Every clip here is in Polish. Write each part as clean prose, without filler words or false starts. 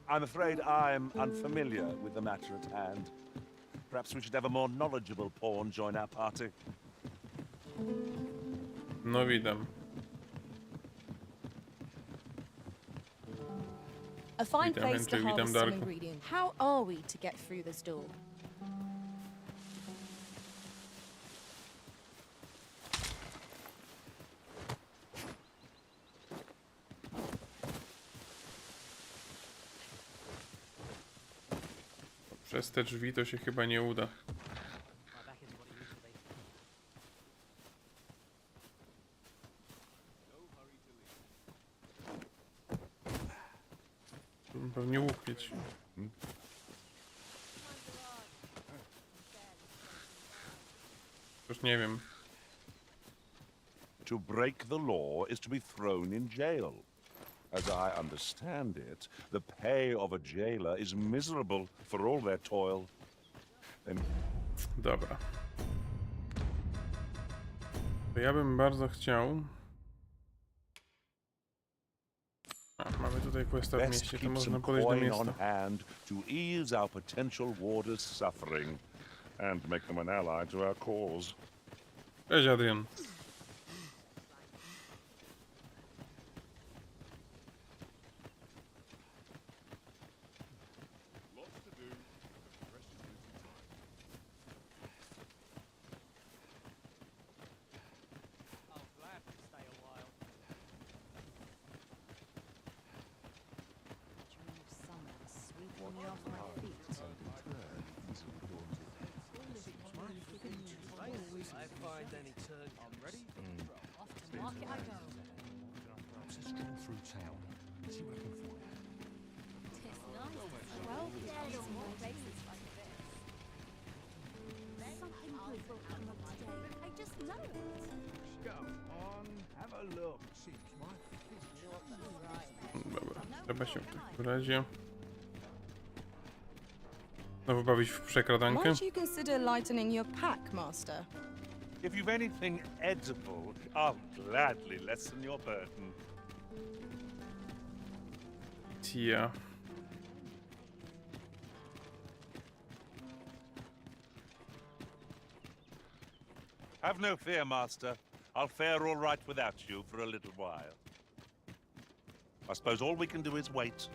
I'm afraid I'm unfamiliar with the matter at hand. Perhaps we should have a more knowledgeable pawn join our party. No witam. A fine Witam, place to Henry, witam, harvest some Darku. ingredients. How are we to get through this door? Przez te drzwi to się chyba nie uda. Pewnie łuk mieć. Już nie wiem. To break the law is to be thrown in jail. As I understand it, the pay of a jailer is miserable for all their toil. Then Dobra. To ja bym bardzo chciał... A, mamy tutaj questa w best mieście, to keep można some podejść do coin on miasta. hand to ease our potential warders' suffering and make them an ally to our cause. Cześć, Adrian. Dobra, trzeba się w takim razie znowu bawić w przekradankę. Might you consider lightening your pack, Master? If you've anything edible, I'll gladly lessen your burden. Tia. Have no fear, Master. I'll fare all right without you for a little while. I suppose all we can do is wait.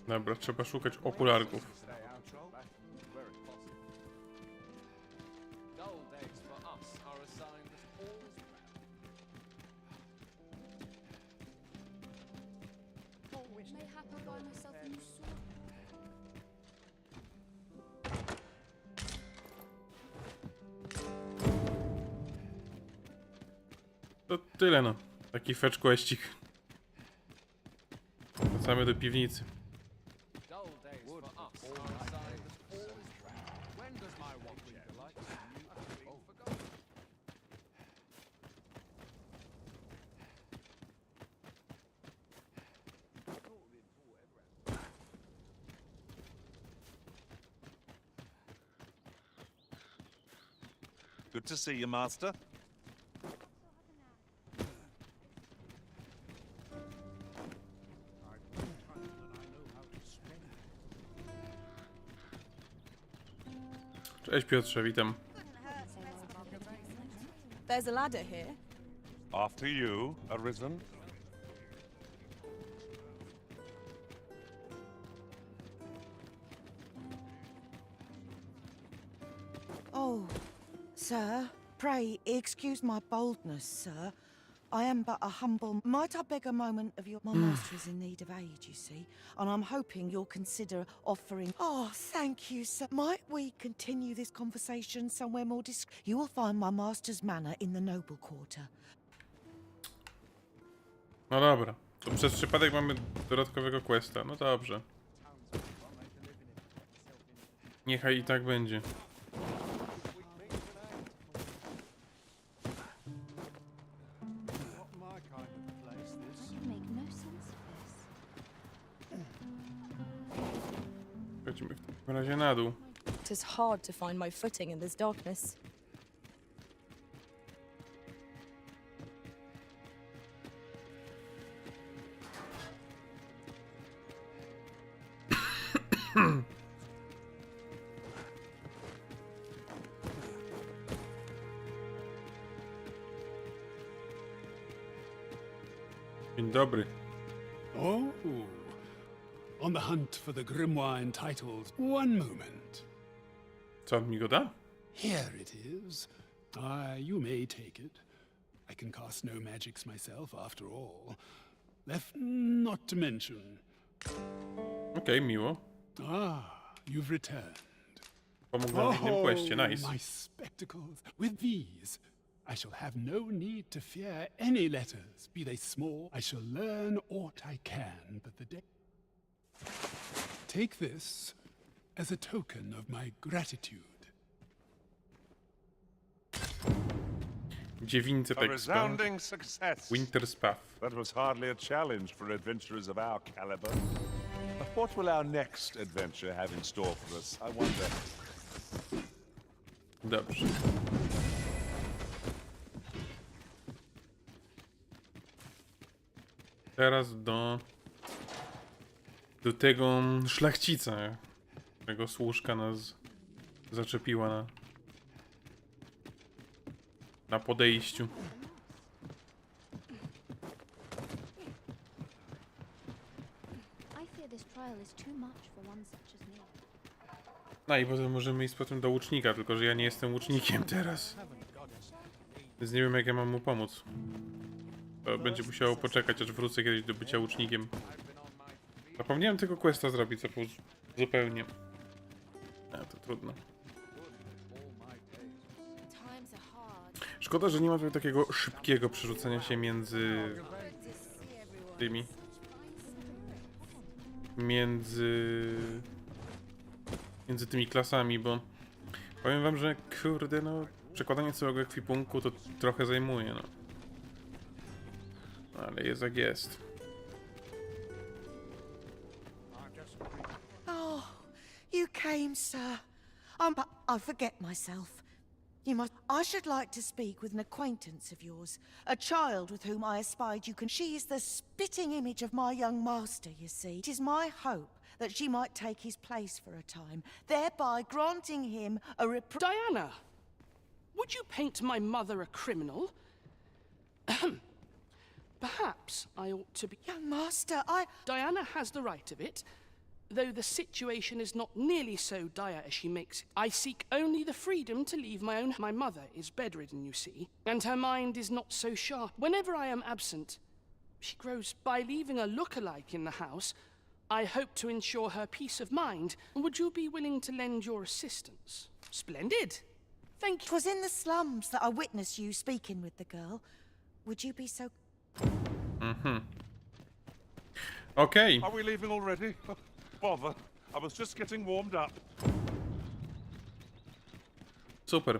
Dobra, trzeba szukać okularków. To tyle no. Taki fetch questik. Wracamy do piwnicy. Good to see you, Master. Cześć Piotrze, witam. There's a ladder here. After you, Arisen. Oh, sir, pray excuse my boldness, sir. I am but a humble... Might I beg a moment of your... My master is in need of aid, you see, and I'm hoping you'll consider offering... Oh, thank you, sir. Might we continue this conversation somewhere more discreet? You will find my master's manor in the noble quarter. No dobra, to przez przypadek mamy dodatkowego questa. No dobrze. Niechaj i tak będzie. Schodzimy w takim razie na dół. It is hard to find my footing in this darkness. Dzień dobry. Oh, on the hunt for the grimoire entitled One Moment. Co on mi go da? Here it is. You may take it. I can cast no magics myself, after all. Left not to mention. Okej, miło. You've returned. Pomógł nam w innym questie, nice. My spectacles. With these, I shall have no need to fear any letters, be they small. I shall learn aught I can, but the day... Take this as a token of my gratitude. 900 A expa. resounding success. Winter Spaff. That was hardly a challenge for adventurers of our caliber. But what will our next adventure have in store for us, I wonder? Dobrze. Teraz do tego szlachcica, którego służka nas zaczepiła na podejściu. No i potem możemy iść potem do łucznika, tylko że ja nie jestem łucznikiem teraz. Więc nie wiem, jak ja mam mu pomóc. To będzie musiało poczekać, aż wrócę kiedyś do bycia łucznikiem. Zapomniałem tego questa zrobić zupełnie. A, to trudno. Szkoda, że nie ma tutaj takiego szybkiego przerzucania się między tymi. Między tymi klasami, bo powiem wam, że kurde, no przekładanie całego ekwipunku to trochę zajmuje, no. Ale jest jak jest. Oh, you came, sir. But I forget myself. You must. I should like to speak with an acquaintance of yours, a child with whom I espied you can. She is the spitting image of my young master, you see. It is my hope that she might take his place for a time, thereby granting him a Diana! Would you paint my mother a criminal? Perhaps I ought to be... Young master, Diana has the right of it, though the situation is not nearly so dire as she makes it. I seek only the freedom to leave my own... My mother is bedridden, you see, and her mind is not so sharp. Whenever I am absent, she grows. By leaving a look-alike in the house, I hope to ensure her peace of mind. Would you be willing to lend your assistance? Splendid! Thank you. 'Twas in the slums that I witnessed you speaking with the girl. Would you be so... Okej. Are we leaving already? Bother. I was just getting warmed up. Super.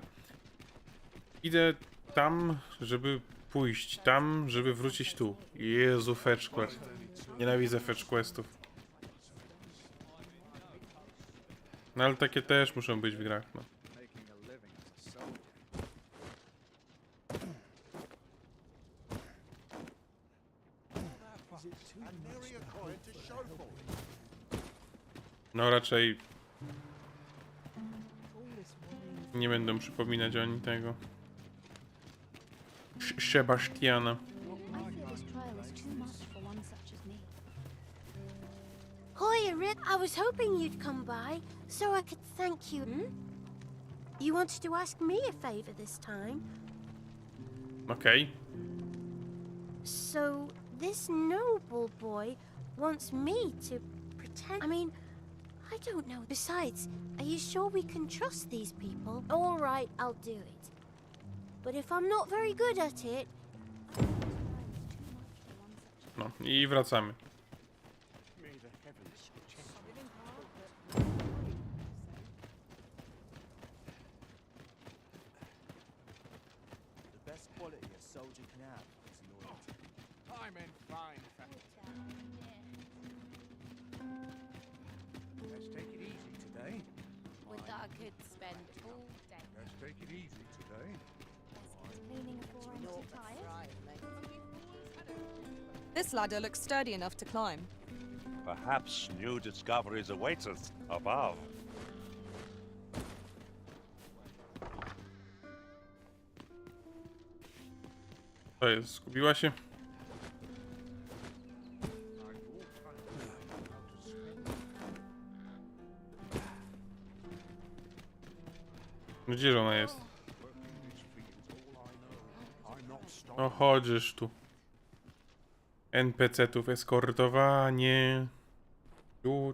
Idę tam, żeby pójść tam, żeby wrócić tu. Jezu, fetch quest. Nienawidzę fetch questów. No ale takie też muszą być w grach, no. No raczej nie będą przypominać oni tego Sebastiana. Hiya, Rip. I was hoping you'd come by so I could thank you. You wanted to ask me a favor this time. Okej. So this noble boy wants me to pretend. I mean, I don't know. Besides, are you sure we can trust these people? All right, I'll do it. But if I'm not very good at it... No i wracamy. Let's take it easy. I could spend all day. Let's take it easy today. Cleaning a floor and too tired. This ladder looks sturdy enough to climb. Perhaps new discoveries await us above. To jest, zgubiła się. No gdzie ona jest? No chodzisz tu. NPC-tów eskortowanie. Tu.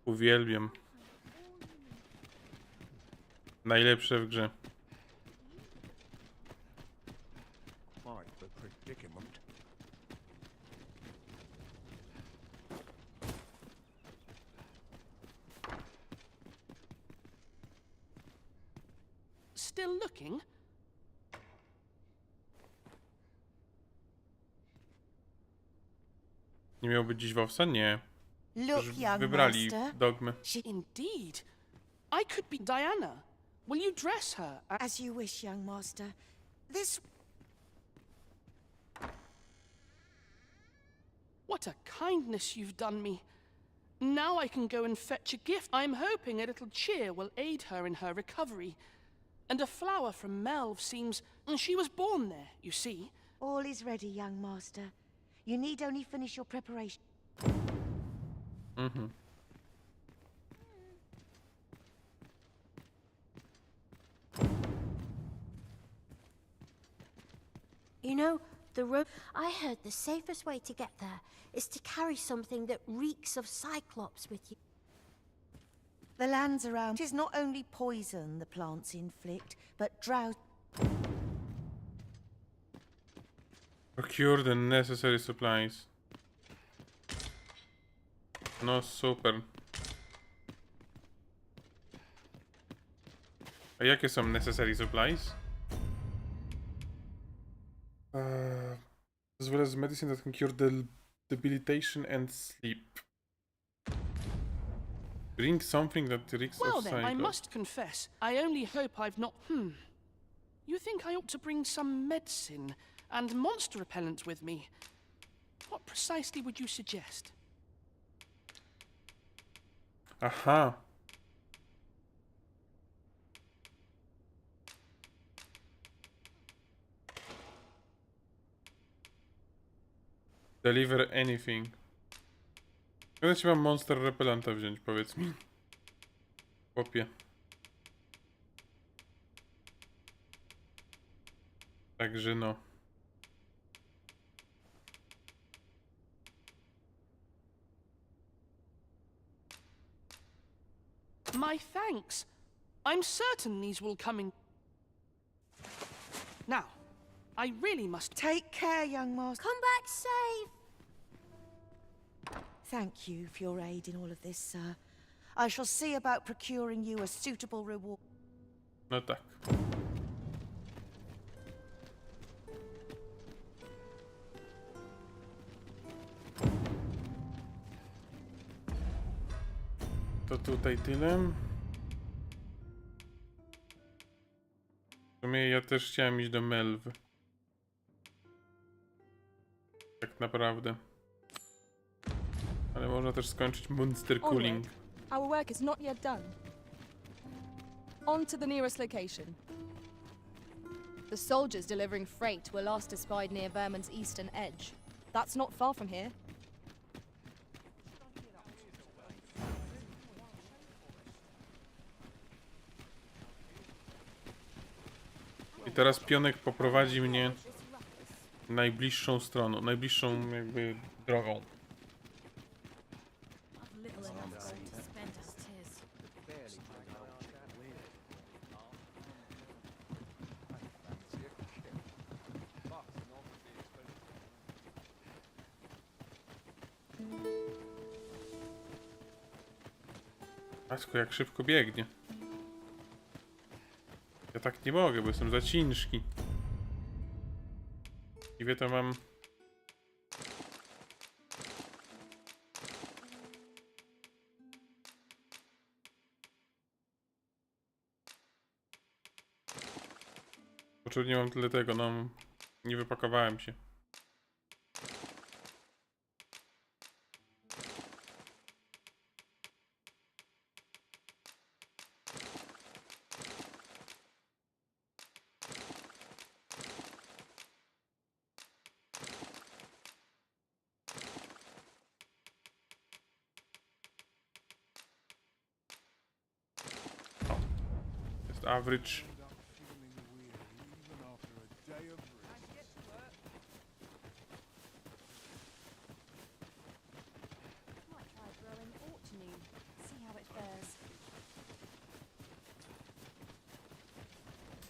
Uwielbiam. Najlepsze w grze. Quite the predicament. Still looking? Nie miał być dziś wowsa? Nie. Look, Już young wybrali master. dogmę. Indeed. I could be Diana. Will you dress her? As you wish, young master. This What a kindness you've done me. Now I can go and fetch a gift. I'm hoping a little cheer will aid her in her recovery. And a flower from Melv seems... She was born there, you see. all is ready, young master. You need only finish your preparation. Mhm. You know, the road. I heard the safest way to get there is to carry something that reeks of Cyclops with you. The lands around is not only poison the plants inflict, but drought. Procure the necessary supplies. No super. A jakie są necessary supplies? As well as medicine that can cure debilitation and sleep. Bring something that reeks Well of then, I Cyclops. must confess, I only hope I've not... You think I ought to bring some medicine and monster repellent with me? What precisely would you suggest? Aha. Deliver anything. Kiedy ci mam monster repellenta wziąć, powiedz mi. Chłopie. Także no. My thanks. I'm certain these will come in... Now, I really must... Take care, young master. Come back safe. Thank you for your aid in all of this, sir. I shall see about procuring you a suitable reward. No tak. To tutaj tyle. W sumie ja też chciałem iść do Melv. Tak naprawdę. Ale można też skończyć monster cooling. Onward. Our work is not yet done. On to the nearest location. The soldiers delivering freight were last espied near Vermon's eastern edge. That's not far from here. I teraz pionek poprowadzi mnie najbliższą stroną, najbliższą jakby drogą. Patrzko, jak szybko biegnie. Ja tak nie mogę, bo jestem za ciężki. I wie to mam... Niepotrzebnie mam tyle tego, no. Nie wypakowałem się. Jest average. Might try growing orchard. See how it fares.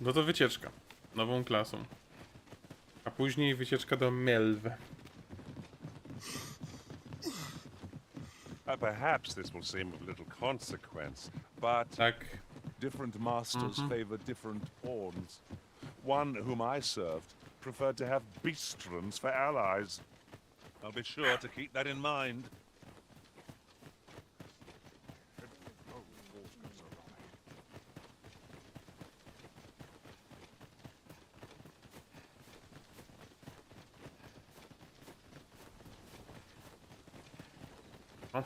No to wycieczka. Nową klasą. A później wycieczka do Melw. Perhaps this will seem of little consequence, but Tak. different masters favor different pawns. One whom I served preferred to have beastrons for allies. I'll be sure to keep that in mind. O,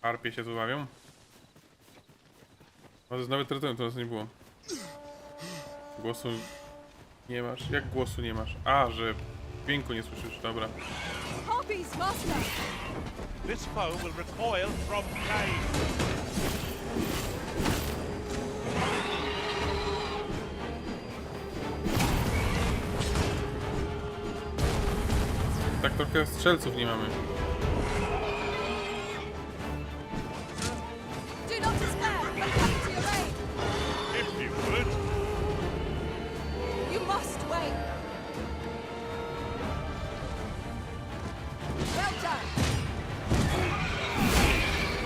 harpie się tu bawią. No to jest nawet terytorium, to nas nie było. Głosu nie masz? Jak głosu nie masz? A, że dźwięku nie słyszysz, dobra. Harpies, master! This foe will recoil from pain. Tak trochę strzelców nie mamy. Do not despair! I'm coming to your aid! If you would. You must wait! Well done!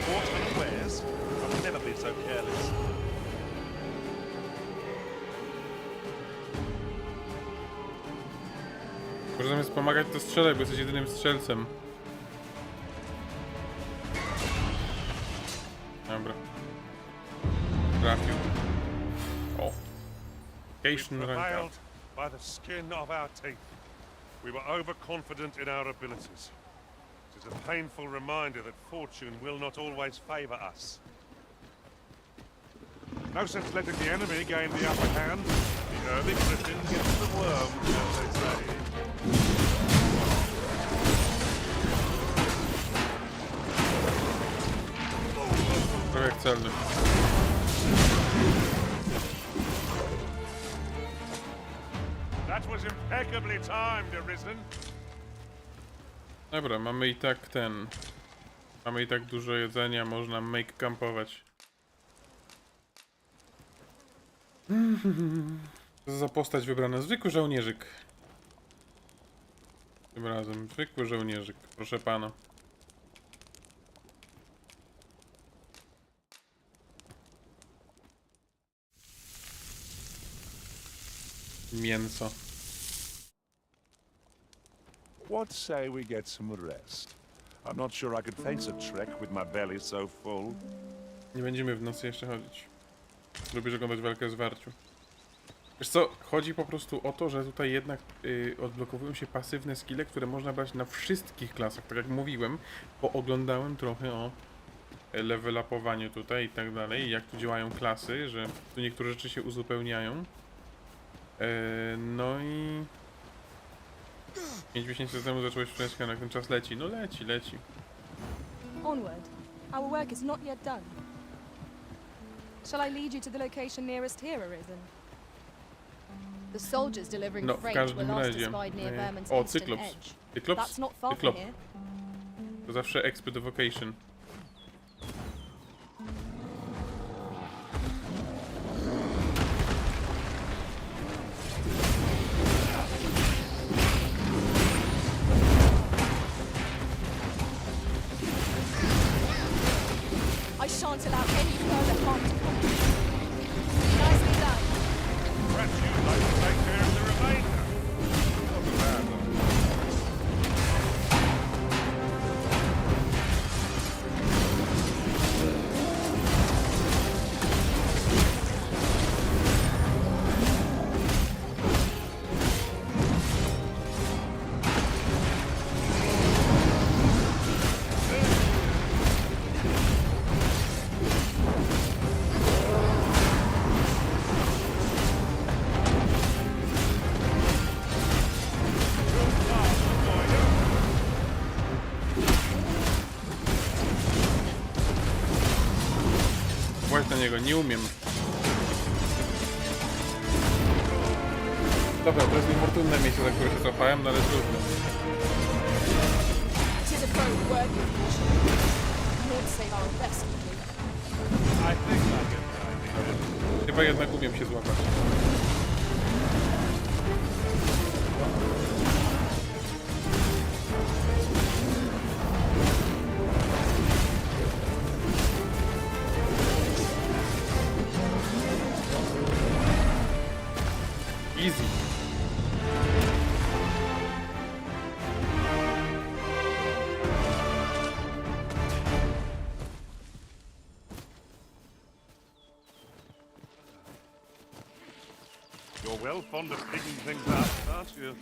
Caught unawares, I'll never be so careless. Może zamiast pomagać to strzelaj, bo jesteś jedynym strzelcem. Dobra. Trafił. O. Cation ranka. Prevailed by the skin of our teeth. We were overconfident in our abilities. It is a painful reminder that fortune will not always favor us. No sense letting the enemy gain the upper hand. The early griffin gets the worm, as they say. Trochę jak celny. That was impeccably timed, Arisen. Dobra, mamy i tak ten... Mamy i tak dużo jedzenia, można make campować. Co za postać wybrana? Zwykły żołnierzyk. Tym razem zwykły żołnierzyk, proszę pana. Mięso. What say we get some rest? I'm not sure I could face a trek with my belly so full. Nie będziemy w nocy jeszcze chodzić. Lubisz oglądać walkę w zwarciu. Wiesz co, chodzi po prostu o to, że tutaj jednak odblokowują się pasywne skille, które można brać na wszystkich klasach. Tak jak mówiłem, bo oglądałem trochę o level upowaniu tutaj i tak dalej, jak tu działają klasy, że tu niektóre rzeczy się uzupełniają. No i... 5 miesięcy temu zacząłeś wręcz na ten czas leci. No leci, leci. Onward. Our work is not yet done. Shall I lead you to the location nearest here, Arisen? The soldiers delivering No, w freight were każdym last razie. espied near Vermin's O, eastern Cyklops. edge. Cyklops? That's not far from Cyklop. here. To zawsze expert vocation. I shan't allow any further harm to come. Nicely done. Perhaps you'd like to take care of the remainder. Not bad, though. niego, nie umiem. Dobra, to jest niefortunne miejsce, za które się złapałem, no ale trudno. Tis a very worthy mission. More to save our best people. I think I get the idea. Chyba jednak umiem się złapać. Easy. You're well fond of picking things up, aren't you?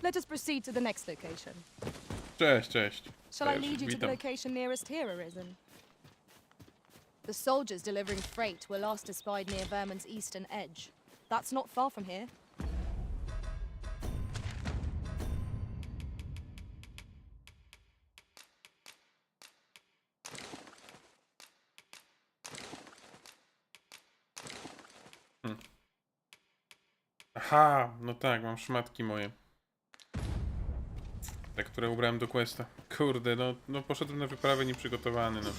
Let us proceed to the next location. Cześć, cześć. Shall I Cześć, lead you to the witam. location nearest here, Arisen? The soldiers delivering freight were last espied near Vermon's eastern edge. That's not far from here. Aha, no tak, mam szmatki moje. Te, które ubrałem do questa. Kurde, no poszedłem na wyprawę nieprzygotowany, no.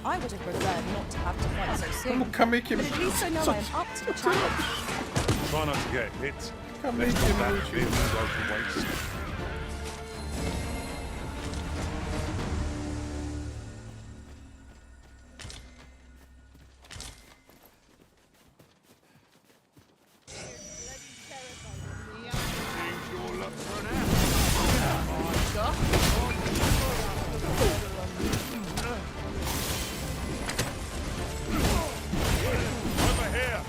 I would have preferred not to have to fight so soon. Kamykiem, But at least I know I am up to the challenge. Try not to get hit. Let's kamykiem not that rzucił. bit go to waste. Change your luck for an over here.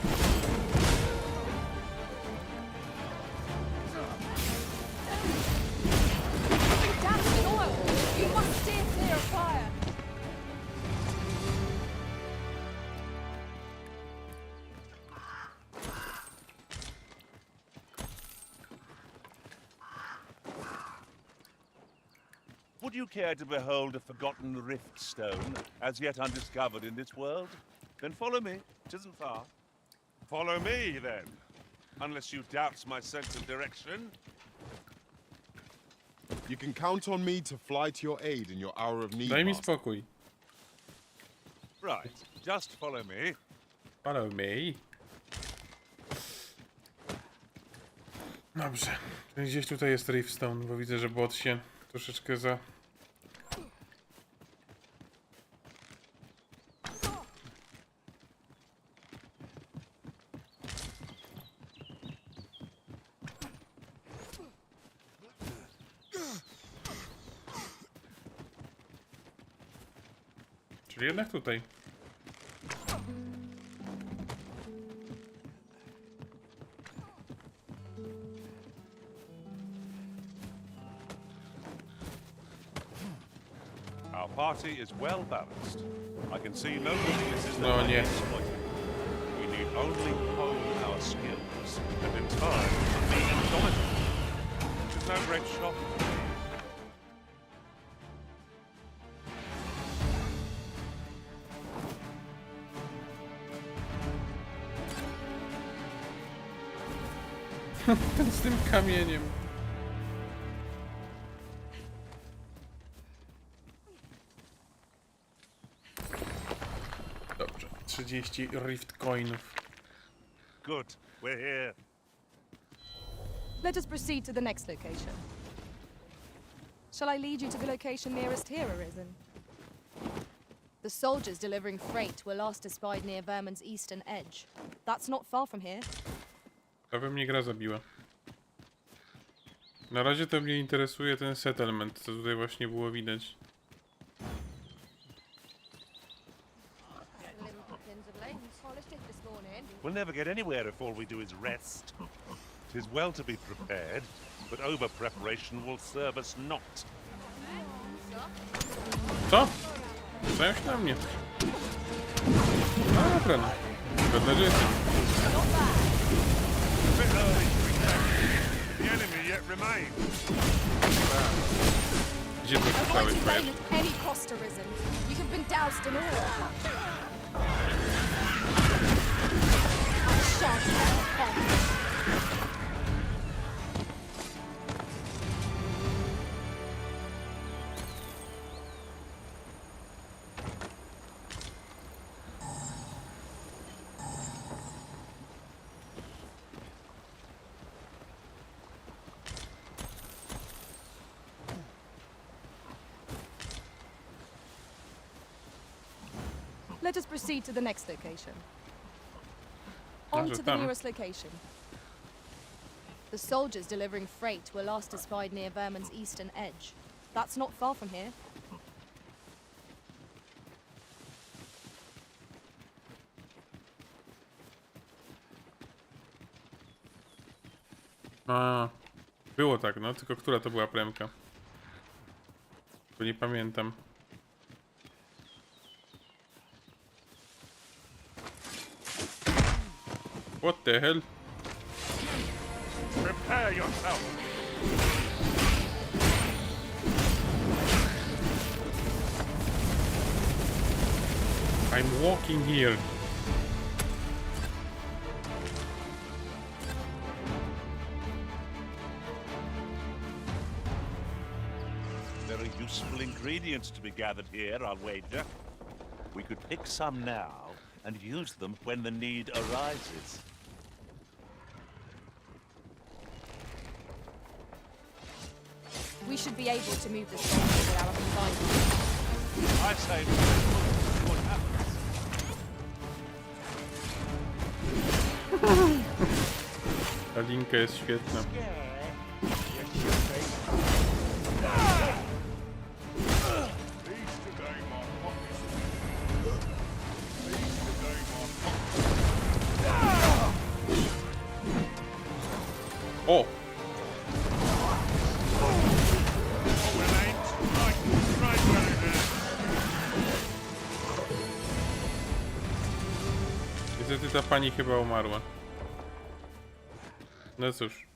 Dash in oil! You must steer clear of fire! Would you care to behold a forgotten rift stone, as yet undiscovered in this world? Then follow me. 'Tisn't far. Follow me, then. Unless you doubt my sense of direction. You can count on me to fly to your aid in your hour of need, Daj mi Master. spokój. Right. Just follow me. Follow me. Dobrze. Czyli gdzieś tutaj jest Riftstone, bo widzę, że bot się troszeczkę za... Czyli jednak tutaj. Our party is well balanced. I can see no weaknesses that No might be nie. exploited. We need only hone our skills, and in time, be indomitable. Which is no great shock to me. Ten z tym kamieniem. Dobrze. 30 Rift Coinów. Good. We're here. Let us proceed to the next location. Shall I lead you to the location nearest here, Arisen? The soldiers delivering freight were last espied near Vermon's eastern edge. That's not far from here. Prawie mnie gra zabiła. Na razie to mnie interesuje ten settlement, co tutaj właśnie było widać. We'll never get anywhere if all we do is rest. 'Tis well to be prepared, but over-preparation will serve us not. Co? Rzucają się na mnie. No dobra, no. Pewne rzeczy. A bit early to be thankful. The enemy yet remains. Gdzie to I słyszałeś, won't panie? blame any cost arisen. You have been doused in oil. I shan't have Let us proceed to the next location. On Może to the tam. nearest location. The soldiers delivering freight were last espied near Vermin's eastern edge. That's not far from here. A, było tak, no, tylko która to była premka? Bo nie pamiętam. What the hell? Prepare yourself. I'm walking here. There are useful ingredients to be gathered here, I'll wager. We could pick some now and use them when the need arises. We should be able to move the soldiers with our combined might. I say we see what happens. Ta linka jest świetna. O! Niestety ta pani chyba umarła. No cóż.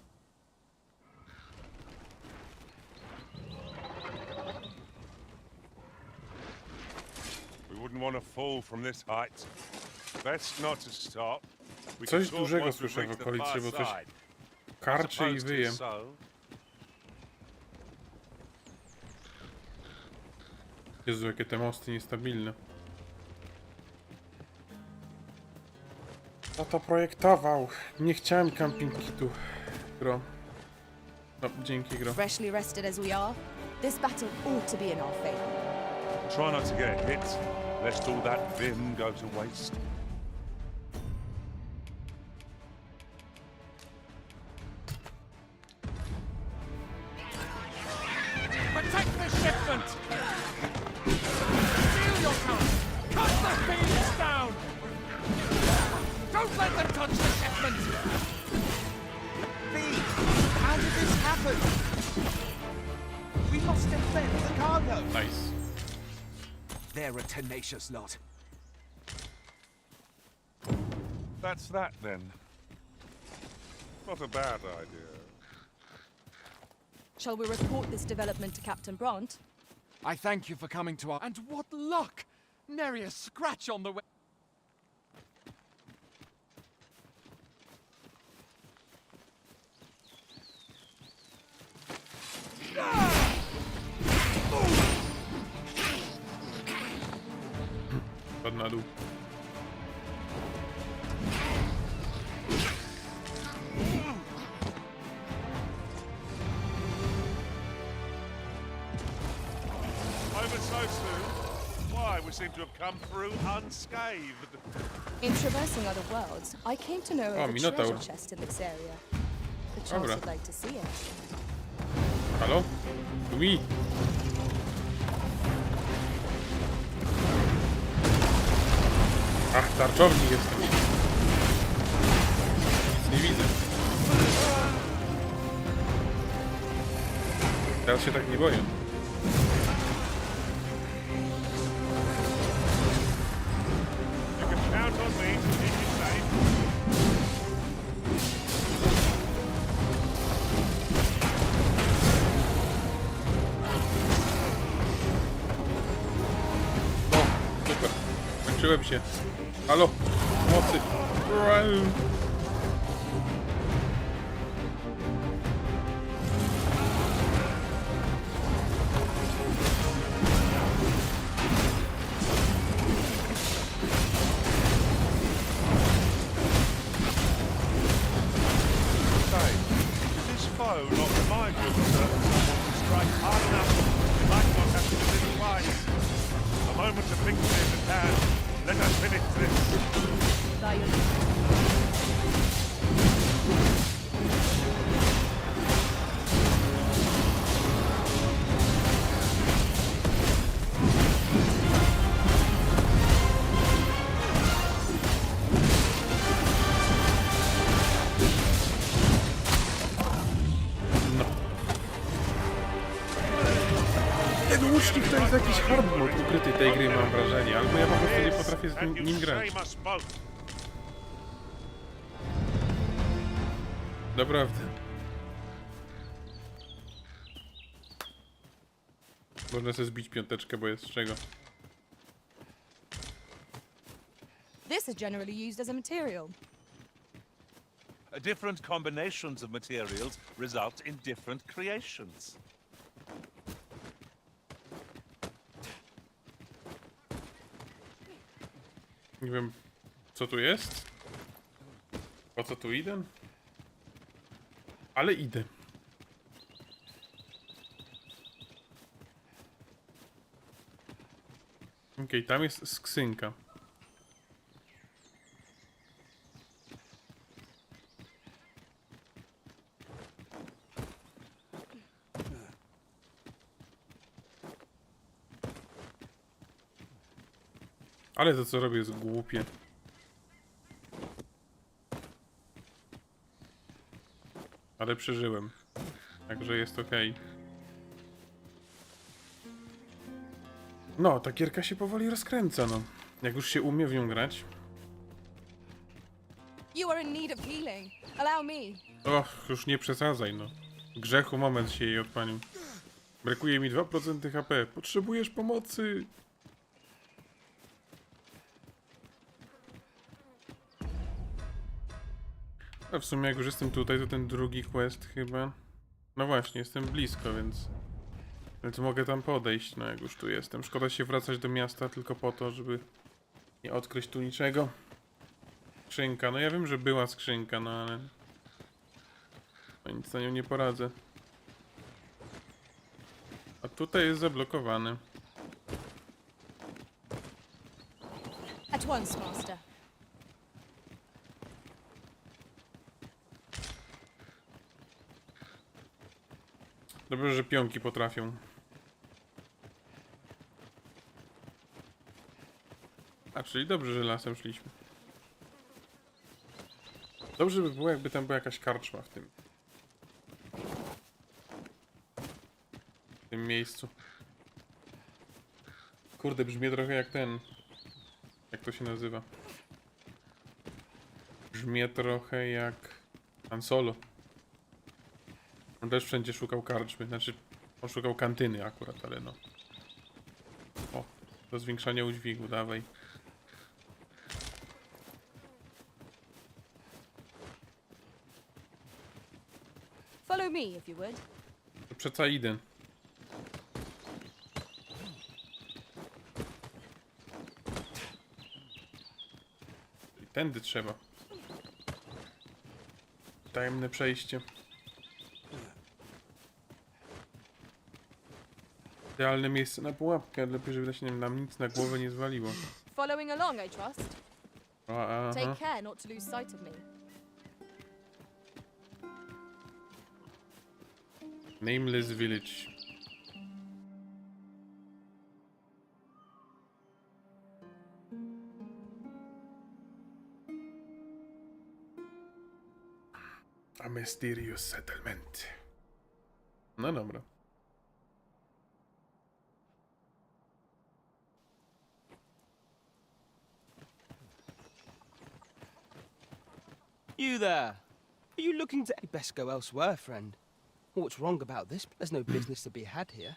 We wouldn't want to fall from this height. Best not to stop. We Coś can talk dużego once we słyszę w reach the okolicy, far bo coś side. karczy i Supposed wyje. to so. Jezu, jakie te mosty niestabilne. Kto to projektował? Nie chciałem camping kitu. Gro. No, dzięki, gro. Freshly rested as we are, this battle ought to be in our favor. Try not to get hit, lest all that vim go to waste. Protect the shipment! Seal your count! Cut the beams down! Don't let them touch the shipment! How did this happen? We must defend the cargo. Nice. They're a tenacious lot. That's that then. Not a bad idea. Shall we report this development to Captain Bront? I thank you for coming to our... And what luck! Nary a scratch on the way... Padł na dół. Over so soon? Why, we seem to have come through unscathed. In traversing other worlds, I came to know Oh, of a Minotaur. treasure chest in this area. Perchance Dobra. you'd like to see it. Halo? Tu mi! Ach, tarczownik jestem. Nic nie widzę. Teraz się tak nie boję. You can count on me to keep you safe. Przestraszyłem się. Halo! Mocy! This foe not remind you of a certain someone who strikes hard enough, you might not have to do it twice. A moment of victory in the hand. Let us finish this. Ten łucznik to jest jakiś hard mode ukryty tej gry, mam wrażenie, albo ja po prostu nie potrafię z nim grać. Naprawdę. Można sobie zbić piąteczkę, bo jest z czego. This is generally used as a material. Different combinations of materials result in different creations. Nie wiem, co tu jest? Po co tu idę? Ale idę. Okej, tam jest skrzynka. Ale to co robię jest głupie. Ale przeżyłem. Także jest okej. No, ta gierka się powoli rozkręca, no. Jak już się umie w nią grać. You are in need of healing. Allow me. Och, już nie przesadzaj, no. Grzechu moment się jej odpalił. Brakuje mi 2% HP. Potrzebujesz pomocy. A w sumie jak już jestem tutaj, to ten drugi quest chyba... No właśnie, jestem blisko, więc mogę tam podejść, no jak już tu jestem. Szkoda się wracać do miasta tylko po to, żeby nie odkryć tu niczego. Skrzynka, no ja wiem, że była skrzynka, no ale... No nic na nią nie poradzę. A tutaj jest zablokowany. At once, master. Dobrze, że pionki potrafią. A, czyli dobrze, że lasem szliśmy. Dobrze by było, jakby tam była jakaś karczma w tym miejscu. Kurde, brzmi trochę jak ten... Jak to się nazywa? Brzmi trochę jak... Han Solo. On też wszędzie szukał karczmy, znaczy on szukał kantyny akurat, ale no. O, do zwiększania udźwigu, dawaj. Follow me, if you would. To przeca idę. I tędy trzeba. Tajemne przejście. Idealne miejsce na pułapkę, lepiej żeby się nam nic na głowę nie zwaliło. Following along, I trust. Aha. Take care not to lose sight of me. Nameless Village. A mysterious settlement. No dobra. You there! Are you looking to... You'd best go elsewhere, friend. What's wrong about this? There's no business to be had here.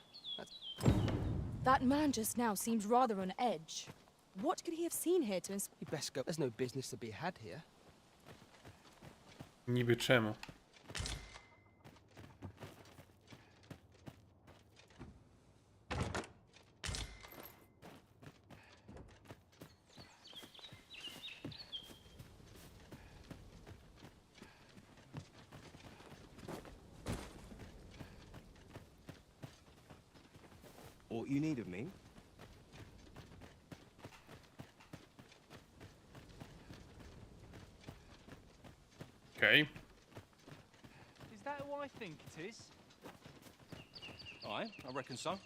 That man just now seems rather on edge. What could he have seen here to inspire? You best go. There's no business to be had here. Niby czemu? What you need of me? Okej. Is that who I think it is? Aye, I reckon so.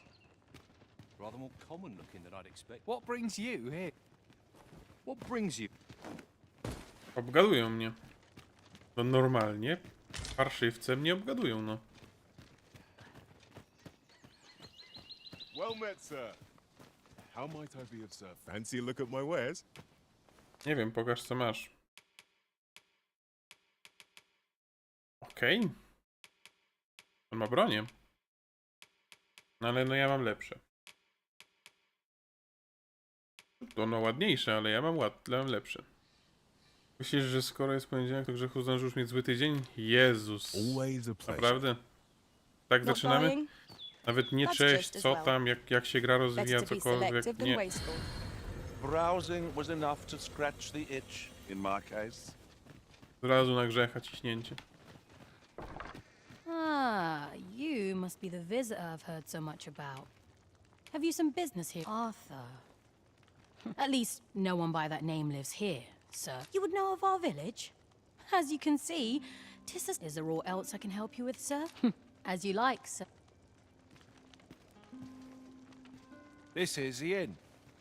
Rather more common looking than I'd expect. What brings you here? What brings you? Obgadują mnie. No normalnie parszywce mnie obgadują, no. Well met, sir. How might I be of service? Fancy a look at my wares? Nie wiem, pokaż co masz. Okej. On ma bronię. No ale no ja mam lepsze. To no ładniejsze, ale ja mam lepsze. Myślisz, że skoro jest poniedziałek, to grzechu zdążysz mieć zły tydzień? Jezus. Naprawdę? Tak zaczynamy? Nawet nie cześć, co tam, jak się gra rozwija, cokolwiek, nie. Browsing was enough to scratch the itch in my case. Od razu na grzecha ciśnięcie. Ah, you must be the visitor I've heard so much about. Have you some business here? Arthur. At least no one by that name lives here, sir. You would know of our village? As you can see, is there aught else I can help you with, sir? As you like, sir. This is the inn.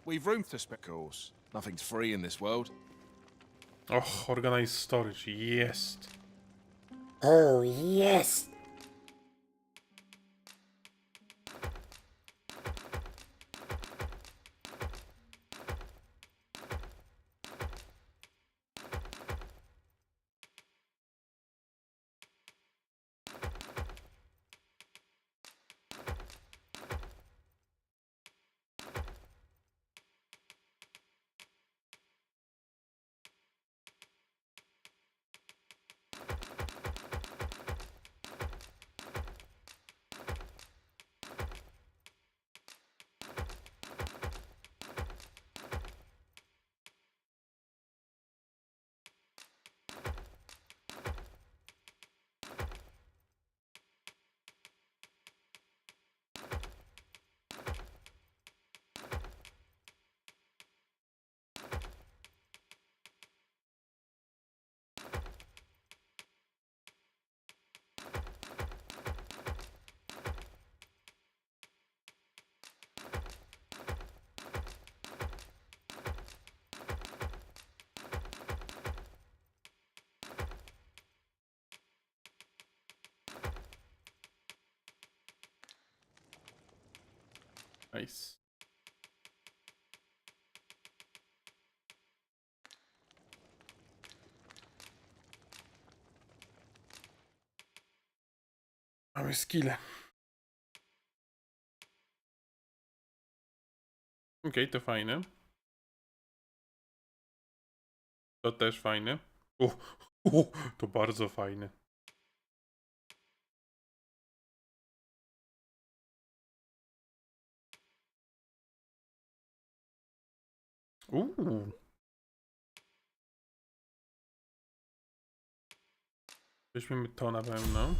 We've room to spare, of course. Nothing's free in this world. Och, organized storage, jest. Oh, yes. Nice. Mamy skille. Okej, to fajne. To też fajne. To bardzo fajne. Weźmiemy to na pewno.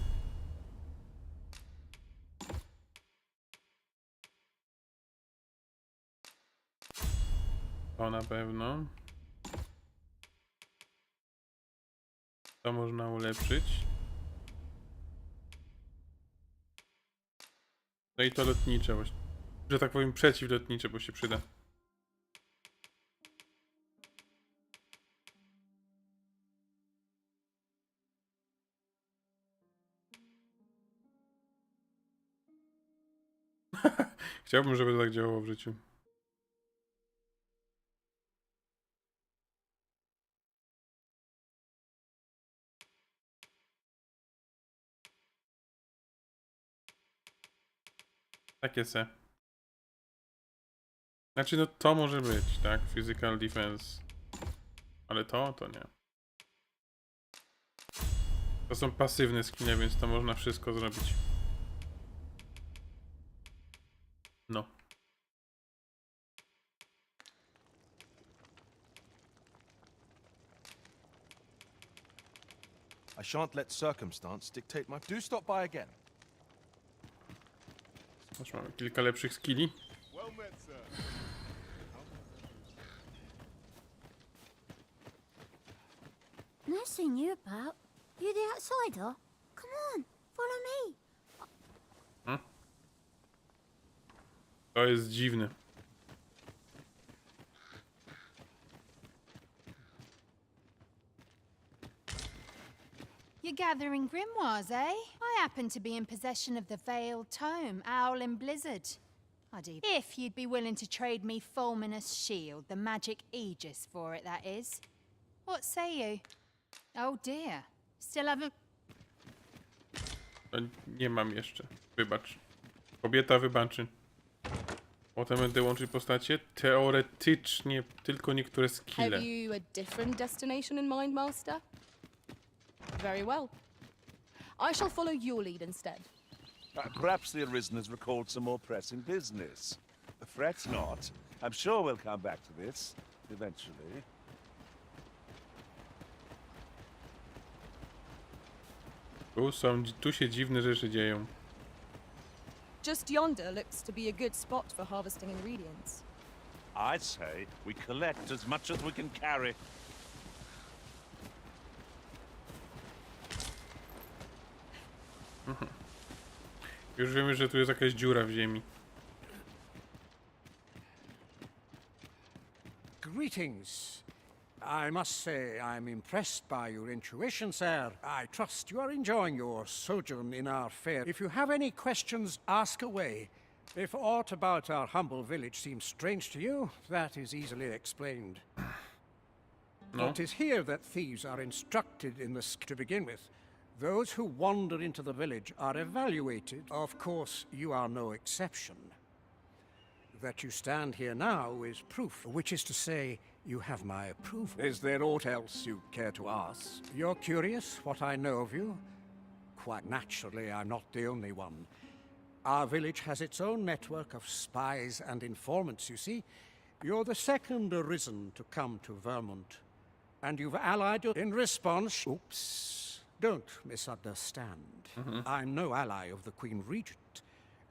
To na pewno. To można ulepszyć. No i to lotnicze właśnie. Że tak powiem przeciwlotnicze, bo się przyda. Chciałbym, żeby to tak działało w życiu. Takie se. Znaczy, no to może być, tak? Physical defense. Ale to nie. To są pasywne skiny, więc to można wszystko zrobić. No. I shan't let circumstance dictate my... Do stop by again. Już mamy kilka lepszych skilli. Well met, sir. No seeing you about. You the outsider? Come on, follow me. To jest dziwne. You're gathering grimoires, eh? I happen to be in possession of the Veiled Tome, Owl and Blizzard. If you'd be willing to trade me Fulminous Shield, the magic aegis for it, that is. What say you? Oh dear. Still haven't... Nie mam jeszcze. Wybacz. Kobieta wybaczy. Potem będę łączyć postacie. Teoretycznie tylko niektóre skille. Have you a different destination in mind, Master? Very well. I shall follow your lead instead. Perhaps the Arisen has recalled some more pressing business. Fret not. I'm sure we'll come back to this eventually. Tu się dziwne rzeczy dzieją. Just yonder looks to be a good spot for harvesting ingredients. I'd say we collect as much as we can carry. Już wiemy, że tu jest jakaś dziura w ziemi. Greetings. I must say I'm impressed by your intuition, sir. I trust you are enjoying your sojourn in our fair. If you have any questions, ask away. If aught about our humble village seems strange to you, that is easily explained. No. It is here that thieves are instructed in the to begin with. Those who wander into the village are evaluated. Of course, you are no exception. That you stand here now is proof, which is to say, you have my approval. Is there aught else you care to ask? You're curious what I know of you? Quite naturally, I'm not the only one. Our village has its own network of spies and informants, you see. You're the second Arisen to come to Vermont. And you've allied in response... Oops. Don't misunderstand. I'm no ally of the Queen Regent.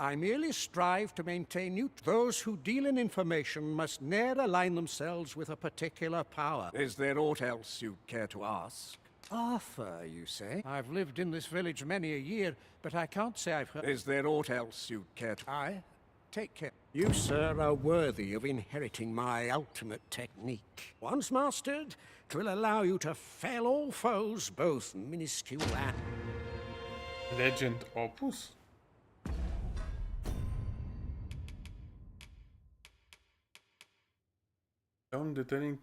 I merely strive to maintain Those who deal in information must ne'er align themselves with a particular power. Is there aught else you care to ask? Arthur, you say? I've lived in this village many a year, but I can't say I've heard... Is there aught else you care to... Take care. You, sir, are worthy of inheriting my ultimate technique. Once mastered, it will allow you to fell all foes, both minuscule and... Legend Opus? Stone detailing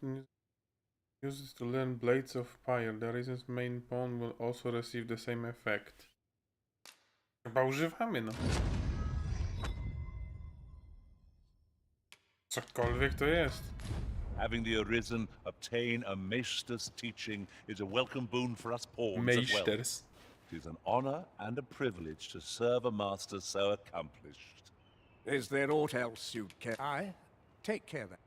uses to learn Blades of Fire. The Arisen's main pawn will also receive the same effect. Chyba używamy, no. Cokolwiek to jest. Having the Arisen obtain a Maester's teaching is a welcome boon for us pawns as well. Meisters. It is an honor and a privilege to serve a master so accomplished. Is there aught else you care? Take care then.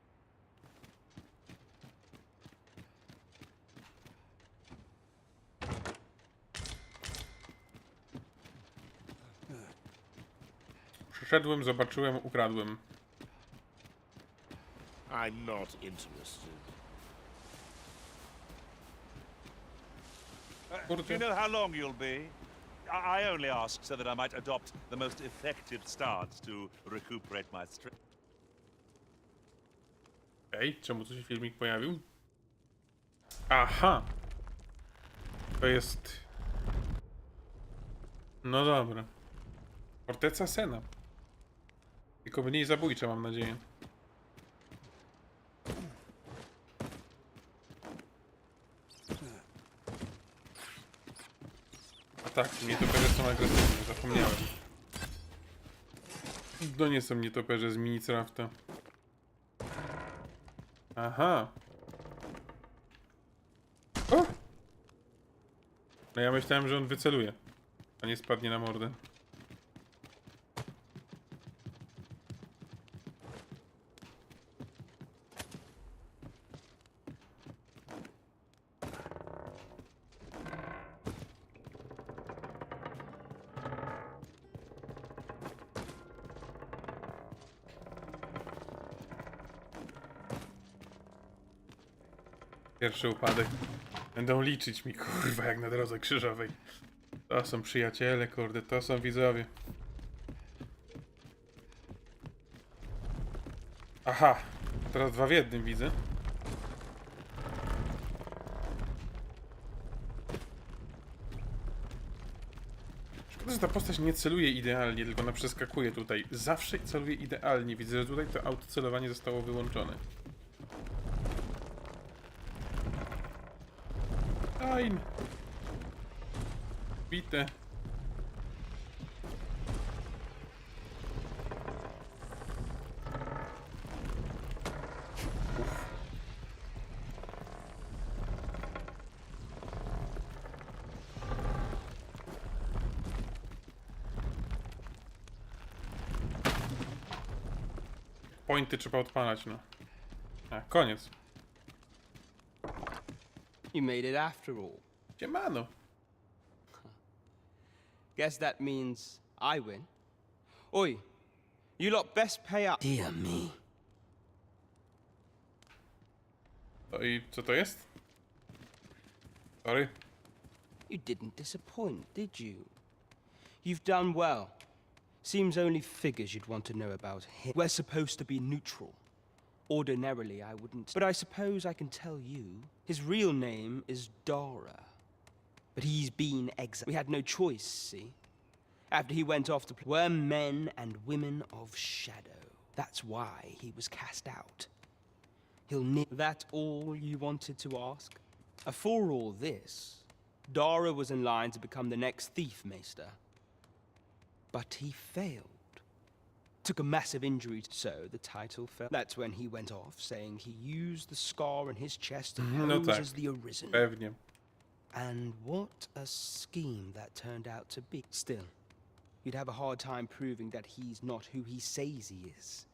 Przyszedłem, zobaczyłem, ukradłem. I'm not interested. Do you know how long you'll be? I only ask so that I might adopt the most effective stance to recuperate my strength. Ej, czemu tu się filmik pojawił? Aha! To jest... No dobra. Forteca Sena. Tylko mniej zabójcza, mam nadzieję. A tak, nietoperze są agresywne, zapomniałem. To nie są nietoperze z Minicrafta. Aha. O! No ja myślałem, że on wyceluje, a nie spadnie na mordę. Pierwszy upadek. Będą liczyć mi, kurwa, jak na drodze krzyżowej. To są przyjaciele, kurde, to są widzowie. Aha, teraz 2 w 1 widzę. Szkoda, że ta postać nie celuje idealnie, tylko ona przeskakuje tutaj. Zawsze celuje idealnie. Widzę, że tutaj to autocelowanie zostało wyłączone. Fajn. Bite. Pointy trzeba odpalać, no. A, koniec. You made it after all. Siemano. Guess that means I win. Oi, you lot best pay up. Dear me. To i co to jest? Sorry. You didn't disappoint, did you? You've done well. Seems only figures you'd want to know about him. We're supposed to be neutral. Ordinarily, I wouldn't. But I suppose I can tell you. His real name is Dara. But he's been exiled. We had no choice, see? After he went off to play. We're men and women of shadow. That's why he was cast out. He'll need. That all you wanted to ask? For all this, Dara was in line to become the next thief, Maester. But he failed. Took a massive injury, so the title fell. That's when he went off, saying he used the scar on his chest to pose as the Arisen. Pewnie. And what a scheme that turned out to be. Still, you'd have a hard time proving that he's not who he says he is.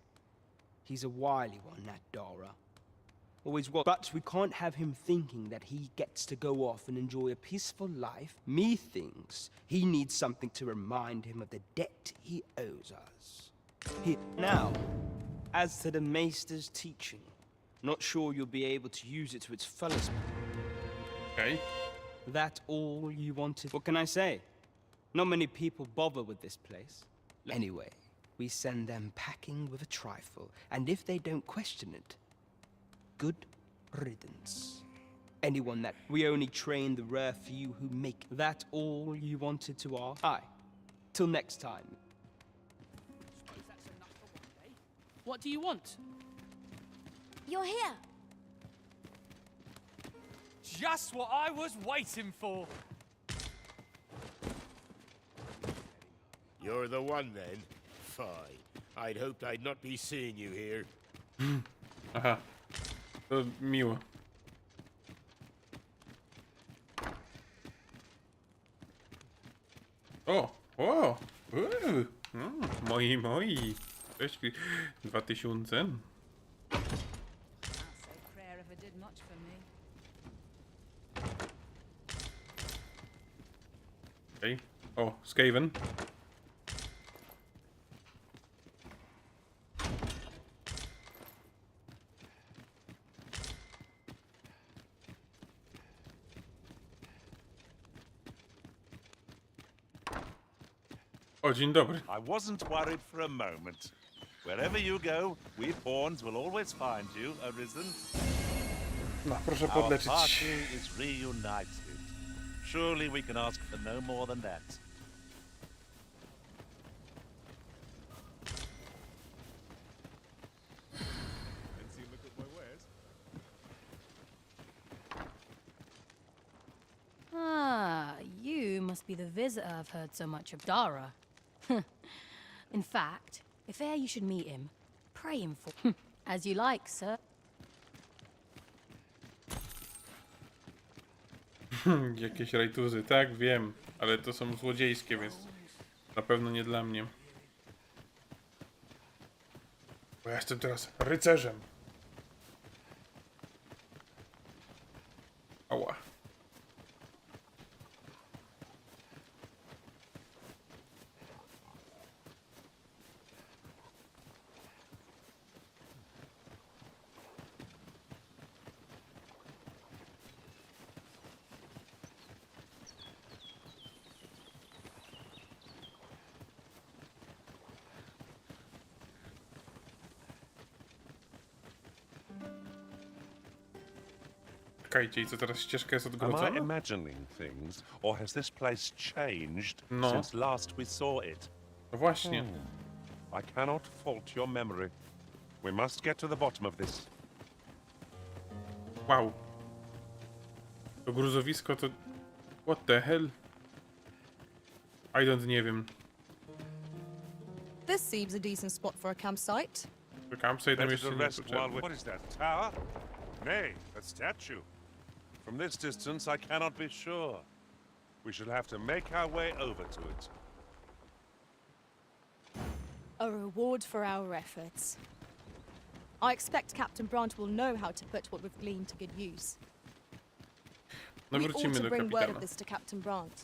He's a wily one, that Dara. Always was. But we can't have him thinking that he gets to go off and enjoy a peaceful life. Methinks he needs something to remind him of the debt he owes us. Now, as to the Maester's teaching, not sure you'll be able to use it to its fullest. Okay. That all you wanted? What can I say? Not many people bother with this place. Anyway, we send them packing with a trifle, and if they don't question it, good riddance. Anyone that we only train the rare few who make. That all you wanted to ask? Aye. Till next time. What do you want? You're here. Just what I was waiting for. You're the one then? Fine. I'd hoped I'd not be seeing you here. Aha. To miło. O! O! Moi. Cześć. 2000. Okej. O, Skaven. O, dzień dobry. I wasn't worried for a moment. Wherever you go, we pawns will always find you, Arisen. No, proszę Our podleczyć. party is reunited. Surely we can ask for no more than that. Fancy a look at my wares? Ah, you must be the visitor I've heard so much of. Dara. In fact, if e'er you should meet him, pray him for. As you like, sir. Jakieś rajtuzy, tak, wiem, ale to są złodziejskie, więc na pewno nie dla mnie. Bo ja jestem teraz rycerzem. Ała. Czekajcie, i co teraz ścieżka jest Am I odgrodzona? imagining things, or has this place changed No. since last we saw it? No właśnie. I cannot fault your memory. We must get to the bottom of this. Wow. To gruzowisko to... What the hell? Nie wiem. This seems a decent spot for a campsite. To campsite nam Better jeszcze to nie rest while potrzebny. What is that, tower? Nay, a statue. From this distance, I cannot be sure. We shall have to make our way over to it. A reward for our efforts. I expect Captain Brandt will know how to put what we've gleaned to good use. No We ought wrócimy to do bring word kapitana. of this to Captain Brandt.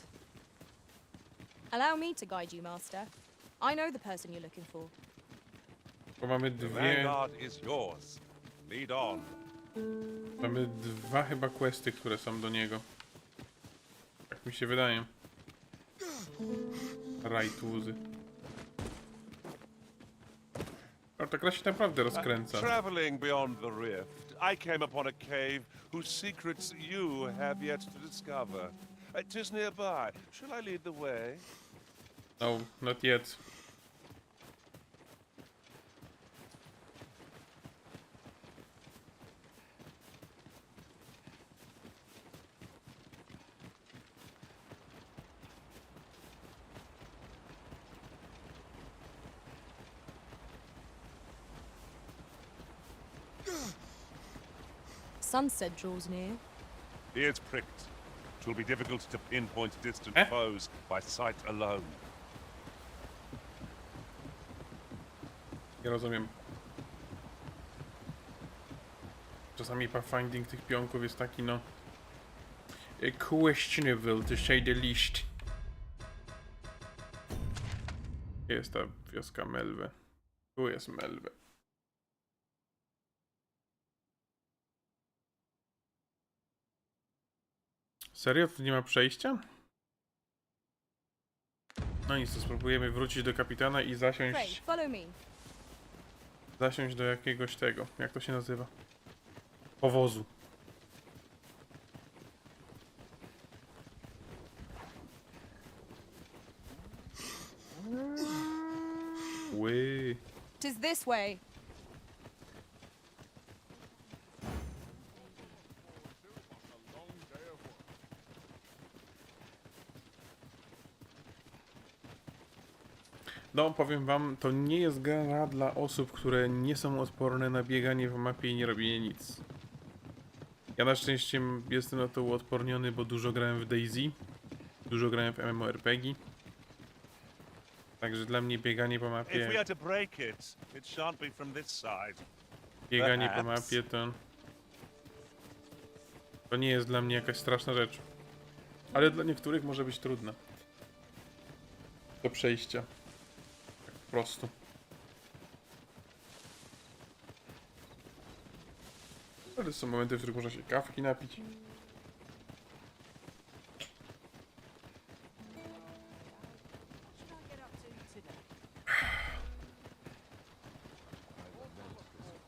Allow me to guide you, Master. I know the person you're looking for. Bo mamy The dwie... vanguard is yours. Lead on. Mamy dwa chyba questy, które są do niego. Tak mi się wydaje. Rajtuzy. Ale ta gra się naprawdę rozkręca. Traveling beyond the rift, I came upon a cave whose secrets you have yet to discover. 'Tis nearby. Shall I lead the way? No, not yet. Sunset draws near. Ears pricked. It will be difficult to pinpoint distant foes by sight alone. Nie rozumiem. Czasami pathfinding tych pionków jest taki, no... questionable, to say the least. Gdzie jest ta wioska Melwy? Tu jest Melwy. Serio? Tu nie ma przejścia? No nic, to spróbujemy wrócić do kapitana i Pray, zasiąść... follow me. Zasiąść do jakiegoś tego... Jak to się nazywa? Powozu. Ły. Tis this way. No, powiem wam, to nie jest gra dla osób, które nie są odporne na bieganie w mapie i nie robienie nic. Ja na szczęście jestem na to uodporniony, bo dużo grałem w DayZ, dużo grałem w MMORPG. Także dla mnie bieganie po If we mapie, are to break it, it shan't be from this side. bieganie po Perhaps. mapie to nie jest dla mnie jakaś straszna rzecz. Ale dla niektórych może być trudne. Do przejścia. Tak po prostu. Ale są momenty, w których można się kawki napić.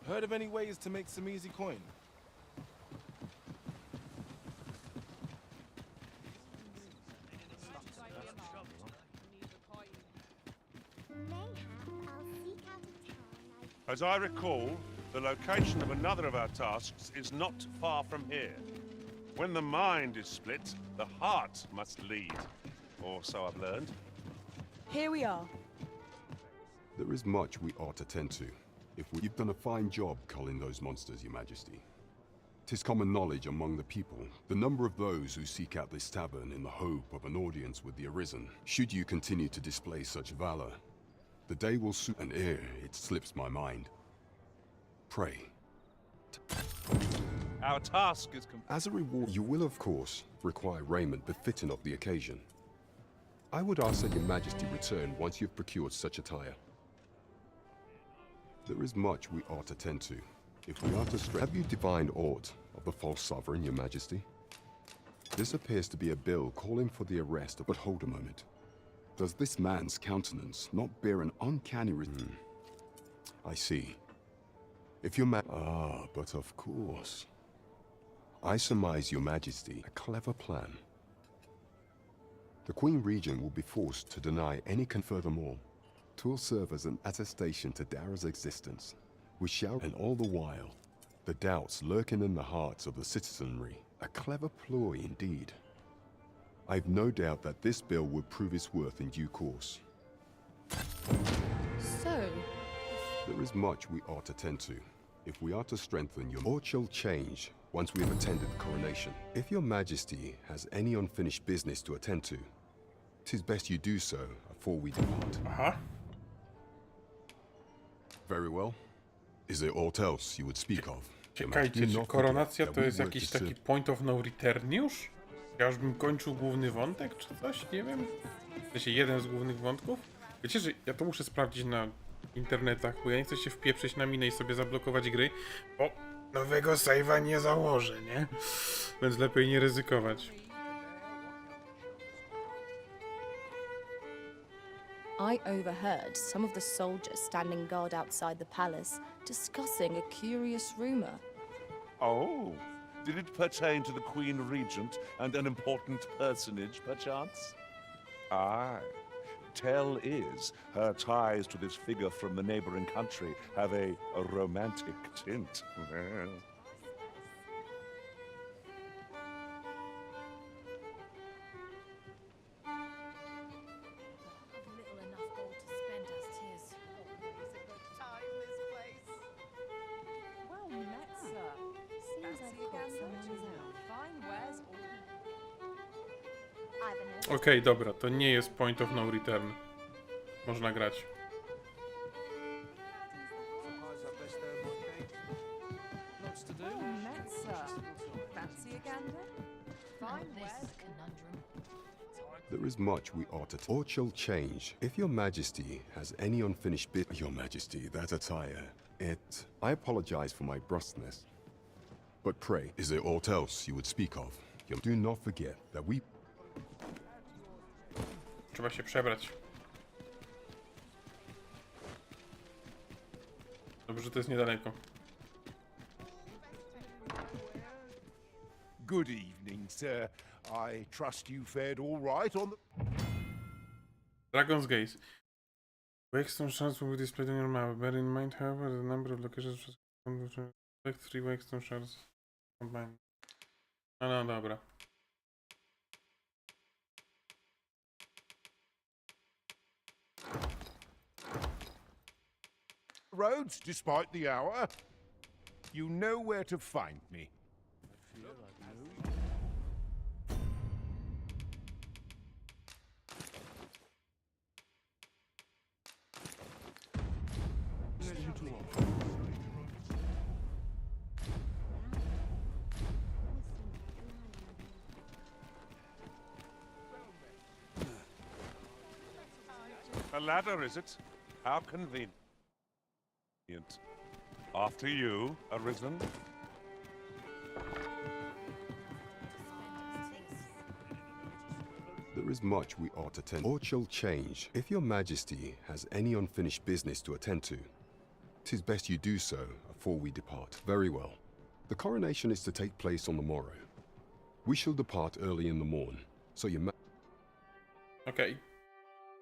Heard of any ways to make some easy coin? As I recall, the location of another of our tasks is not far from here. When the mind is split, the heart must lead. Or so I've learned. Here we are. There is much we ought to tend to. You've done a fine job culling those monsters, Your Majesty. 'Tis common knowledge among the people, the number of those who seek out this tavern in the hope of an audience with the Arisen. Should you continue to display such valor, the day will soon, and ere it slips my mind. Pray. Our task is As a reward, you will of course require raiment befitting of the occasion. I would ask that your majesty return once you've procured such attire. There is much we ought to tend to. If we are to have you divined aught of the false sovereign, your majesty? This appears to be a bill calling for the arrest of... But hold a moment. Does this man's countenance not bear an uncanny... I see. If your but of course. I surmise, your majesty, a clever plan. The Queen Regent will be forced to deny any furthermore. 'Twill serve as an attestation to Dara's existence. We shall, and all the while, the doubts lurking in the hearts of the citizenry. A clever ploy indeed. I've no doubt that this bill will prove its worth in due course. So, There is much we ought to tend to. If we are to strengthen your... Or shall change once we have attended the coronation. If your majesty has any unfinished business to attend to, 'tis best you do so before we depart. Very well. Is there aught else you would speak of? Czekajcie, czy koronacja to jest jakiś taki point of no return już? Ja już bym kończył główny wątek, czy coś? Nie wiem. W sensie jeden z głównych wątków? Wiecie, że ja to muszę sprawdzić na internetach, bo ja nie chcę się wpieprzyć na minę i sobie zablokować gry, bo nowego save'a nie założę, nie? Więc lepiej nie ryzykować. I overheard some of the soldiers standing guard outside the palace discussing a curious rumor. Oh, did it pertain to the Queen Regent and an important personage, perchance? Aye. Tell is, her ties to this figure from the neighboring country have a romantic tint. Okej, dobra, to nie jest point of no return. Można grać. There is much we ought to... Or shall change. If your majesty has any unfinished bit... Your majesty, that attire, it... I apologize for my brusqueness. But pray, is there aught else you would speak of? Do not forget that we... Trzeba się przebrać. Dobrze, że to jest niedaleko. Good evening, sir. I trust you fared all right on the... Dragon's Gaze. Wakestone shards will be displayed on your map. Bear in mind, however, the number of locations... Like 3 Wakestone shards combined. No, dobra. Roads, despite the hour. You know where to find me. A ladder, is it? How convenient. After you, Arisen. There is much we ought to tend... Or shall change. If your majesty has any unfinished business to attend to, 'tis best you do so before we depart. Very well. The coronation is to take place on the morrow. We shall depart early in the morn, so your Okej.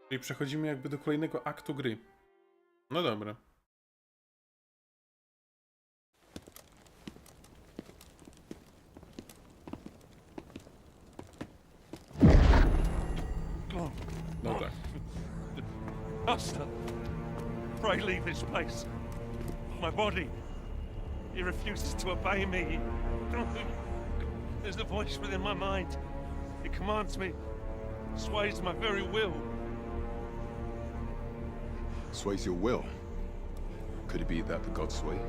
Czyli przechodzimy jakby do kolejnego aktu gry. No dobra. Dobra. Master, pray leave this place. My body, he refuses to obey me. There's a voice within my mind. It commands me, sways my very will. Sways your will? Could it be that the gods sway?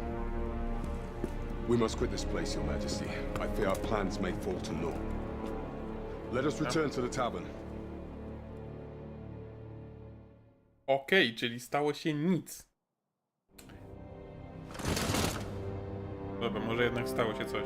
We must quit this place, your majesty. I fear our plans may fall to naught. Let us return to the tavern. Okej, czyli stało się nic. Dobra, może jednak stało się coś.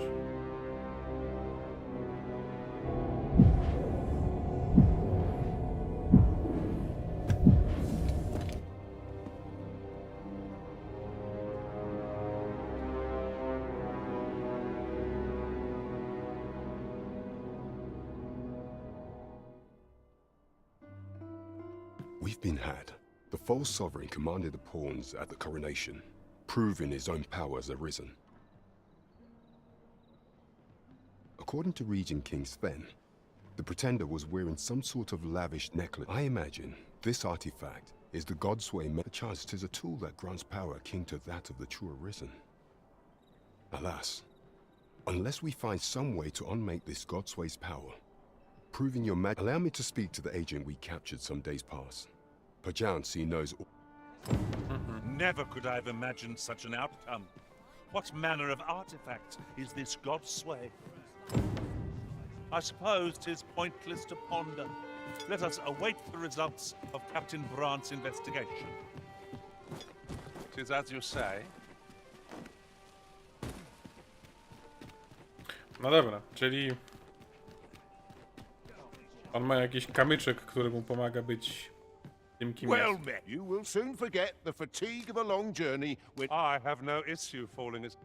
We've been had. The false sovereign commanded the pawns at the coronation, proving his own power has arisen. According to Regent King Sven, the pretender was wearing some sort of lavish necklace. I imagine this artifact is the Godsway. Perchance 'tis a tool that grants power akin to that of the true arisen. Alas, unless we find some way to unmake this Godsway's power, proving your magic. Allow me to speak to the agent we captured some days past. Perchance he knows all. Never could I have imagined such an outcome. What manner of artifact is this God's sway? I suppose 'tis pointless to ponder. Let us await the results of Captain Brandt's investigation. 'Tis as you say. No dobra, czyli on ma jakiś kamyczek, który mu pomaga być tym, kim Well jest. met. You will soon forget the fatigue of a long journey when I have no issue falling as...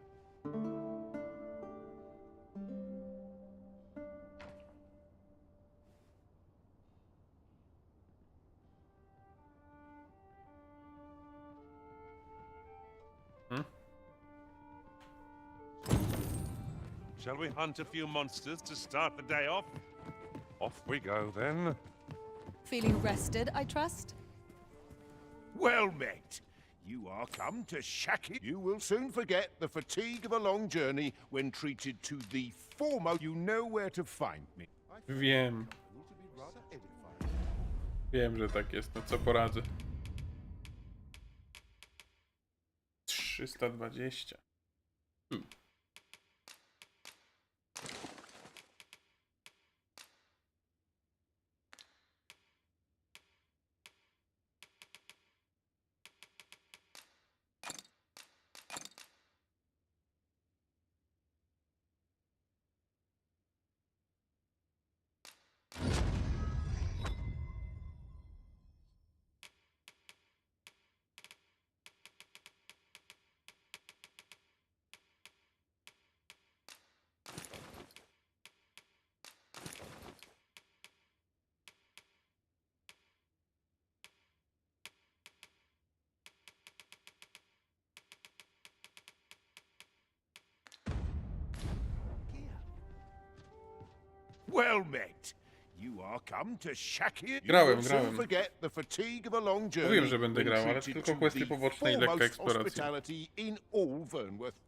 Shall we hunt a few monsters to start the day off? Off we go, then. Feeling rested, I trust? well met. You are come to shack it. You will soon forget the fatigue of a long journey when treated to the foremost. You know where to find me. Wiem. Wiem, że tak jest. No co poradzę. 320. Well met. You are come to shack it. You Grałem, will soon grałem. forget the fatigue of a long journey. Mówiłem, że będę when grał, ale treated tylko to kwestie the poboczne i lekka foremost eksploracja. hospitality in all Vernworth.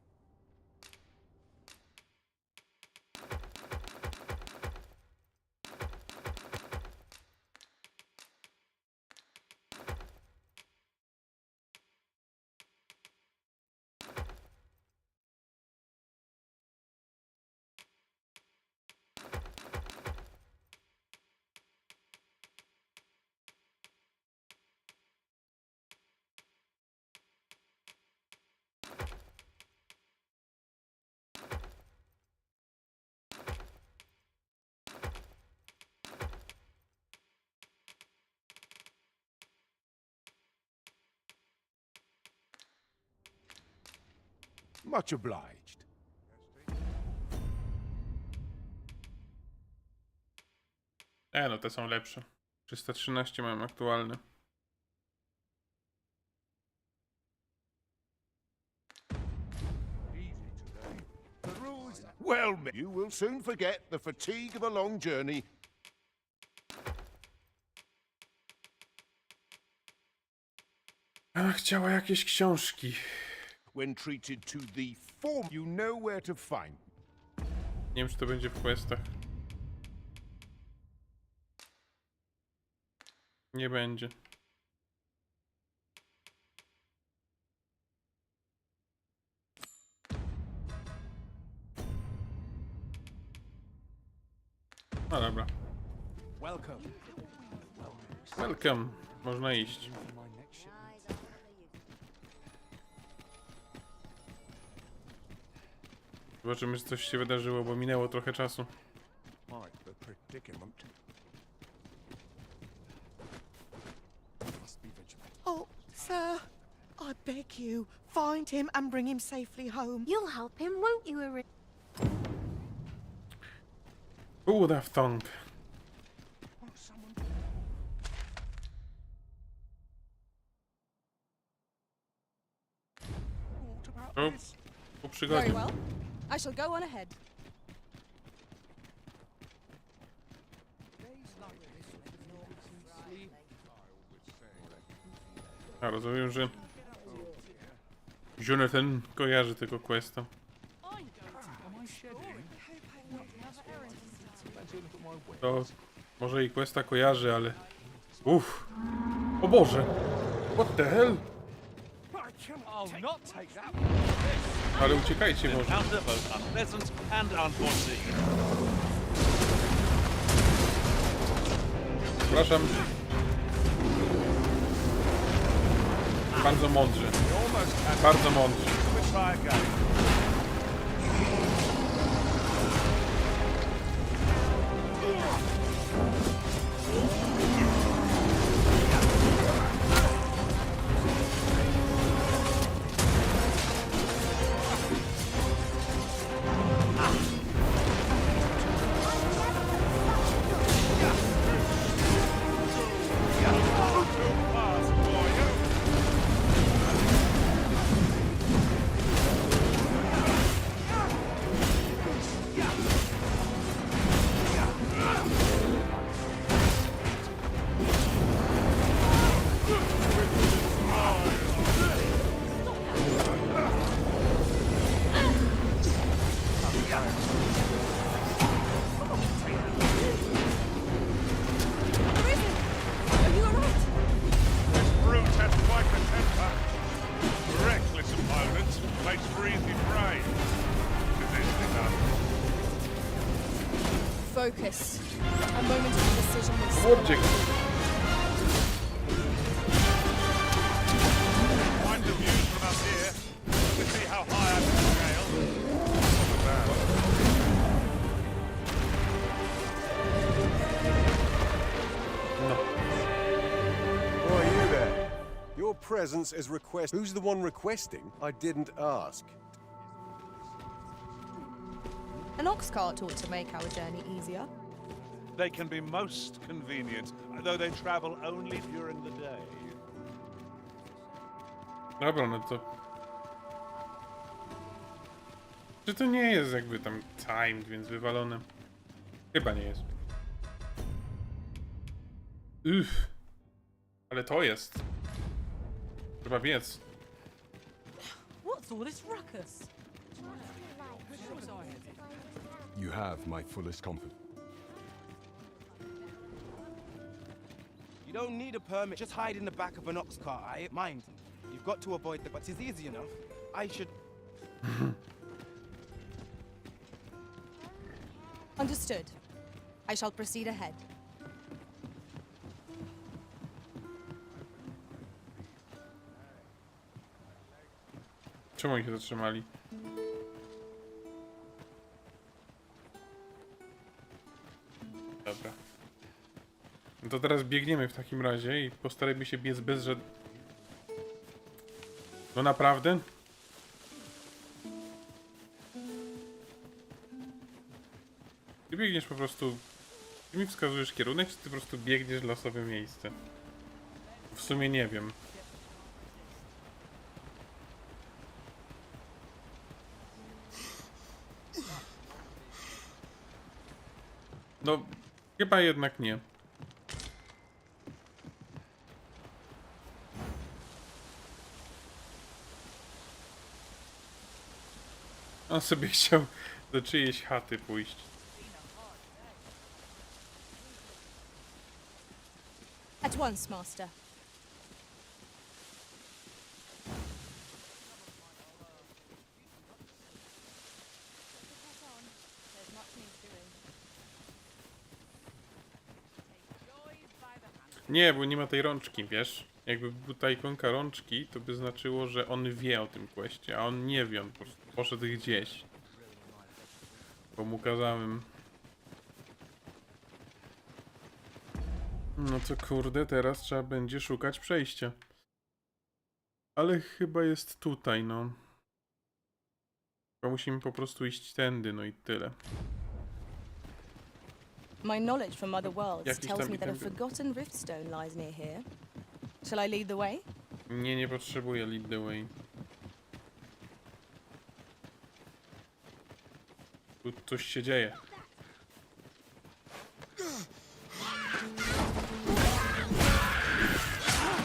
Much obliged. No te są lepsze. 313 mam aktualne. Well met. You will soon forget the fatigue of a long journey. Chciała jakieś książki. When treated to the form, you know where to find. Nie wiem, czy to będzie w questach. Nie będzie. No dobra. Welcome. Można iść. Zobaczymy, czy coś się wydarzyło, bo minęło trochę czasu. Oh, sir, I beg you, find him and bring him safely home. You'll help him, won't you, Erin? Who would have thunk? O, po przygodzie. Very well. I shall go on ahead. A rozumiem, że Jonathan kojarzy tego questa. To może i questa kojarzy, ale... Uff! O Boże! What the hell? Ale uciekajcie może. Przepraszam. Bardzo mądrze. Bardzo mądrze. Focus. A moment of decision is Object. Find the views from up here. To see how high I can scale. Who are you there? Your presence is request. Who's the one requesting? I didn't ask. An ox cart ought to make our journey easier. They can be most convenient, though they travel only during the day. Dobra, no to... Czy to nie jest jakby tam timed, więc wywalone? Chyba nie jest. Uff. Ale to jest. Trzeba biec. What's all this ruckus? You have my fullest confidence. You don't need a permit. Just hide in the back of an ox cart, I mind. You've got to avoid the... But it's easy enough. I should... Understood. I shall proceed ahead. Czemu oni się zatrzymali? Dobra. No to teraz biegniemy w takim razie i postarajmy się biec bez żadnych... No naprawdę? Ty biegniesz po prostu... Ty mi wskazujesz kierunek, czy ty po prostu biegniesz w losowe miejsce? W sumie nie wiem. No, chyba jednak nie. On sobie chciał Do czyjejś chaty pójść. At once, master. Nie, bo nie ma tej rączki, wiesz? Jakby była ta ikonka rączki, to by znaczyło, że on wie o tym questie, a on nie wie, on po prostu poszedł gdzieś. Bo mu kazałem. No to kurde, teraz trzeba będzie szukać przejścia. Ale chyba jest tutaj, no. Chyba musimy po prostu iść tędy, no i tyle. My knowledge from other worlds Jakiś tells tam me that a item był. forgotten riftstone lies near here. Shall I lead the way? Nie, nie potrzebuję lead the way. Tu coś się dzieje.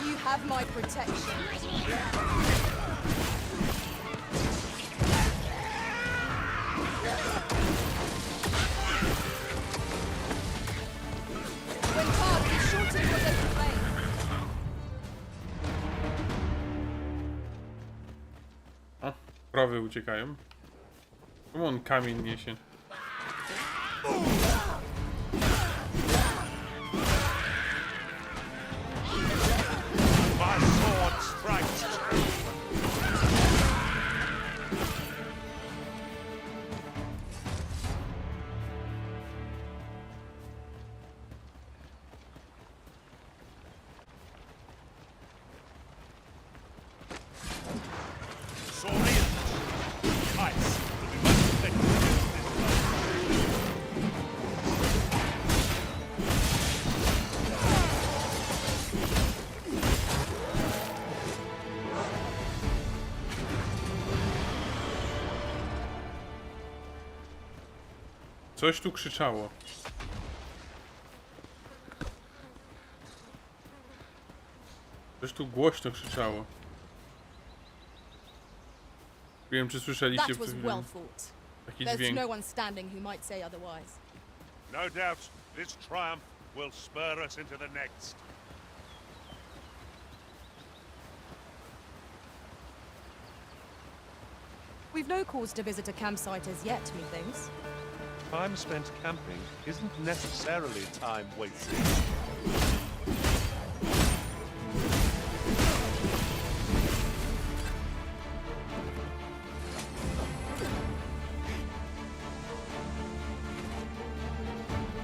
You have my protection. When hard, be sure to protect the flame. O, krowy uciekają. Czemu on kamień niesie? My sword strikes true. Sword in. Ice. We must take this Coś tu krzyczało. Coś tu głośno krzyczało. Nie wiem, czy słyszeliście That was przed well chwilą fought. taki There's dźwięk. no one standing who might say otherwise. No doubt this triumph will spur us into the next. We've no cause to visit a campsite as yet, methinks. Time spent camping isn't necessarily time wasted.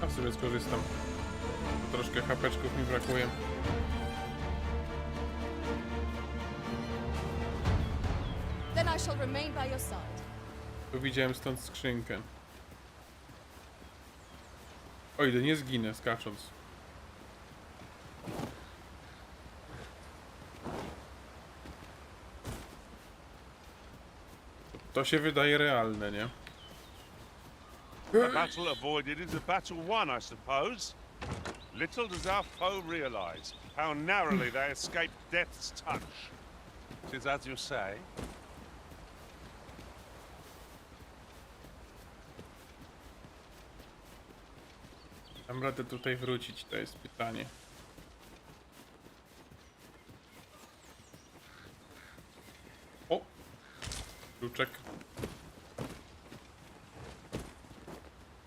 A sobie skorzystam. Bo troszkę hapeczków mi brakuje. Then I shall remain by your side. Tu widziałem stąd skrzynkę. O ile nie zginę skacząc. To się wydaje realne, nie? A battle avoided is a battle won, I suppose. Little does our foe realize how narrowly they escaped death's touch. 'Tis as you say. Dam radę tutaj wrócić, to jest pytanie. O! Kluczek.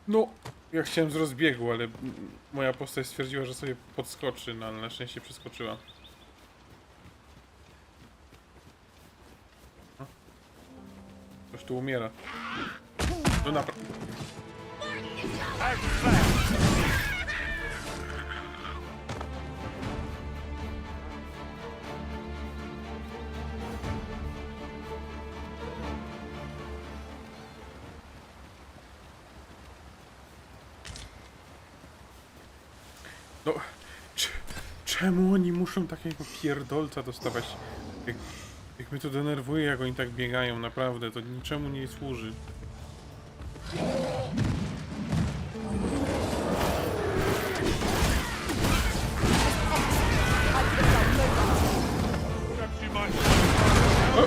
No, ja chciałem z rozbiegu, ale moja postać stwierdziła, że sobie podskoczy, no ale na szczęście przeskoczyła. Ktoś tu umiera. No naprawdę. No, czemu oni muszą takiego pierdolca dostawać? Jak mnie to denerwuje, jak oni tak biegają, naprawdę, to niczemu nie służy. O!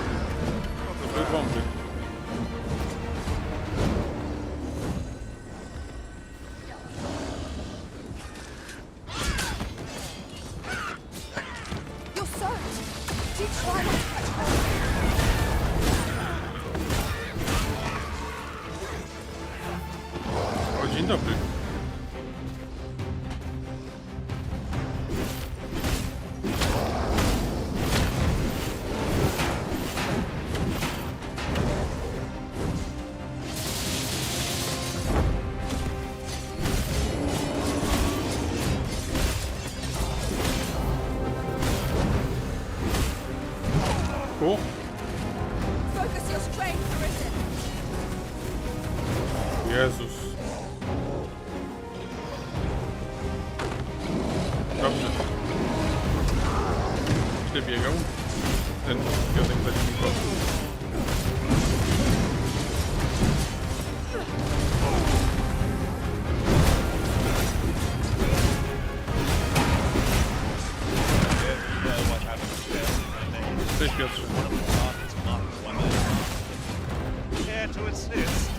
To były bomby. did try not to catch hold. O, dzień dobry. O! Focus your strength, Arisen. Jezus. Dobrze. Źle biegał. Ten pionek za nimi poszedł. Cześć Piotrze. Care to assist?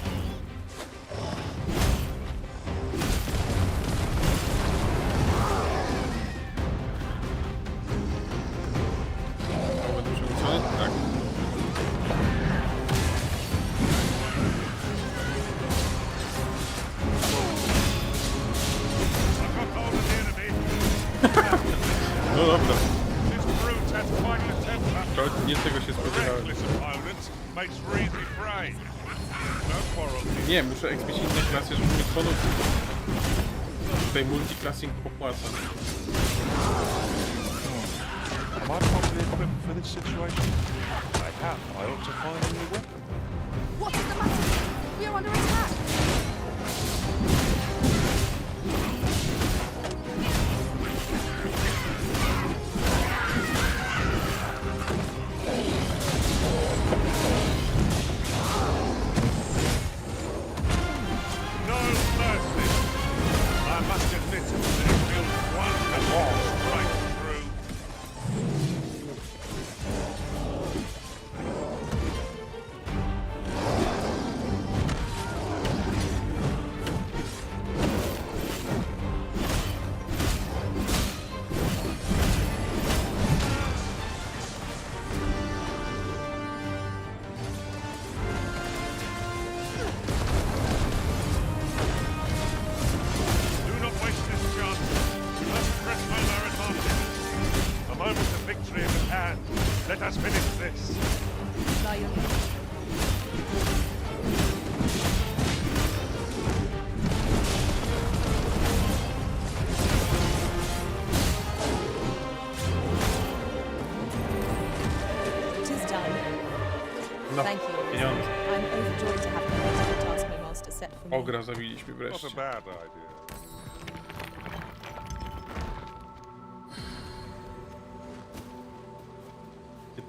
O, będę przerzucony? Tak. No dobra. To nie tego się spodziewałem. Nie, muszę ekspić inne klasy, żeby mieć bonusy. Tutaj multiclassing popłaca. Am I properly equipped for this situation? I have. I ought to find a new weapon. What is the matter? We are under attack. No mercy. I must admit that it feels wonderful right through. Do not waste this chance. We must press home our advantage. A moment of victory is at hand. Let us finish this. Lion. It is done. No, Thank you. pieniądze. I'm overjoyed to have completed the task my master set for me. Ogra zabiliśmy Not wreszcie. a bad idea.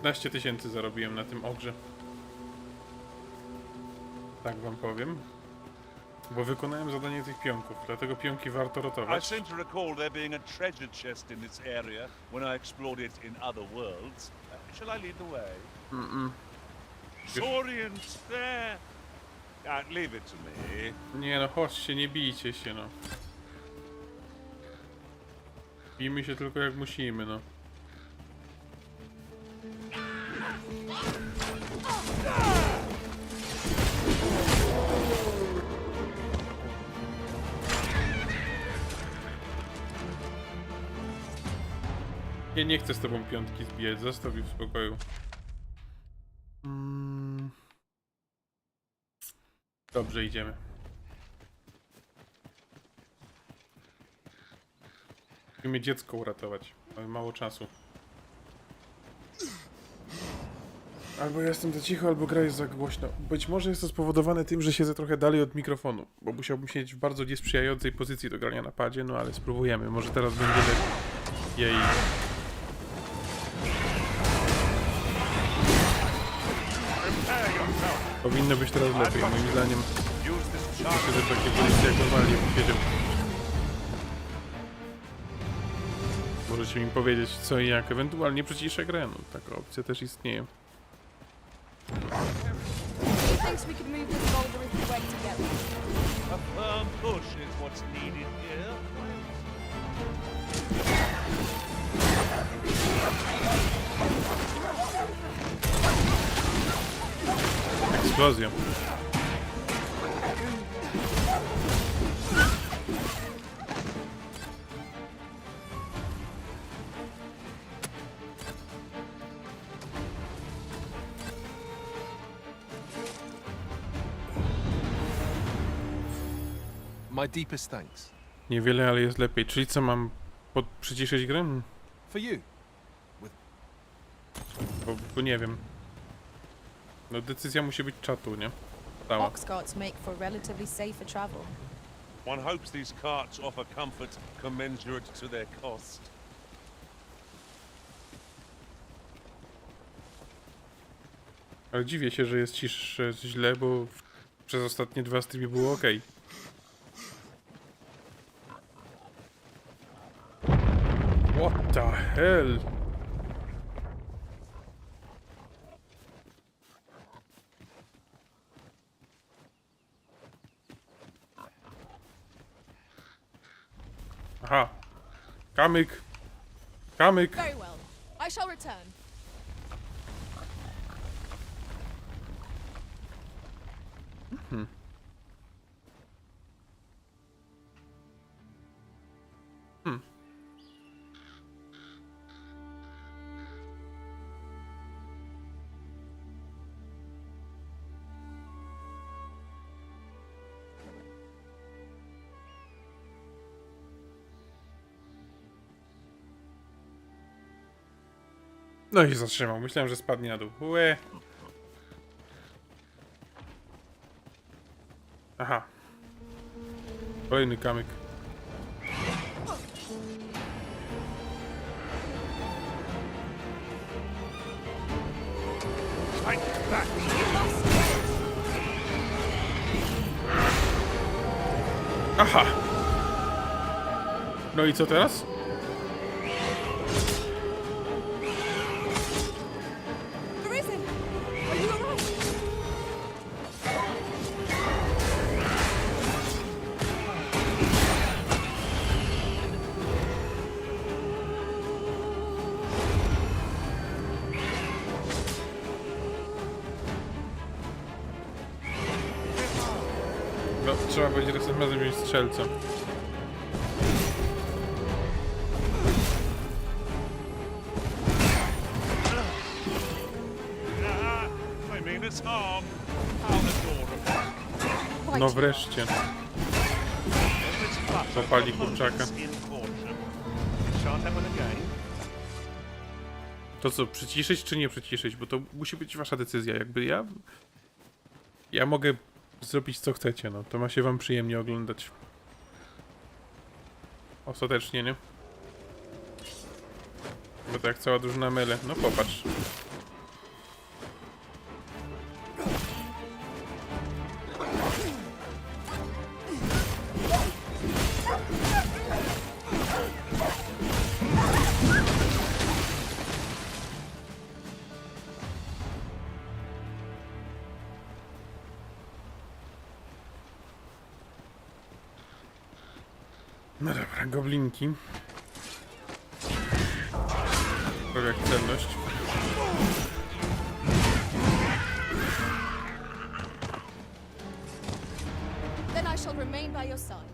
$15 000 zarobiłem na tym ogrze. Tak wam powiem. Bo wykonałem zadanie tych pionków, dlatego pionki warto I rotować. seem to recall there being a treasure chest in this area when I explored it in other worlds. Shall I lead the way? Saurians there! Leave it to me. Nie no, chodźcie, nie bijcie się no. Bijmy się tylko jak musimy no. Ja nie chcę z tobą piątki zbijać, zostaw ich w spokoju. Dobrze, idziemy. Musimy dziecko uratować. Mamy mało czasu. Albo ja jestem za cicho, albo gra jest za głośno. Być może jest to spowodowane tym, że siedzę trochę dalej od mikrofonu, bo musiałbym siedzieć w bardzo niesprzyjającej pozycji do grania na padzie, no ale spróbujemy. Może teraz będzie lepiej. Powinno być teraz lepiej, moim zdaniem. Myślę, że takie pozycje jak normalnie posiedział. Możecie mi powiedzieć co i jak, ewentualnie przyciszę grę, no taka opcja też istnieje. He thinks we could move this boulder if we went together. A firm push is what's needed here. eksplozja. My deepest thanks. Niewiele, ale jest lepiej. Czyli co, mam przyciszyć grę? For you. Bo nie wiem. No decyzja musi być czatu, nie? Cała. Ox carts make for relatively safer travel. One hopes these carts offer comfort commensurate to their cost. Ale dziwię się, że jest ciszę źle, bo przez ostatnie 2 streamy było ok. What the hell? Aha. Kamyk. Kamyk. Very well. I shall return. Hmm. Hmm. No i się zatrzymał. Myślałem, że spadnie na dół. Łe. Aha. Kolejny kamyk. Aha. No i co teraz? No, trzeba będzie następnym razem wziąć strzelcem. No wreszcie. Zapali kurczaka. To co, przyciszyć czy nie przyciszyć? Bo to musi być wasza decyzja. Jakby ja mogę zrobić co chcecie, no. To ma się wam przyjemnie oglądać. Ostatecznie, nie? Bo to jak cała drużyna mele. No popatrz. No dobra, goblinki. Prawie jak cenność. Then I shall remain by your side.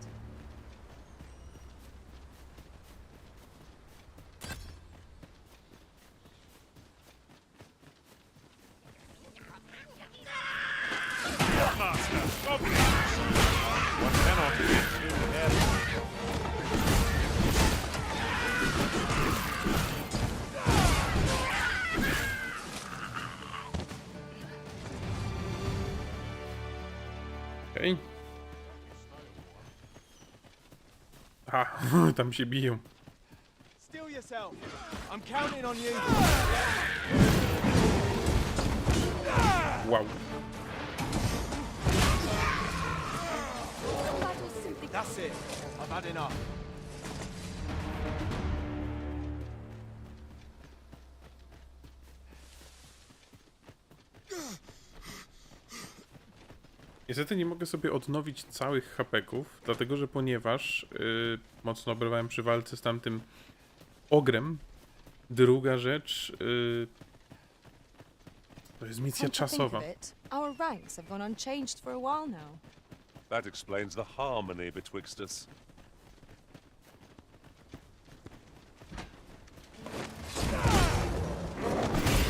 Okej. Aha, tam się biją. Still yourself. I'm counting on you. Wow. That's it. I've had enough. Niestety nie mogę sobie odnowić całych hapeków, dlatego że ponieważ mocno obrywałem przy walce z tamtym ogrem. Druga rzecz, To jest misja Come to think czasowa. of it, our ranks have gone unchanged for a while now. That explains the harmony betwixt us.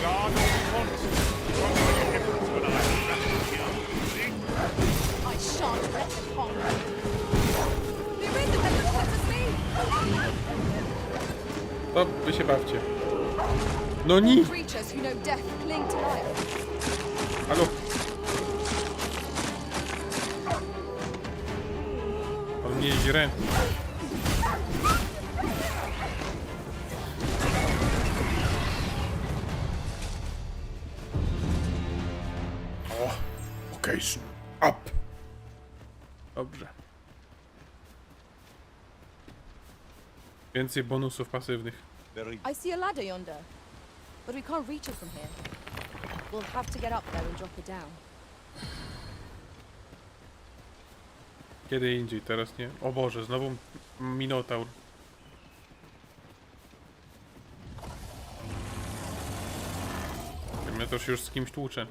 Guard all you want. You won't make a difference when I have to kill you, see? I shan't let them harm me. There isn't a thought as me! To wy się bawcie. No ni! Creatures who know death cling to life. Halo? On mnie źre. O! Occasion up! Dobrze. Więcej bonusów pasywnych. I see a ladder yonder, but we can't reach it from here. We'll have to get up there and drop it down. Kiedy indziej, teraz nie. O Boże, znowu minotaur. Ja też już z kimś tłuczę.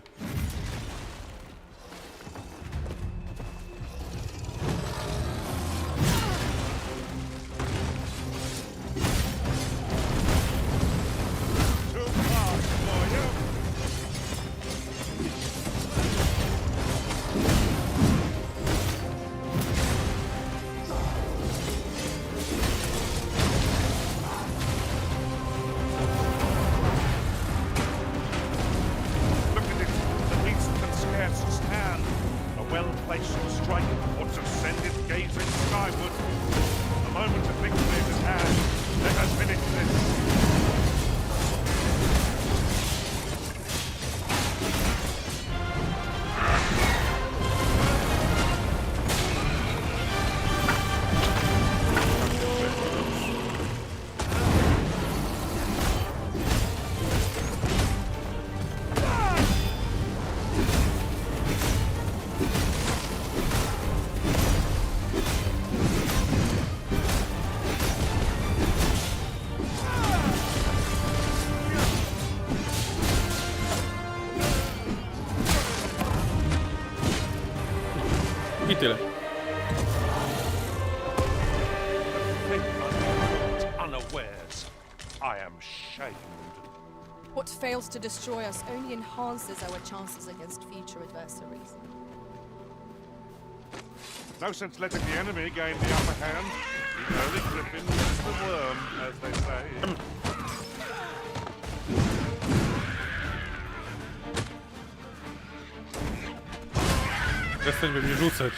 I tyle. Unawares. I am shamed. What fails to destroy us only enhances our chances against future adversaries. No sense letting the enemy gain the upper hand. The early griffin gets the worm, as they say. Przestań we mnie rzucać.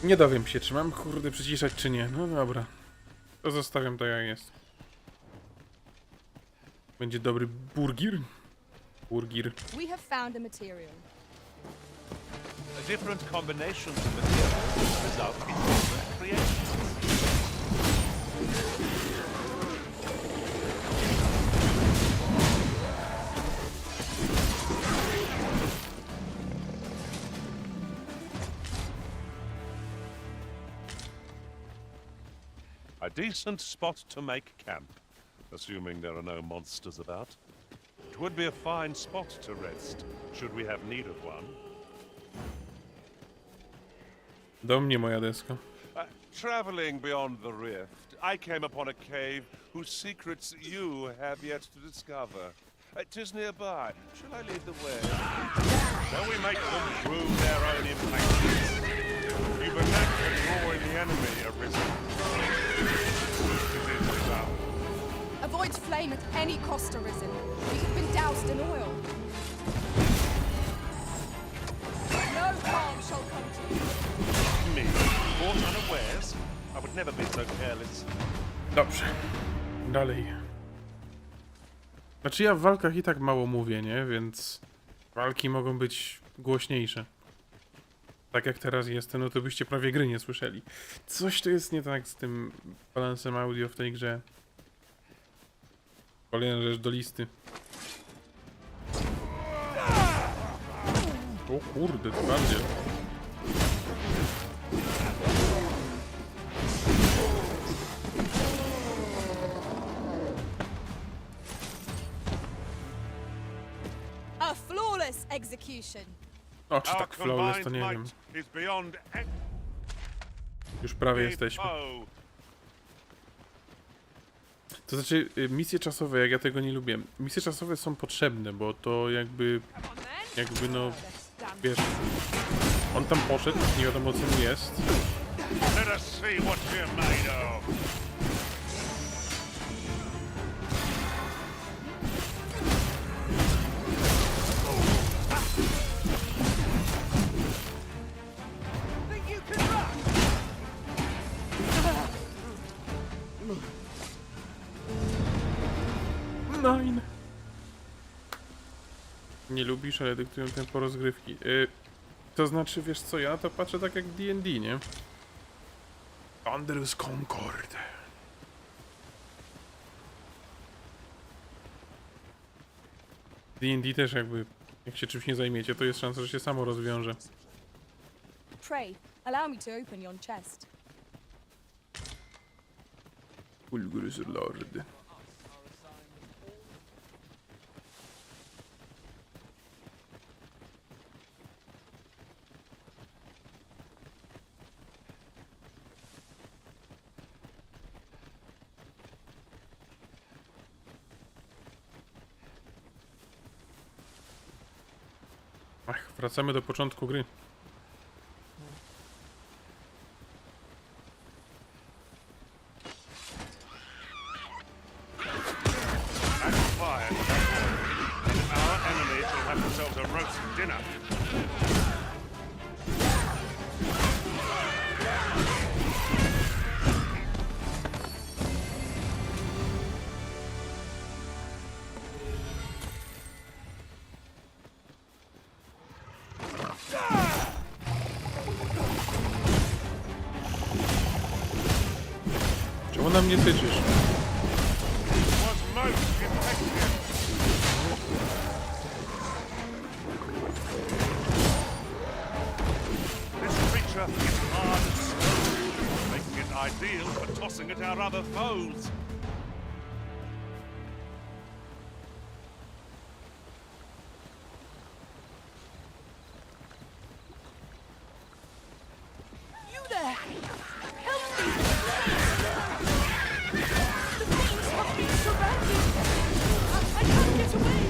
Nie dowiem się, czy mam kurde przyciszać, czy nie. No dobra. To zostawiam to jak jest. Będzie dobry burgir. Burgir. We have found a material. Different combinations of materials result in different creations. A decent spot to make camp, assuming there are no monsters about. It would be a fine spot to rest, should we have need of one. Do mnie moja deska. Traveling beyond the rift, I came upon a cave whose secrets you have yet to discover. 'Tis nearby. Shall I lead the way? Shall we make them prove their own impatience? You've a knack for drawing the enemy, Arisen. Avoid flame at any cost, Arisen. We have been doused in oil. No harm shall come to you. Me, caught unawares? I would never be so careless. Dobrze. Dalej. Znaczy ja w walkach i tak mało mówię, nie? Więc walki mogą być głośniejsze. Tak jak teraz jestem, no to byście prawie gry nie słyszeli. Coś tu jest nie tak z tym balansem audio w tej grze. Kolejna rzecz do listy. O kurde, to bardziej. flawless execution. O, czy Our tak flawless, to combined nie wiem. might is beyond Już prawie jesteśmy. To znaczy, misje czasowe, jak ja tego nie lubię. Misje czasowe są potrzebne, bo to jakby no, wiesz, on tam poszedł, nie wiadomo co mu jest. Let us see what you're made of. Nine. Nie lubisz, ale dyktują tempo rozgrywki. To znaczy, wiesz co, ja to patrzę tak jak D&D, nie? Thunderous Concord. D&D też jakby, jak się czymś nie zajmiecie, to jest szansa, że się samo rozwiąże. Pray, allow me to open your chest. Ulgurus Lord. Ach, wracamy do początku gry. Czemu na mnie tyczysz? Ideal for tossing at our other foes. You there! Help me! The things have been surrounded! I can't get away!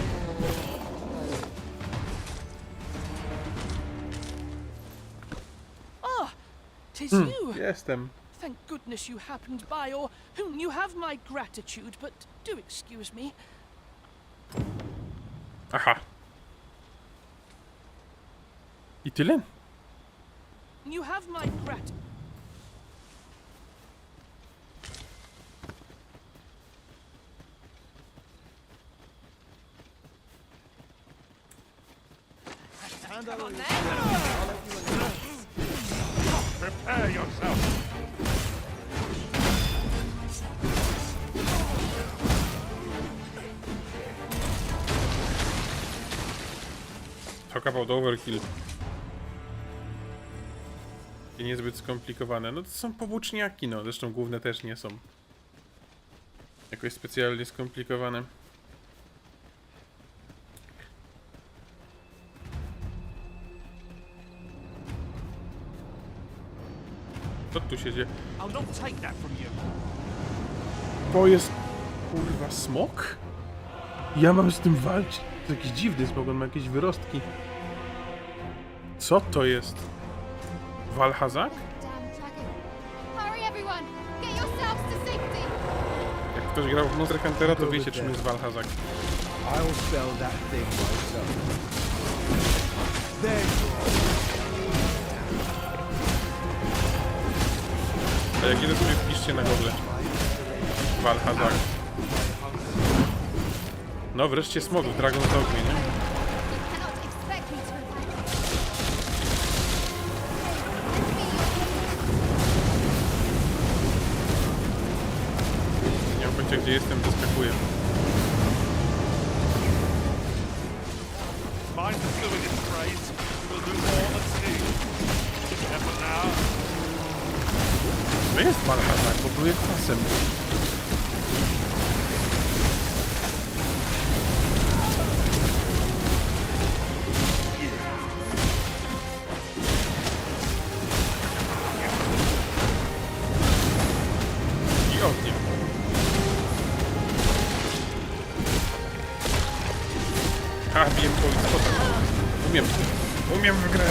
Ah! 'Tis you! Jestem. Thank goodness you happened by, or you have my gratitude, but do excuse me. Aha. I tyle? You have my gratitude. Prepare yourself. Talk about overkill. I niezbyt skomplikowane. No to są powłóczniaki, no. Zresztą główne też nie są jakoś specjalnie skomplikowane. Co tu się dzieje? To jest kurwa smok? Ja mam z tym walczyć. To jakiś dziwny smok, on ma jakieś wyrostki. Co to jest? Walhazak? Jak ktoś grał w Monster Huntera, to wiecie czym jest Walhazak. A jak jeden sobie wpiszcie na Google. Walhazak. No wreszcie smog w Dragon's Dogmie, nie? Nie mam pojęcia gdzie jestem, wyskakuję. To jest Walhazak, bo były kwasem. A, wiem po umiem w grę.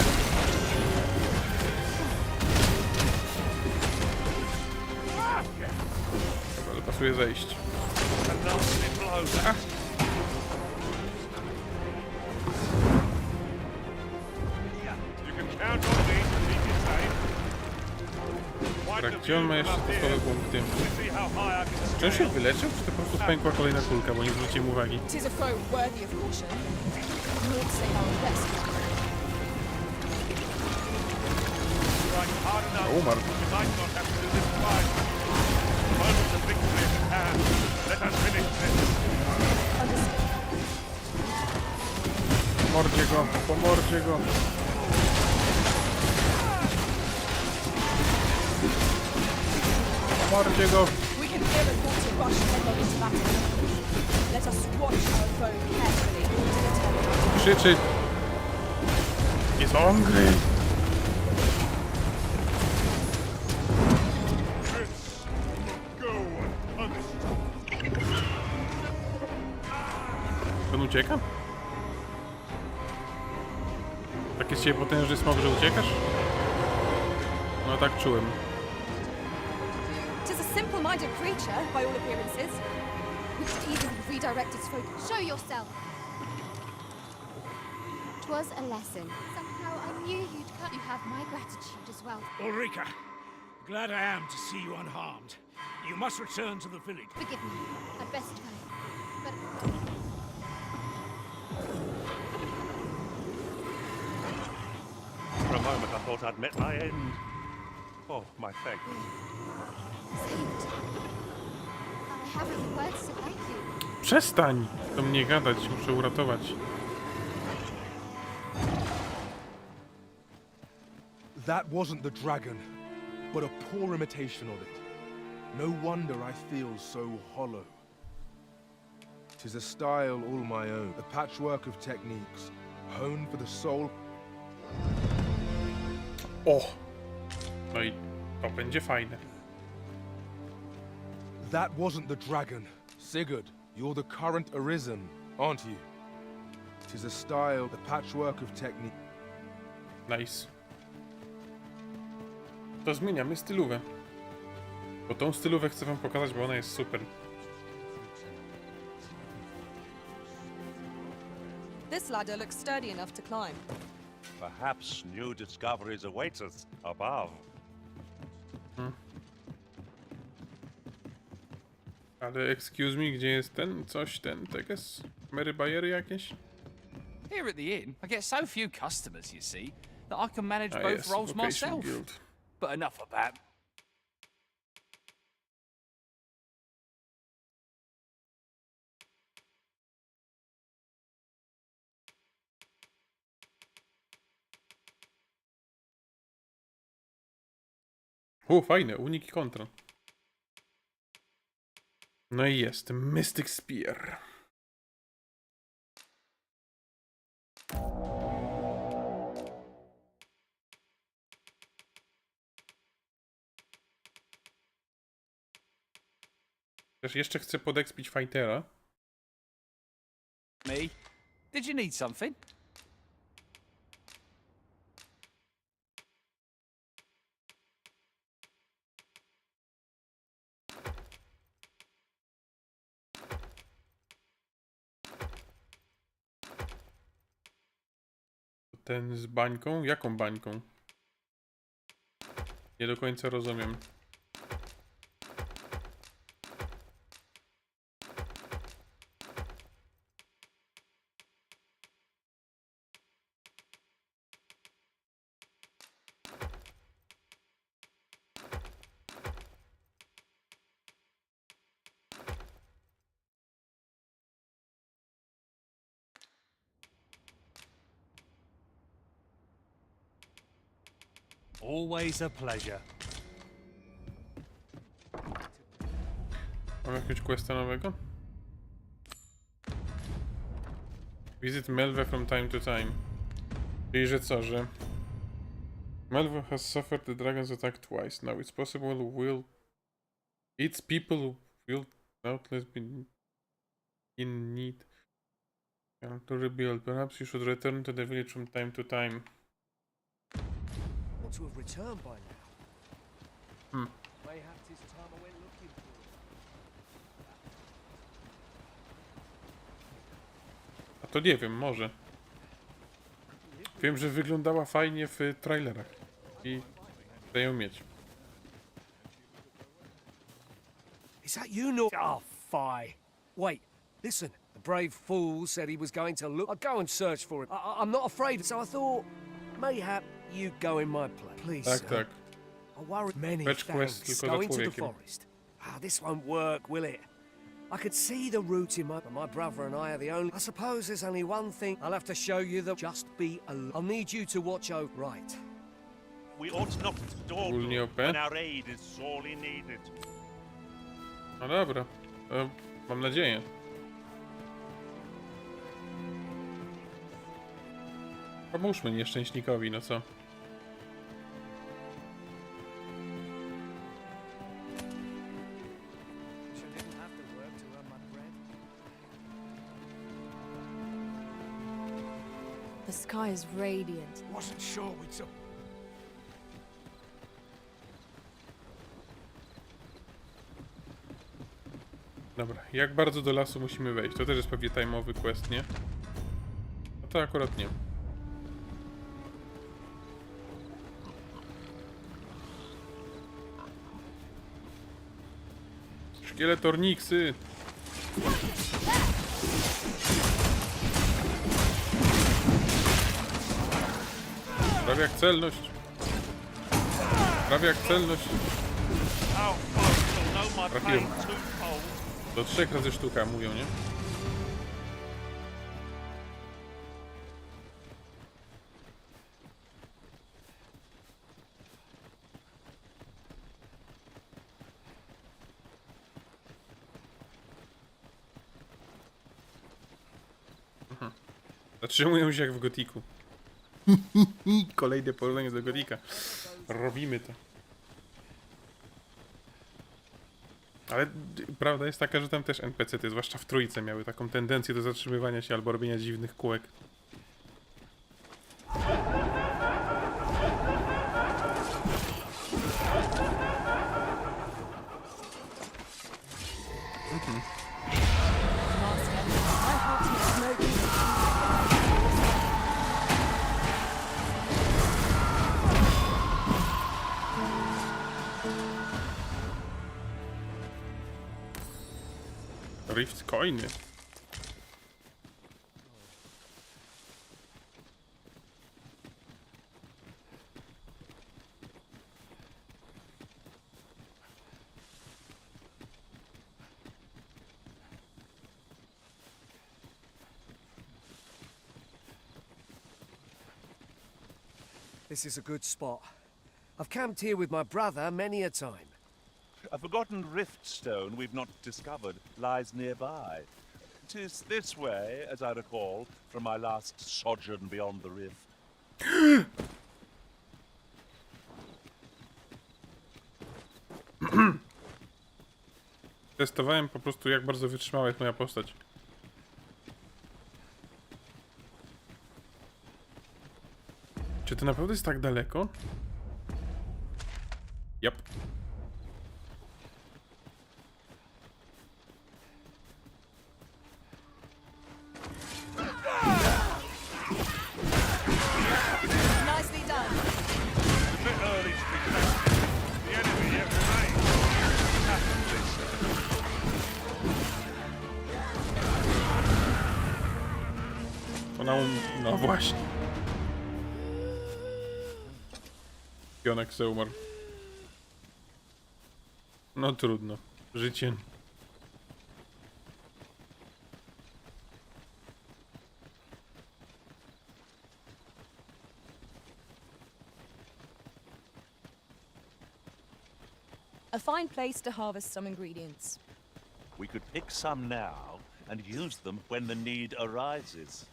Ale pasuje zejść. A. Tak, gdzie on ma jeszcze te słabe punkty? Czy on się wyleczył, czy to po prostu spękła kolejna kulka, bo nie zwróciłem uwagi? Tis a foe worthy of caution. Naught to say our best. O, umarł. Po mordzie go. Mordzie go. We can hear the thoughts of rush headlong into battle. Let us watch our foe carefully. Krzyczy. Jest hungry. On ucieka? Tak jest cię potężny smok, że uciekasz? No tak czułem. Tis a simple-minded creature, by all appearances. We could easily redirect its focus. Show yourself. 'Twas a lesson. Somehow I knew you'd come. You have my gratitude as well. Ulrika, glad I am to see you unharmed. You must return to the village. Forgive me. I'd best go. But For a moment, I thought I'd met my end. Oh, my thanks. saved. I haven't words to thank you. Przestań do mnie gadać, muszę uratować. That wasn't the dragon, but a poor imitation of it. No wonder I feel so hollow. 'Tis a style all my own, a patchwork of techniques, honed for the soul. O! No i to będzie fajne. That wasn't the dragon. Sigurd, you're the current arisen, aren't you? 'Tis a style, a patchwork of technique. Nice. To zmieniamy stylówę. Bo tą stylówę chcę wam pokazać, bo ona jest super. This ladder looks sturdy enough to climb. Perhaps new discoveries await us above. Ale excuse me, gdzie jest ten coś, ten teges? Mary Bayery jakieś? Here at the inn, I get so few customers, you see, that I can manage Ah, both yes, roles Vocation myself. Guild. But enough of that. Fajne, unik i kontra. No i jest, Mystic Spear. Też jeszcze chcę podekspić fightera. Me? Did you need something? Ten z bańką? Jaką bańką? Nie do końca rozumiem. Always a pleasure. Mam jakiegoś questa nowego? Visit Melve from time to time. Czyli że co, że... Melve has suffered the dragon's attack twice. Now it's possible its people will doubtless be in need. To rebuild. Perhaps you should return to the village from time to time. Want to have returned by now. Hmm. Mayhaps it's time I went looking for it. A to nie wiem, może. Wiem, że wyglądała fajnie w trailerach. I chcę ją mieć. Is that you, no? Oh, fie. Wait, listen. The brave fool said he was going to look. I'll go and search for him. I'm not afraid, so I thought, mayhap you go in my place. Please, Tak, sir. tak. I worry many Fetch quest thanks. tylko Go za into the człowiekiem. forest. This won't work, will it? I could see the route in my brother and I are the only. I suppose there's only one thing I'll have to show you that just be alone. I'll need you to watch over. Right. We ought not to dawdle Ogólnie OP. when our aid is sorely needed. No dobra. Mam nadzieję. Pomóżmy nieszczęśnikowi, no co? The sky is radiant. Wasn't sure we'd so. Dobra, jak bardzo do lasu musimy wejść? To też jest pewnie time'owy quest, nie? No to akurat nie. Szkieletorniksy! Prawie jak celność. Prawie jak celność. Trafiłem. Do 3 razy sztuka mówią, nie? Zatrzymują się jak w Gotiku. Kolejne porównanie do Gotika. Robimy to. Ale prawda jest taka, że tam też NPC-ty, zwłaszcza w trójce, miały taką tendencję do zatrzymywania się albo robienia dziwnych kółek. Rift coiny. This is a good spot. I've camped here with my brother many a time. A forgotten rift stone we've not discovered lies nearby. 'Tis this way, as I recall, from my last sojourn beyond the rift. Testowałem po prostu, jak bardzo wytrzymała jest moja postać. Czy to naprawdę jest tak daleko? Yep. Nicely done. A bit early to be festive. The enemy yet remains. Ona no właśnie. Pionek se umarł. No trudno. Życie. A fine place to harvest some ingredients. We could pick some now and use them when the need arises.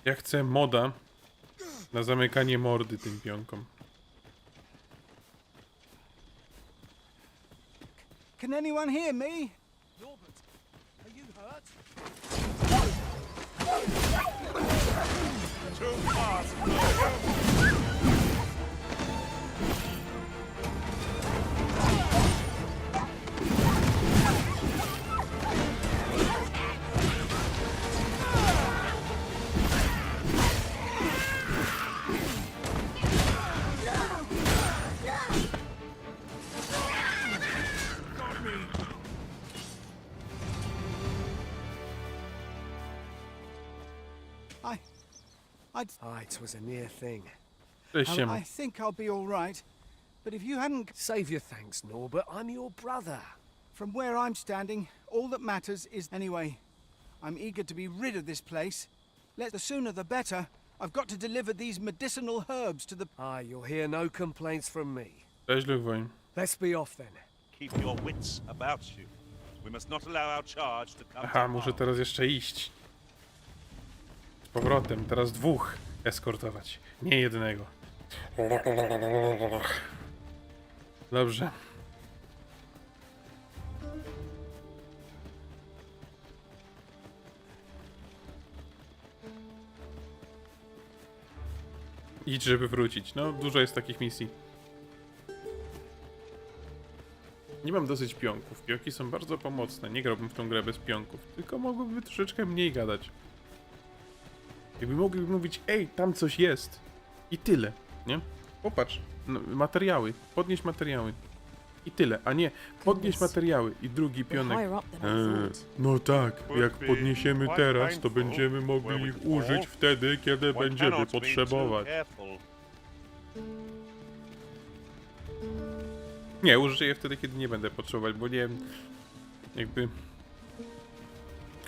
Ja chcę moda na zamykanie mordy tym pionkom. Can anyone hear me? Norbert, Too fast. It was a near thing. I think I'll be all right. But if you hadn't... Save your thanks, Norbert. I'm your brother. From where I'm standing, all that matters is... Anyway, I'm eager to be rid of this place. The sooner the better. I've got to deliver these medicinal herbs to the... You'll hear no complaints from me. Prześluj. Let's be off then. Keep your wits about you. We must not allow our charge to come. Aha, muszę teraz jeszcze iść. Z powrotem, teraz 2 eskortować, nie jednego. Dobrze. Idź, żeby wrócić. No, dużo jest takich misji. Nie mam dosyć pionków. Pionki są bardzo pomocne. Nie grałbym w tą grę bez pionków. Tylko mogłyby troszeczkę mniej gadać. Jakby mogli mówić, ej, tam coś jest. I tyle, nie? Popatrz, no, materiały. Podnieś materiały. I tyle, a nie podnieś materiały i drugi pionek. No tak, jak podniesiemy teraz, to będziemy mogli ich użyć wtedy, kiedy będziemy potrzebować. Nie, użyję je wtedy, kiedy nie będę potrzebować, bo nie wiem, jakby...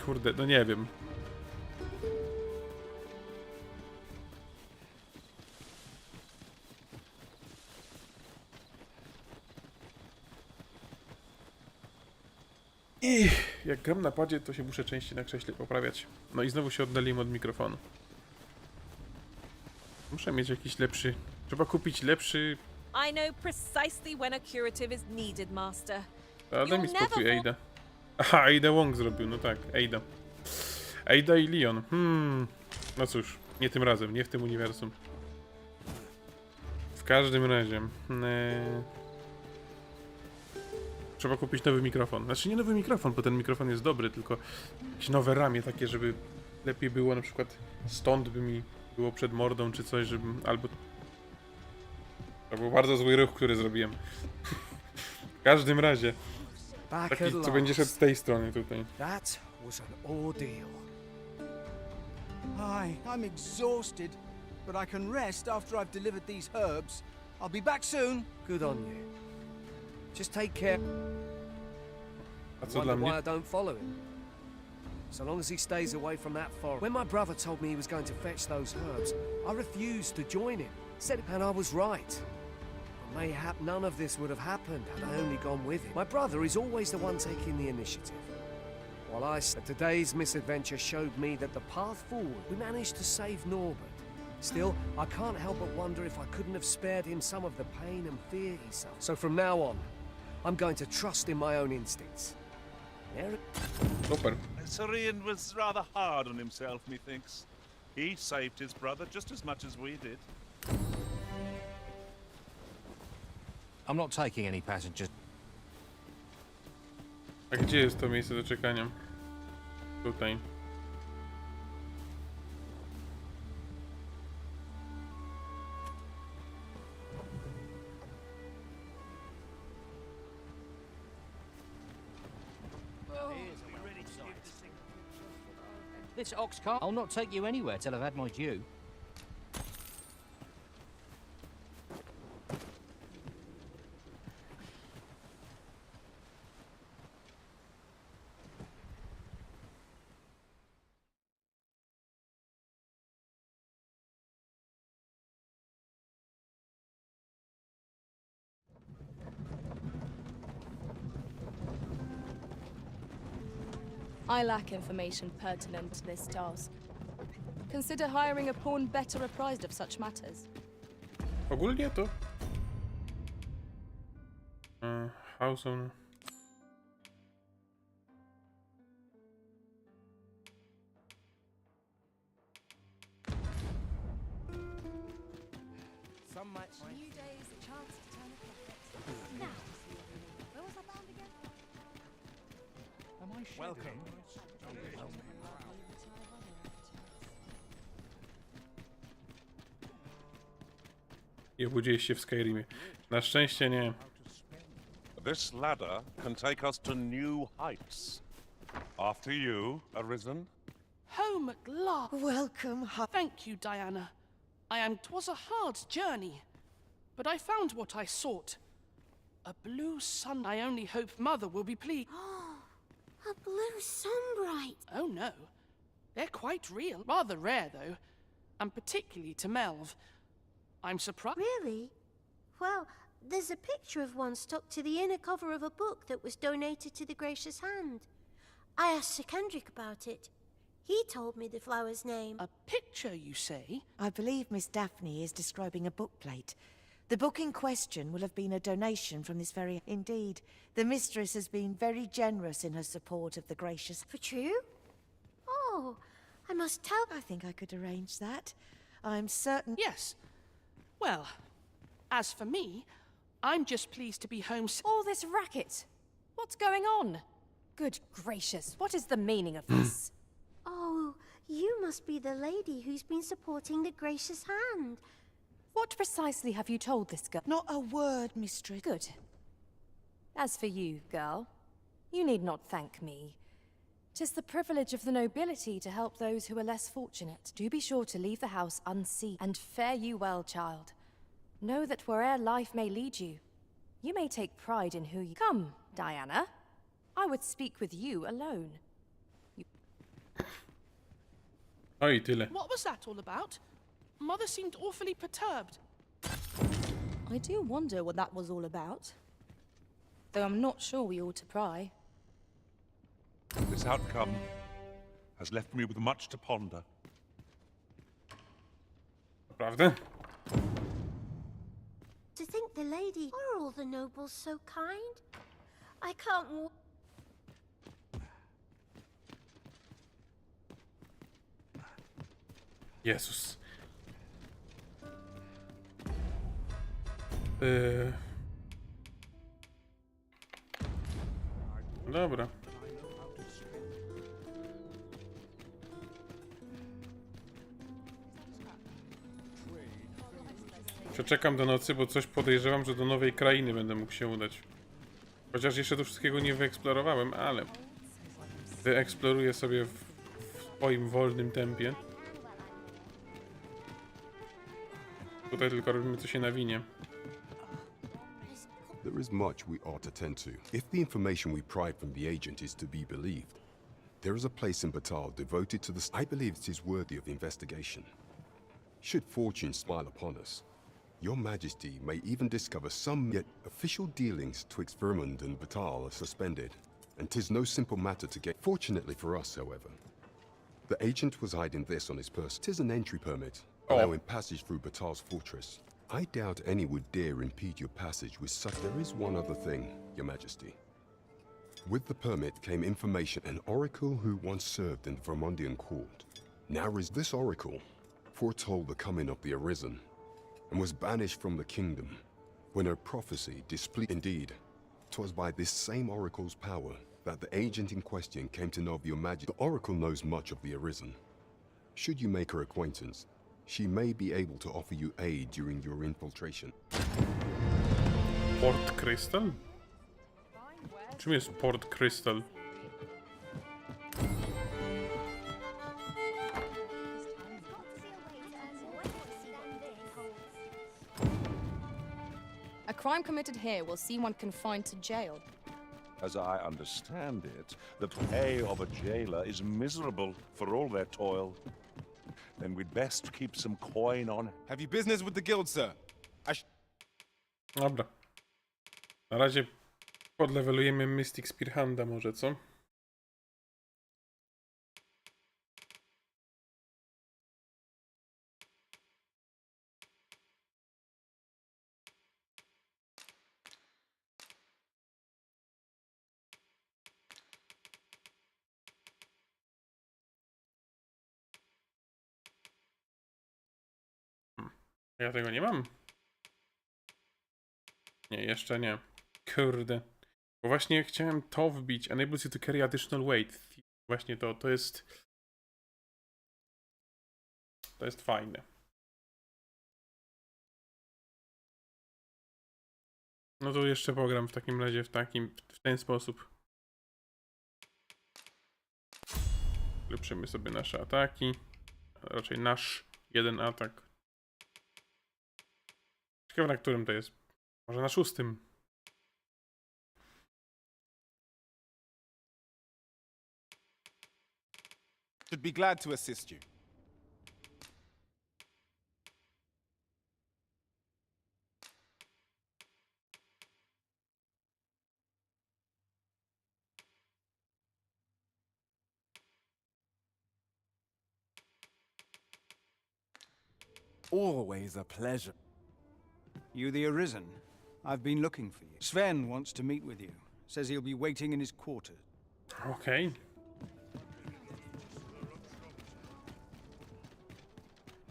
Kurde, no nie wiem. I jak gram na padzie, to się muszę częściej na krześle poprawiać. No i znowu się oddaliłem od mikrofonu. Muszę mieć jakiś lepszy... Trzeba kupić lepszy... I know precisely when a curative is needed, master. A daj mi spokój, Ada. Aha, Ada Wong zrobił, no tak, Ada. Ada i Leon. No cóż, nie tym razem, nie w tym uniwersum. W każdym razie... Trzeba kupić nowy mikrofon. Znaczy nie nowy mikrofon, bo ten mikrofon jest dobry, tylko jakieś nowe ramię takie, żeby lepiej było, na przykład stąd by mi było przed mordą czy coś, żebym albo... To był bardzo zły ruch, który zrobiłem. W każdym razie. Taki, co będzie szedł z tej strony tutaj. That was an ordeal. I'm exhausted, but I can rest after I've delivered these herbs. I'll be back soon. Good on you. Just take care. A co dla mnie? Why I don't follow him. So long as he stays away from that forest. When my brother told me he was going to fetch those herbs, I refused to join him. And I was right. But mayhap none of this would have happened had I only gone with him. My brother is always the one taking the initiative. While today's misadventure showed me that the path forward, we managed to save Norbert. Still, I can't help but wonder if I couldn't have spared him some of the pain and fear he suffered. So from now on, I'm going to trust in my own instincts. Super. Sirian was rather hard on himself, methinks. He saved his brother just as much as we did. I'm not taking any passengers. A gdzie jest to miejsce do czekania? Tutaj. This ox cart, I'll not take you anywhere till I've had my due. I lack information pertinent to this task. Consider hiring a pawn better apprised of such matters. Ogólnie to... House on... I obudziłeś się w Skyrimie. Na szczęście nie. This ladder can take us to new heights. After you, Arisen. Home at last. Welcome. Thank you, Diana. 'Twas a hard journey, but I found what I sought. A blue sun. I only hope Mother will be pleased. A blue sunbright. Oh no, they're quite real. Rather rare though, and particularly to Melv. I'm surprised. Really? Well, there's a picture of one stuck to the inner cover of a book that was donated to the Gracious Hand. I asked Sir Kendrick about it. He told me the flower's name. A picture, you say? I believe Miss Daphne is describing a bookplate. The book in question will have been a donation from this very... Indeed, the mistress has been very generous in her support of the gracious... For true? Oh, I must tell... I think I could arrange that. I'm certain... Yes. Well, as for me, I'm just pleased to be home. All this racket. What's going on? Good gracious, what is the meaning of this? Oh, you must be the lady who's been supporting the Gracious Hand. What precisely have you told this girl? Not a word, mistress. Good. As for you, girl, you need not thank me. 'Tis the privilege of the nobility to help those who are less fortunate. Do be sure to leave the house unseen, and fare you well, child. Know that where'er life may lead you, you may take pride in who you... Come, Diana. I would speak with you alone. Oj, tyle. What was that all about? Mother seemed awfully perturbed. I do wonder what that was all about. Though I'm not sure we ought to pry. This outcome has left me with much to ponder. Naprawdę? To think the lady... Are all the nobles so kind? I can't... Jezus. Dobra. Przeczekam do nocy, bo coś podejrzewam, że do nowej krainy będę mógł się udać. Chociaż jeszcze tu wszystkiego nie wyeksplorowałem, ale wyeksploruję sobie w swoim wolnym tempie. Tutaj tylko robimy, co się nawinie. There is much we ought to tend to. If the information we pry from the agent is to be believed, there is a place in Batal devoted to the... I believe it is worthy of investigation. Should fortune smile upon us, Your Majesty may even discover some yet official dealings twixt Vermund and Batal are suspended, and 'tis no simple matter to get. Fortunately for us, however, the agent was hiding this on his person. 'Tis an entry permit, allowing passage through Batal's fortress. I doubt any would dare impede your passage with such... There is one other thing, Your Majesty. With the permit came information an oracle who once served in the Vermundian court. Now is this oracle foretold the coming of the Arisen, and was banished from the kingdom, when her prophecy displeased. Indeed, 'twas by this same oracle's power that the agent in question came to know of your Majesty. The oracle knows much of the Arisen. Should you make her acquaintance, she may be able to offer you aid during your infiltration. Port Crystal? Czym jest Port Crystal? A crime committed here will see one confined to jail. As I understand it, the pay of a jailer is miserable for all their toil. Then we'd best keep some coin on. Have you business with the guild, sir? Dobra. Na razie podlewelujemy Mystic Spearhanda może, co? Ja tego nie mam. Nie, jeszcze nie. Kurde. Bo właśnie chciałem to wbić. Enables you to carry additional weight. Właśnie to jest... To jest fajne. No to jeszcze pogram w takim razie w ten sposób. Ulepszymy sobie nasze ataki. Raczej nasz jeden atak. Ciekawe, na którym to jest. Może na 6. Should be glad to assist you. Always a pleasure. You the Arisen? I've been looking for you. Sven wants to meet with you. Says he'll be waiting in his quarters. Okej.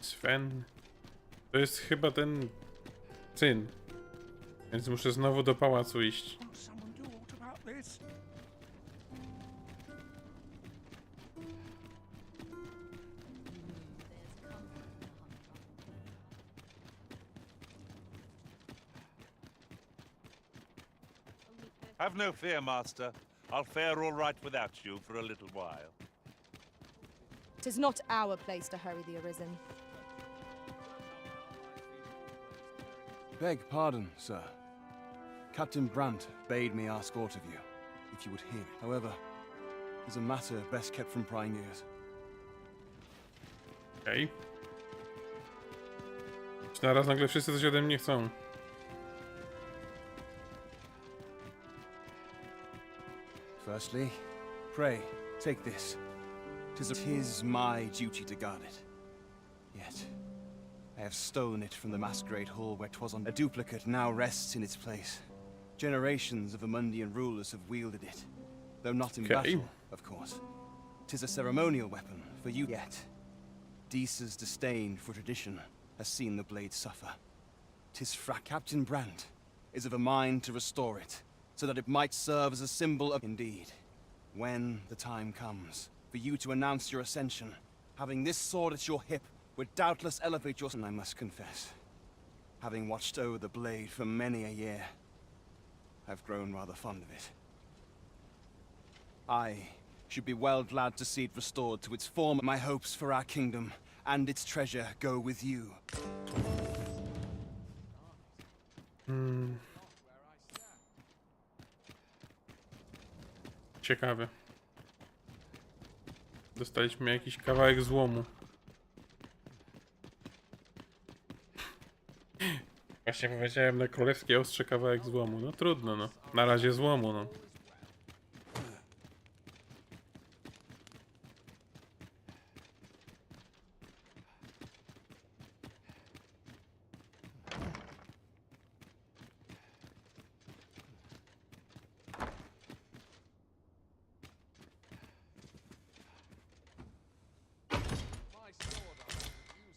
Sven. To jest chyba ten syn. Więc muszę znowu do pałacu iść. Have no fear, Master. I'll fare all right without you for a little while. 'Tis not our place to hurry the Arisen. Beg pardon, sir. Captain Brandt bade me ask aught of you, if you would hear it. However, it's a matter best kept from prying ears. Okej. Czy naraz nagle wszyscy coś ode mnie chcą? Firstly, pray, take this. 'Tis my duty to guard it. Yet, I have stolen it from the masquerade hall where 'twas on. A duplicate now rests in its place. Generations of Amundian rulers have wielded it, though not in battle, of course. 'Tis a ceremonial weapon for you. Yet, Deesa's disdain for tradition has seen the blade suffer. 'Tis Captain Brandt is of a mind to restore it, so that it might serve as a symbol of... Indeed, when the time comes for you to announce your ascension, having this sword at your hip would doubtless elevate your... And I must confess, having watched over the blade for many a year, I've grown rather fond of it. I should be well glad to see it restored to its form. My hopes for our kingdom and its treasure go with you. Ciekawe. Dostaliśmy jakiś kawałek złomu. Właśnie powiedziałem na królewskie ostrze kawałek złomu. No trudno, no. Na razie złomu, no.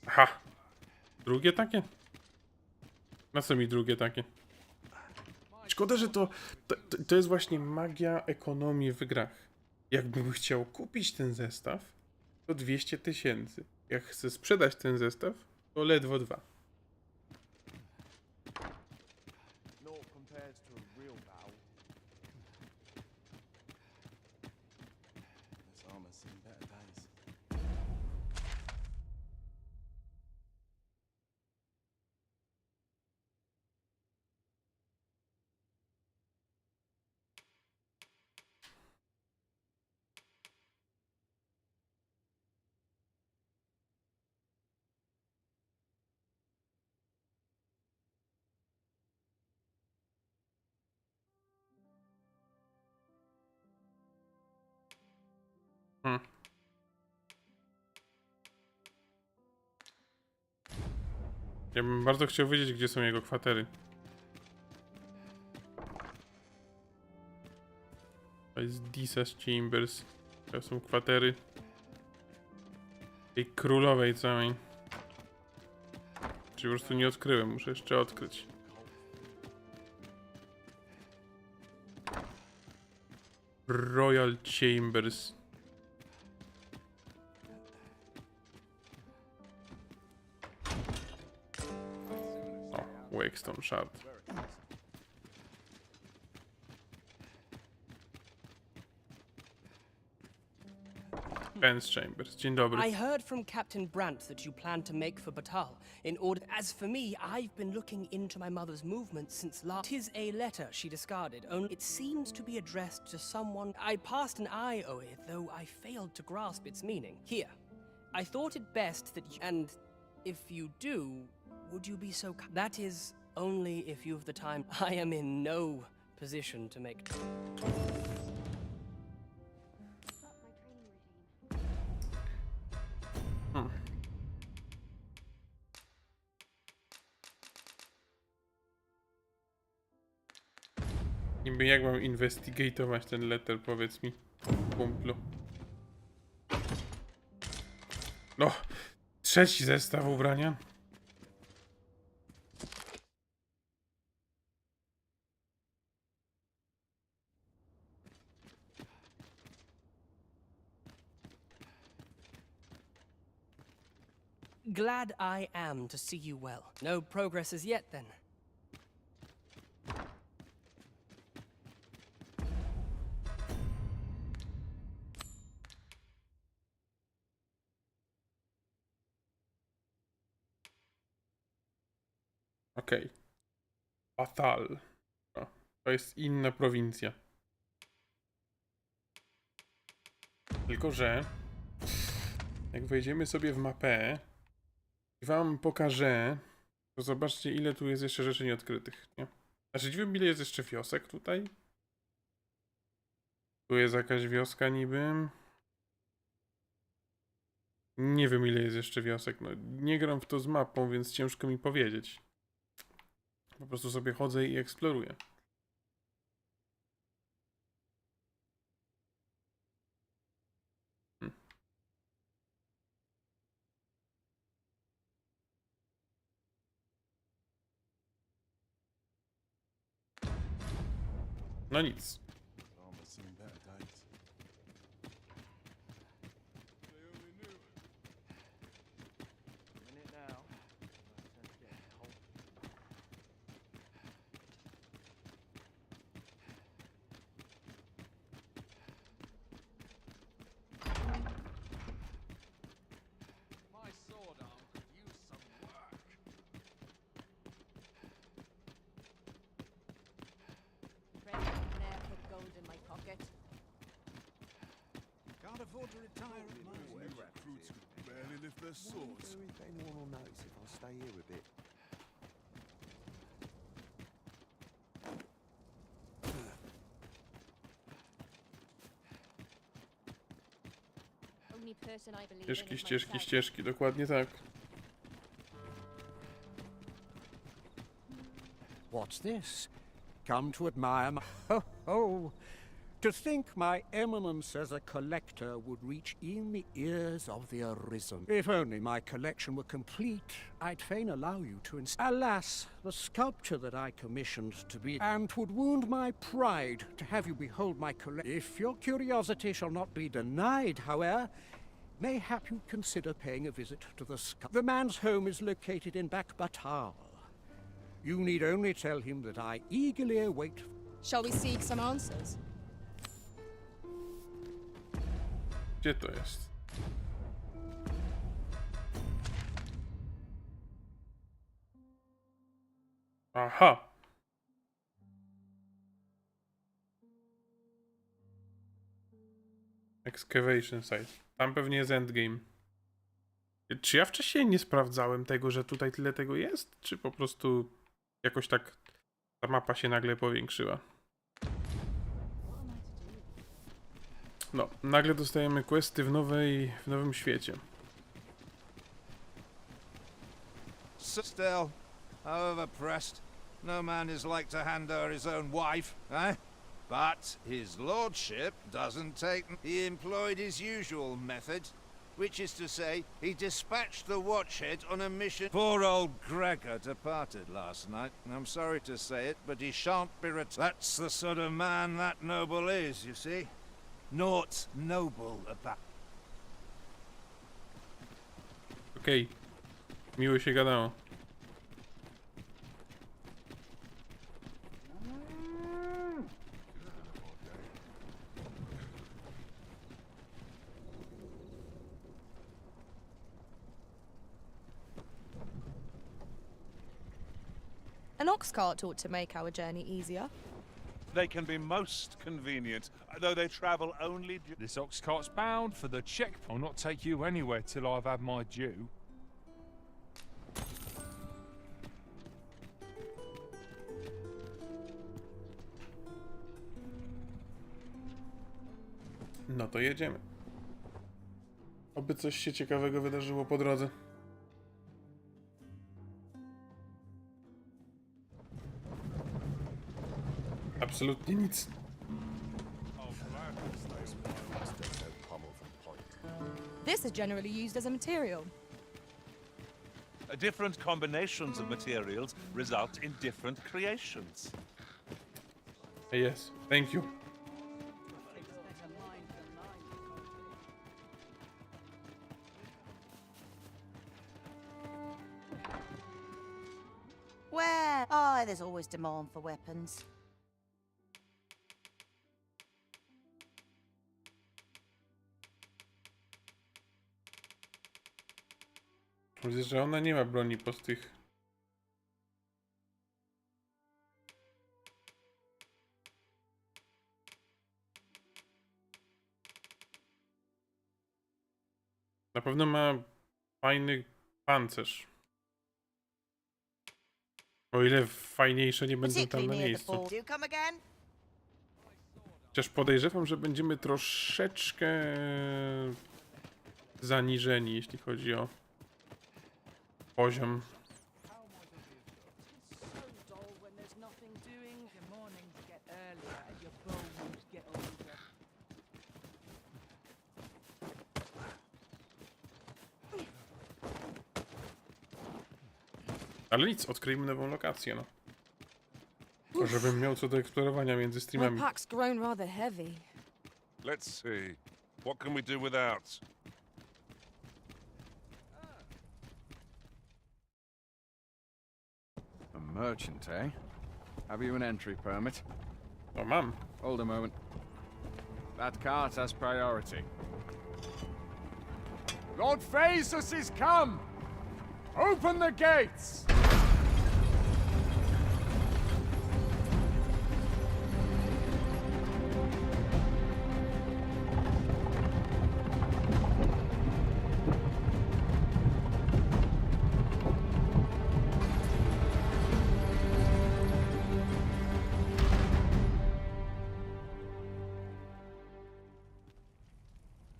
Aha. Drugie takie? Na co mi drugie takie? Szkoda, że to jest właśnie magia ekonomii w grach. Jakbym chciał kupić ten zestaw, to 200 000. Jak chcę sprzedać ten zestaw, to ledwo 2. Ja bym bardzo chciał wiedzieć, gdzie są jego kwatery. To jest Deesa's Chambers. To są kwatery tej królowej całej. Czyli po prostu nie odkryłem, muszę jeszcze odkryć. Royal Chambers. O, Wakestone Shard. Ben's Chambers. Dzień dobry. I heard from Captain Brandt that you plan to make for Batal. As for me, I've been looking into my mother's movements since last. 'Tis a letter she discarded, only it seems to be addressed to someone. I passed an eye over it, though I failed to grasp its meaning. Here, I thought it best that you, and if you do, would you be so that is only if you've the time. I am in no position to make. Niby jak mam investigatować ten letter, powiedz mi, kumplu. No, trzeci zestaw ubrania. Glad I am to see you well. No progress as yet, then. Okej. Batal. O, to jest inna prowincja. Tylko że jak wejdziemy sobie w mapę i wam pokażę, to zobaczcie, ile tu jest jeszcze rzeczy nieodkrytych, nie? Znaczy, nie wiem, ile jest jeszcze wiosek tutaj. Tu jest jakaś wioska niby. Nie wiem, ile jest jeszcze wiosek. No, nie gram w to z mapą, więc ciężko mi powiedzieć. Po prostu sobie chodzę i eksploruję. No nic. Can't afford to retire at my age. Recruits could barely lift their swords. If anyone will notice if I stay here a bit. Ścieżki, ścieżki, ścieżki, dokładnie tak. What's this? Come to admire my... Ho, ho! To think my eminence as a collector would reach in the ears of the arisen. If only my collection were complete, I'd fain allow you to Alas, the sculpture that I commissioned to be... And 'twould wound my pride to have you behold my collection. If your curiosity shall not be denied, however, mayhap you'd consider paying a visit to the sculptor. The man's home is located in Batal. You need only tell him that I eagerly await... Shall we seek some answers? Gdzie to jest? Aha! Excavation site. Tam pewnie jest endgame. Czy ja wcześniej nie sprawdzałem tego, że tutaj tyle tego jest? Czy po prostu jakoś tak ta mapa się nagle powiększyła? No, nagle dostajemy questy w nowym świecie. Still, overpressed. No man is like to hand over his own wife, eh? But his lordship doesn't take... He employed his usual method. which is to say, he dispatched the watchhead on a mission. Poor old Gregor departed last night, and I'm sorry to say it, but he shan't be That's the sort of man that noble is, you see. Naught noble about. Okej. Miło się gadało. An ox cart ought to make our journey easier. They can be most convenient, though they travel only. This ox cart's bound for the check. I'll not take you anywhere till I've had my due. No to jedziemy. Oby coś się ciekawego wydarzyło po drodze. Absolutnie nic. This is generally used as a material. Different combinations of materials result in different creations. Yes, thank you. Where? Oh, there's always demand for weapons. Widzę, że ona nie ma broni postych. Na pewno ma fajny pancerz. O ile fajniejsze nie będą tam na miejscu. Chociaż podejrzewam, że będziemy troszeczkę zaniżeni, jeśli chodzi o poziom. Ale nic, odkryjmy nową lokację, no. Żebym miał co do eksplorowania między My streamami. pack's grown rather heavy. Let's see. What can we do without? A merchant, eh? Have you an entry permit? Oh, mam. Hold a moment. That cart has priority. Lord Phaesus is come! Open the gates!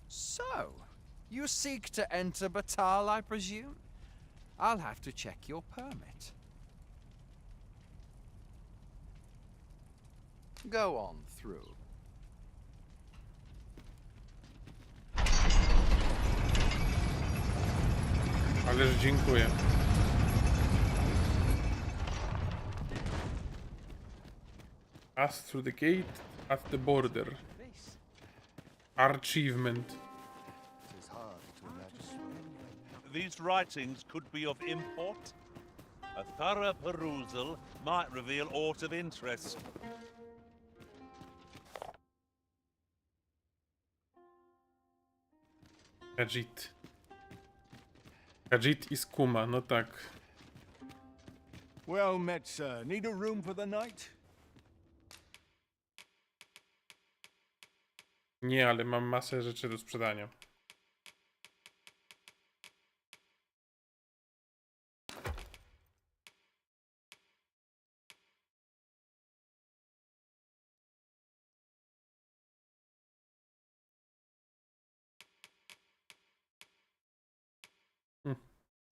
So, you seek to enter Batal, I presume? I'll have to check your permit. Go on through. Ależ dziękuję. Pass through the gate at the border. Achievement. These writings could be of import. A thorough perusal might reveal aught of interest. Khajiit. Khajiit i Skuma, no tak. Well met, sir. Need a room for the night? Nie, ale mam masę rzeczy do sprzedania.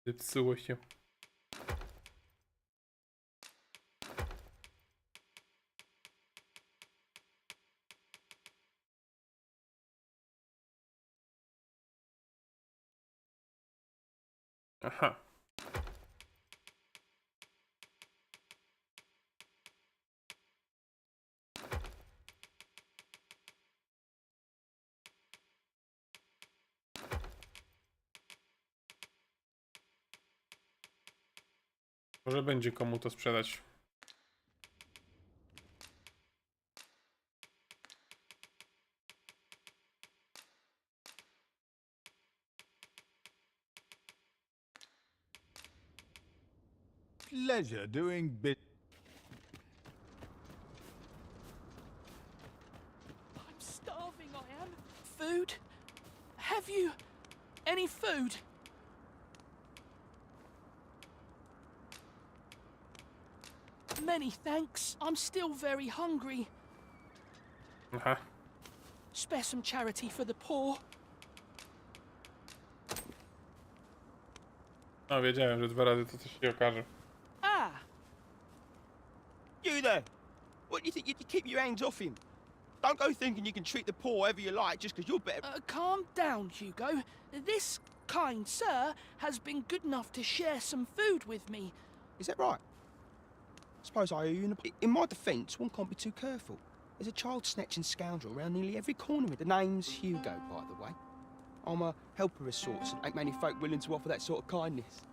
Zepsuło się. Aha. Może będzie komu to sprzedać. Pleasure doing bit. I'm starving, I am. Food? Have you any food? Many thanks. I'm still very hungry. Aha. Spare some charity for the poor. No, wiedziałem, że 2 razy to coś się okaże. Ah! You there! What, you think you keep your hands off him? Don't go thinking you can treat the poor however you like just because you're better. Calm down, Hugo. This kind sir has been good enough to share some food with me. Is that right? Suppose I owe you in my defence, one can't be too careful. There's a child-snatching scoundrel around nearly every corner. The name's Hugo, by the way. I'm a helper of sorts, and ain't many folk willing to offer that sort of kindness.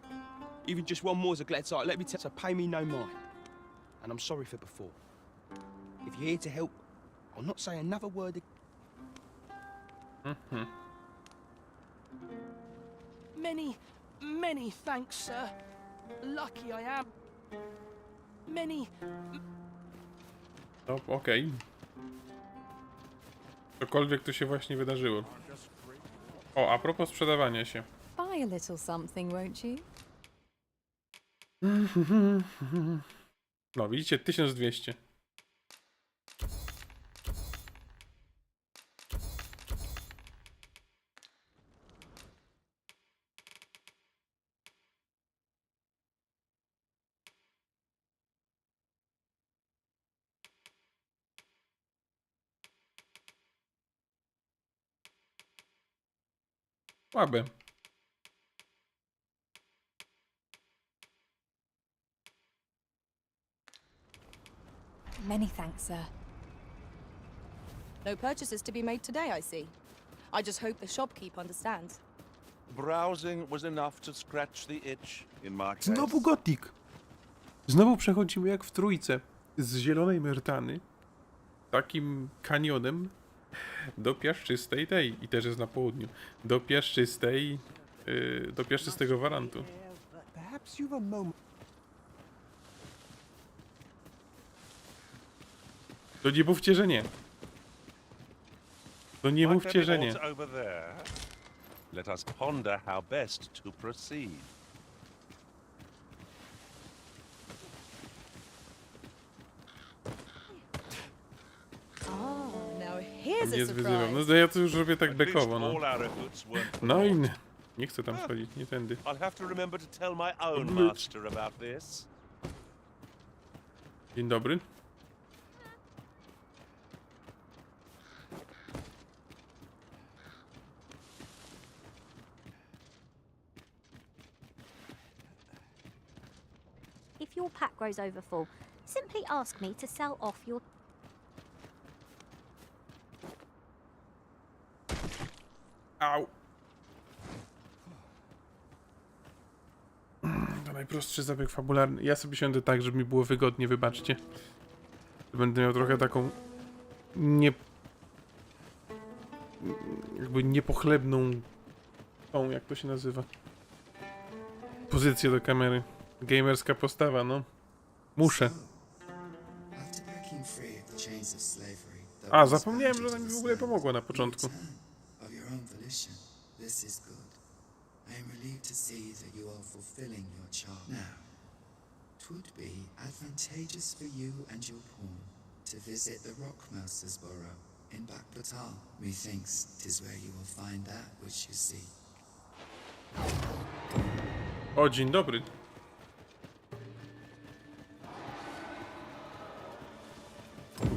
Even just one more's a glad sight, let me tell you, so pay me no mind. And I'm sorry for before. If you're here to help, I'll not say another word. Many thanks, sir. Lucky I am. No, okej. Cokolwiek tu się właśnie wydarzyło. O, a propos sprzedawania się. Buy a little something, won't you? No, widzicie, 1200. Słabe. Many thanks, sir. No purchases to be made today, I see. I just hope the shopkeep understands. Browsing was enough to scratch the itch in my case. Znowu gotik. Znowu przechodzimy jak w trójce. Z zielonej Myrtany, takim kanionem, do piaszczystej tej, i też jest na południu, do piaszczystej, do piaszczystego warantu. To nie mówcie, że nie. To nie mówcie, że nie. Over there. Let us ponder how best to proceed. Nie wyzywam. No to ja to już robię tak bekowo, no. No i nie chcę tam schodzić, nie tędy. Dzień dobry. If your pack grows over full, simply ask me to sell off your... Au. To najprostszy zabieg fabularny. Ja sobie siądę tak, żeby mi było wygodnie, wybaczcie. Będę miał trochę taką jakby niepochlebną tą, jak to się nazywa, pozycję do kamery. Gamerska postawa, no. Muszę. A, zapomniałem, że ona mi w ogóle pomogła na początku. This is good. I am relieved to see that you are fulfilling your charge. Now, 'twould be advantageous for you and your pawn to visit the Rockmouser's Burrow in Bakbatal. Methinks 'tis where you will find that which you seek. O, dzień dobry.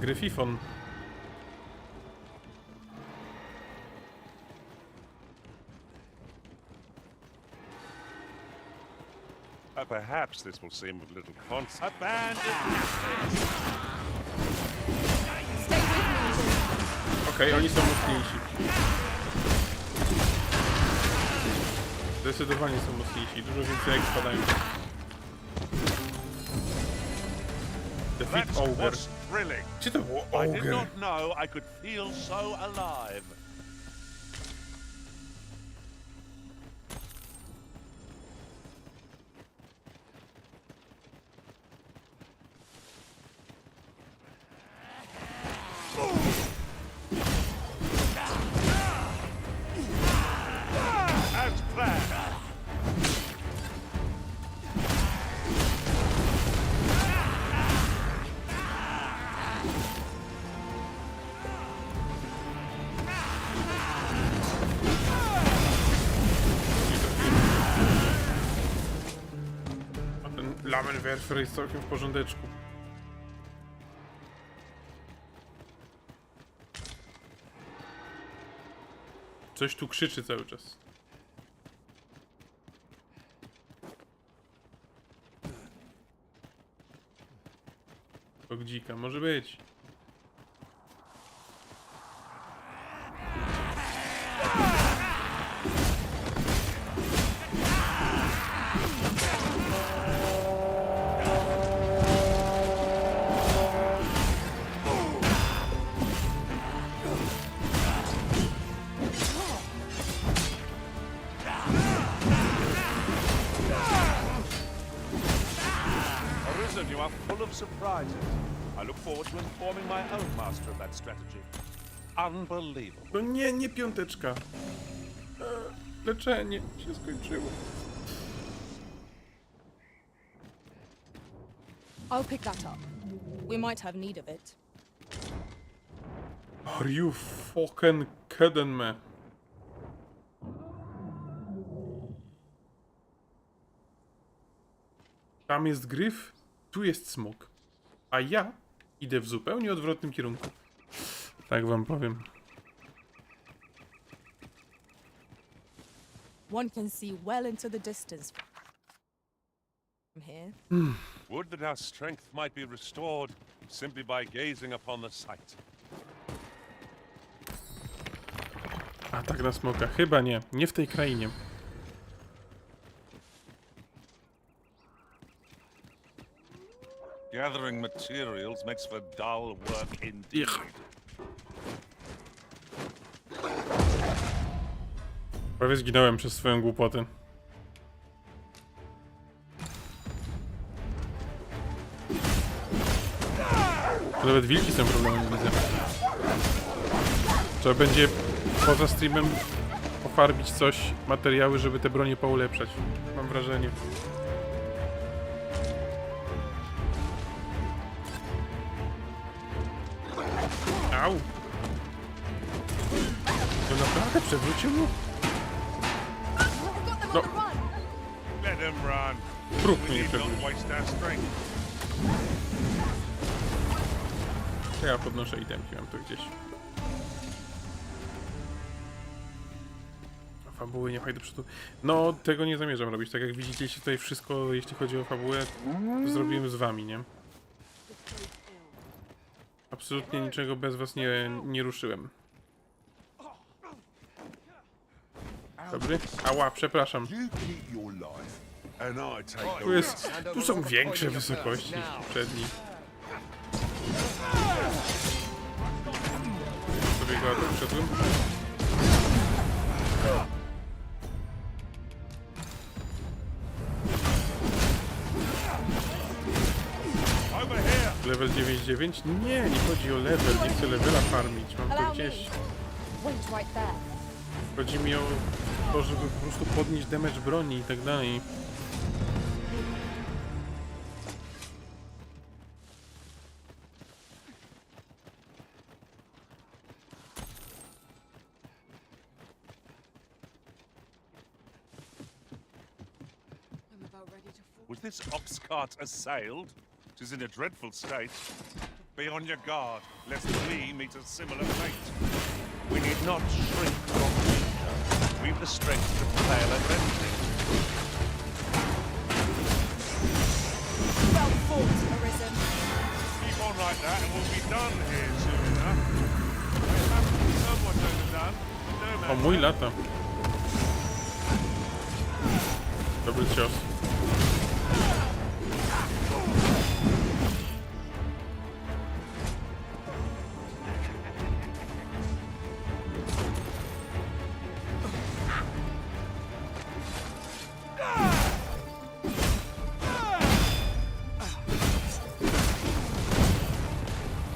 Gryfifon. Perhaps this will seem a little cons. Abandon. Okej, oni są mocniejsi. Zdecydowanie są mocniejsi. Dużo więcej jak spadają. Defeat Ogre. Gdzie to było I did Ogre? not know I could feel so alive. As planned. A ten Lamenwerfer jest całkiem w porządeczku. Coś tu krzyczy cały czas. Ogdzika, może być. Arisen, you are full of surprises. I look forward to informing my own master of that strategy. Unbelievable. No nie, nie piąteczka. Leczenie się skończyło. I'll pick that up. We might have need of it. Are you fucking kidding me? Tam jest gryf, tu jest smok. A ja idę w zupełnie odwrotnym kierunku. Tak wam powiem. One can see well into the distance from here. Would that our strength might be restored simply by gazing upon the sight. Atak na smoka. Chyba nie. Nie w tej krainie. Gathering materials makes for dull work indeed. Prawie zginąłem przez swoją głupotę. Nawet wilki są problemem, widzę. Trzeba będzie poza streamem pofarbić coś, materiały, żeby te bronie poulepszać. Mam wrażenie. Au! To naprawdę przewrócił mu? No. Let him run. Trup mnie We need not przewrócił. waste our strength. To ja podnoszę itemki, mam to gdzieś. Fabuły nie do przodu. No, tego nie zamierzam robić. Tak jak widzicie, tutaj wszystko, jeśli chodzi o fabułę, zrobiłem z wami, nie? Absolutnie niczego bez was nie ruszyłem. Dobry? Ała, przepraszam. Tu są większe wysokości niż poprzedni. Sobie go tu wszedłem. Level 9.9? Nie, nie chodzi o level, nie chcę levela farmić, mam to gdzieś. Chodzi mi o to, żeby po prostu podnieść damage broni i tak dalej. Was this ox cart assailed? 'Tis in a dreadful state. Be on your guard, lest we meet a similar fate. We need not shrink from danger. We've the strength to prevail at anything. like that and we'll be done here soon enough. I haven't done what I've done. No O, matter. mój lata. Dobry cios.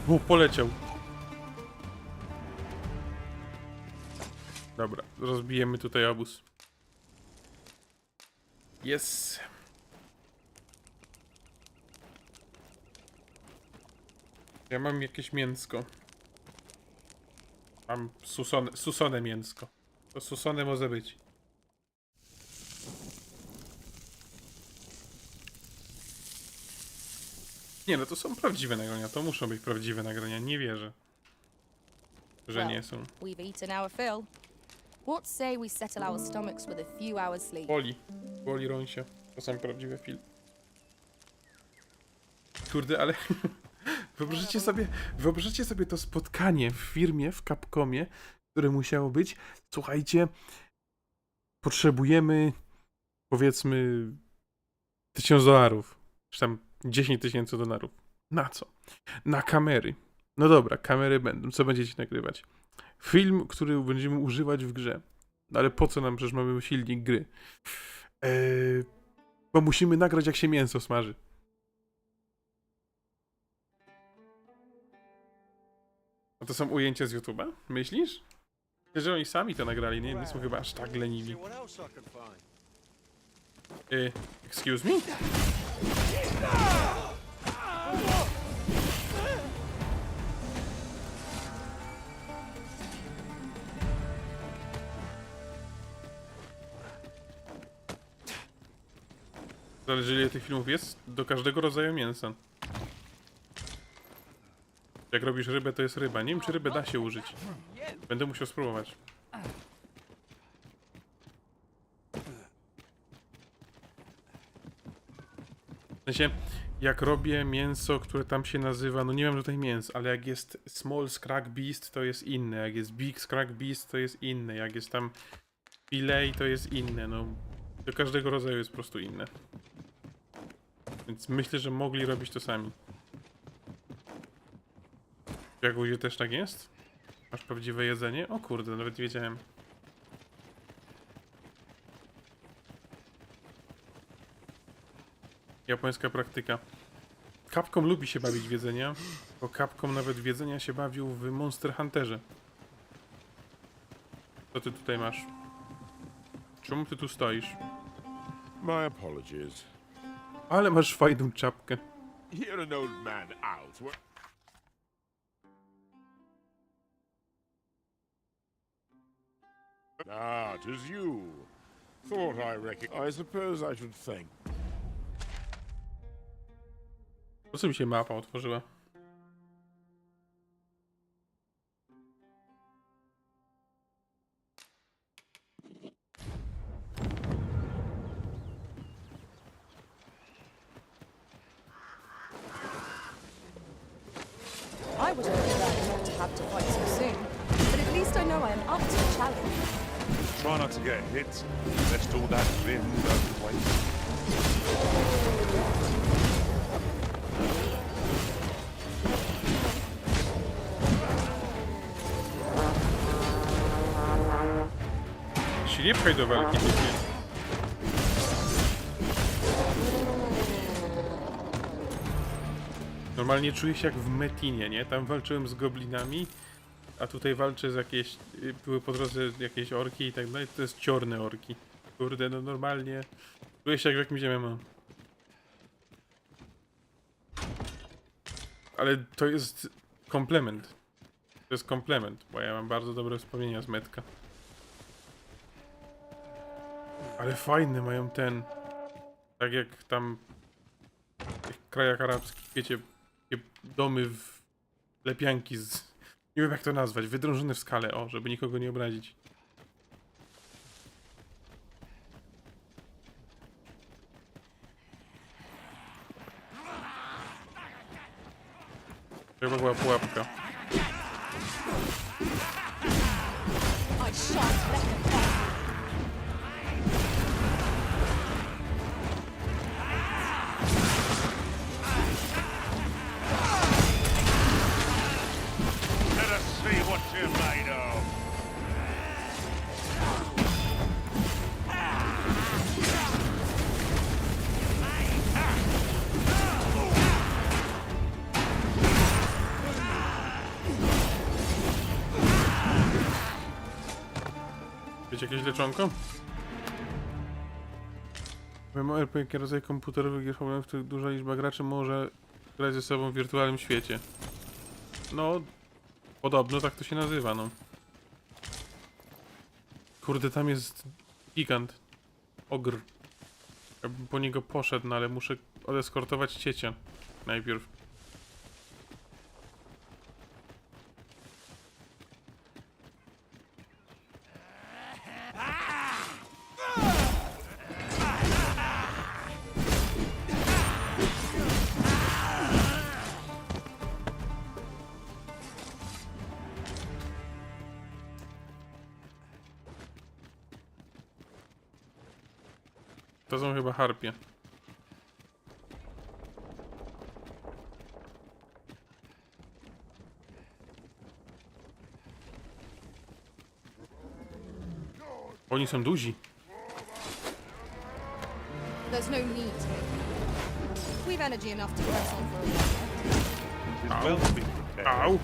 O, poleciał. Dobra, rozbijemy tutaj obóz. Yes. Ja mam jakieś mięsko. Mam susone mięsko. To susone może być. Nie, no to są prawdziwe nagrania, to muszą być prawdziwe nagrania, nie wierzę, że nie są. We've eaten our fill. What say we settle our stomachs with a few hours sleep? Boli rąsia, to są prawdziwe filmy. Kurde, ale wyobraźcie sobie to spotkanie w firmie, w Capcomie, które musiało być. Słuchajcie, potrzebujemy, powiedzmy, $1000, czy tam $10,000. Na co? Na kamery. No dobra, kamery będą. Co będziecie nagrywać? Film, który będziemy używać w grze. No ale po co nam? Przecież mamy silnik gry. Bo musimy nagrać, jak się mięso smaży. A to są ujęcia z YouTube'a? Myślisz? Że oni sami to nagrali, nie są chyba aż tak leniwi. Excuse me? Zależy, ile tych filmów jest, do każdego rodzaju mięsa. Jak robisz rybę, to jest ryba. Nie wiem, czy rybę da się użyć. Będę musiał spróbować. W sensie, jak robię mięso, które tam się nazywa, no nie wiem tutaj mięs, ale jak jest small scrag beast, to jest inne. Jak jest big scrag beast, to jest inne. Jak jest tam filet, to jest inne. No, do każdego rodzaju jest po prostu inne. Więc myślę, że mogli robić to sami. Jak u Ciebie też tak jest? Masz prawdziwe jedzenie? O kurde, nawet nie wiedziałem. Japońska praktyka. Capcom lubi się bawić w jedzenia, bo Capcom nawet w jedzenia się bawił w Monster Hunterze. Co ty tutaj masz? Czemu ty tu stoisz? My apologies. Ale masz fajną czapkę. You're an old man out. Ah, 'tis you. Thought I suppose I should thank. Po co mi się mapa otworzyła? I would have preferred not to have to fight so soon, but at least I know I am up to the challenge. Try not to get hit. Let's do that wind out of the way. Się nie pchaj do walki, typie. Normalnie czuję się jak w Metinie, nie? Tam walczyłem z goblinami, a tutaj walczę z jakieś... Były po drodze jakieś orki i tak dalej, to jest ciorne orki. Kurde, no normalnie... Czuję się jak w jakimś MMO. Ale to jest komplement. To jest komplement, bo ja mam bardzo dobre wspomnienia z Metka. Ale fajne mają ten... Tak jak tam... W tych krajach arabskich, wiecie... Domy w... Lepianki z... Nie wiem jak to nazwać, wydrążone w skale, o, żeby nikogo nie obrazić. Chyba była pułapka. I shan't let them pass. Let us see what you're made of. Wiecie jakieś leczonko? MMORPG rodzaj komputerowych gier, w których duża liczba graczy może grać ze sobą w wirtualnym świecie. No, podobno tak to się nazywa, no. Kurde, tam jest gigant. Ogr. Ja bym po niego poszedł, no ale muszę odeskortować ciecia najpierw. To są chyba harpie. Oni są duzi. There's no need to. We've energy enough to press on for a while. It's well to be prepared. Ow.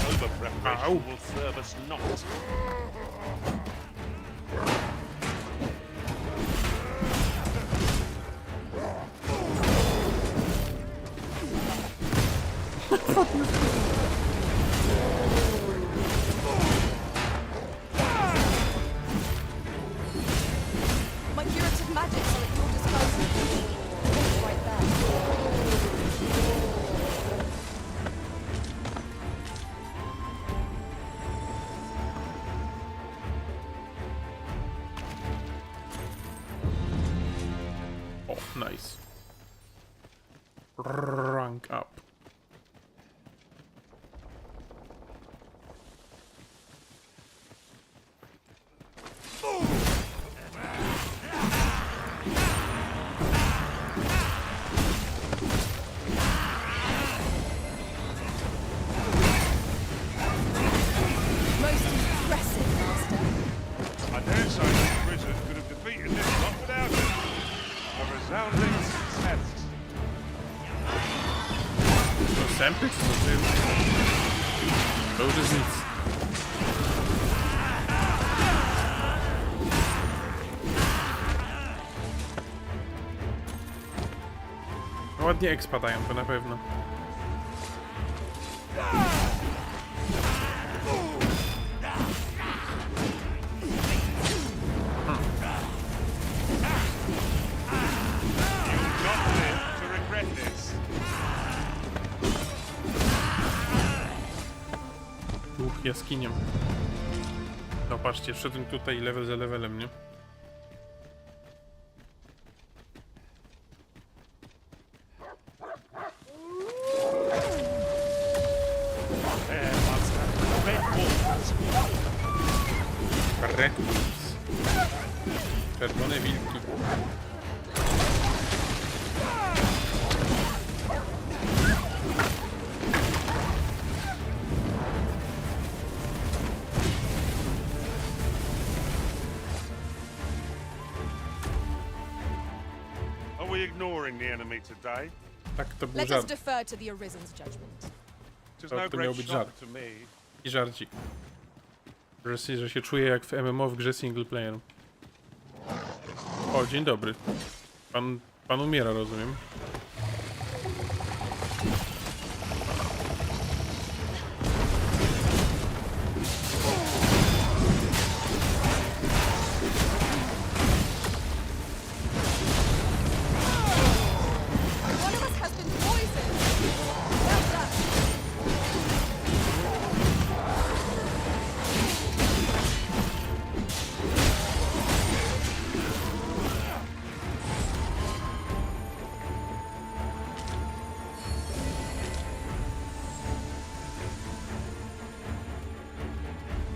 Over preparation will serve us not. My curative magic is at your disposal. It's right there. Oh, nice. Rank up. Most impressive, Master. I dare say the wizard could have defeated this lot without it. A resounding success. To sępy czy to ty? To już jest nic. No ładnie ekspadają, to na pewno. Jaskinią. No patrzcie, wszedłem tutaj level za levelem, nie? Red Wolves. Czerwone wilki. Ignoring the enemy today. Tak, to był Let us żart. defer to the Arisen's judgment. To miał być żart. I żarcik. Że się czuję jak w MMO w grze single player. O, dzień dobry. Pan umiera, rozumiem.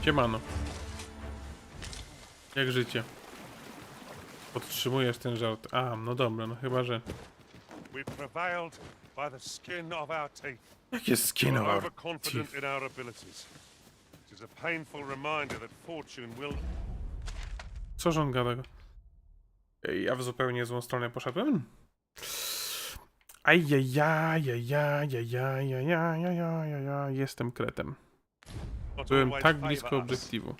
Siemano. Jak życie? Podtrzymujesz ten żart. A, no dobra, no chyba, że... We prevailed by the skin of our teeth. Jakie skin of We're our overconfident teeth? in our abilities. It is a painful reminder that fortune will... Co on gada? Ja w zupełnie złą stronę poszedłem? Ajajajajajajajajajajajajajaj, jestem kretem. Byłem tak blisko obiektywu.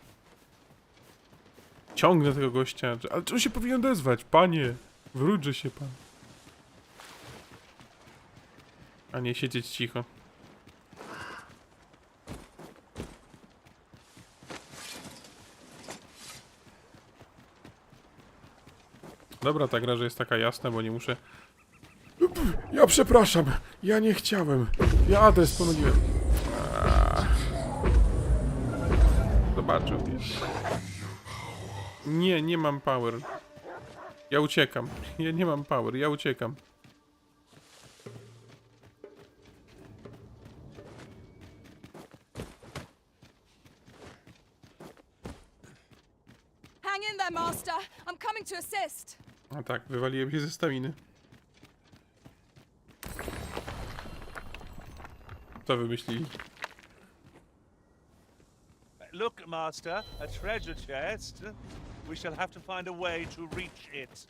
Ciągnę tego gościa, ale czy on się powinien odezwać? Panie, wróćże się pan. A nie siedzieć cicho. Dobra, ta gra, że jest taka jasna, bo nie muszę... Ja przepraszam, ja nie chciałem. Ja adres pomyliłem. Zobaczył mnie. Nie, nie mam power. Ja uciekam. Ja nie mam power, ja uciekam. Hang in there, Master. I'm coming to assist. A tak, wywaliłem się ze staminy. Co wymyślili? Look, Master, a treasure chest. We shall have to find a way to reach it.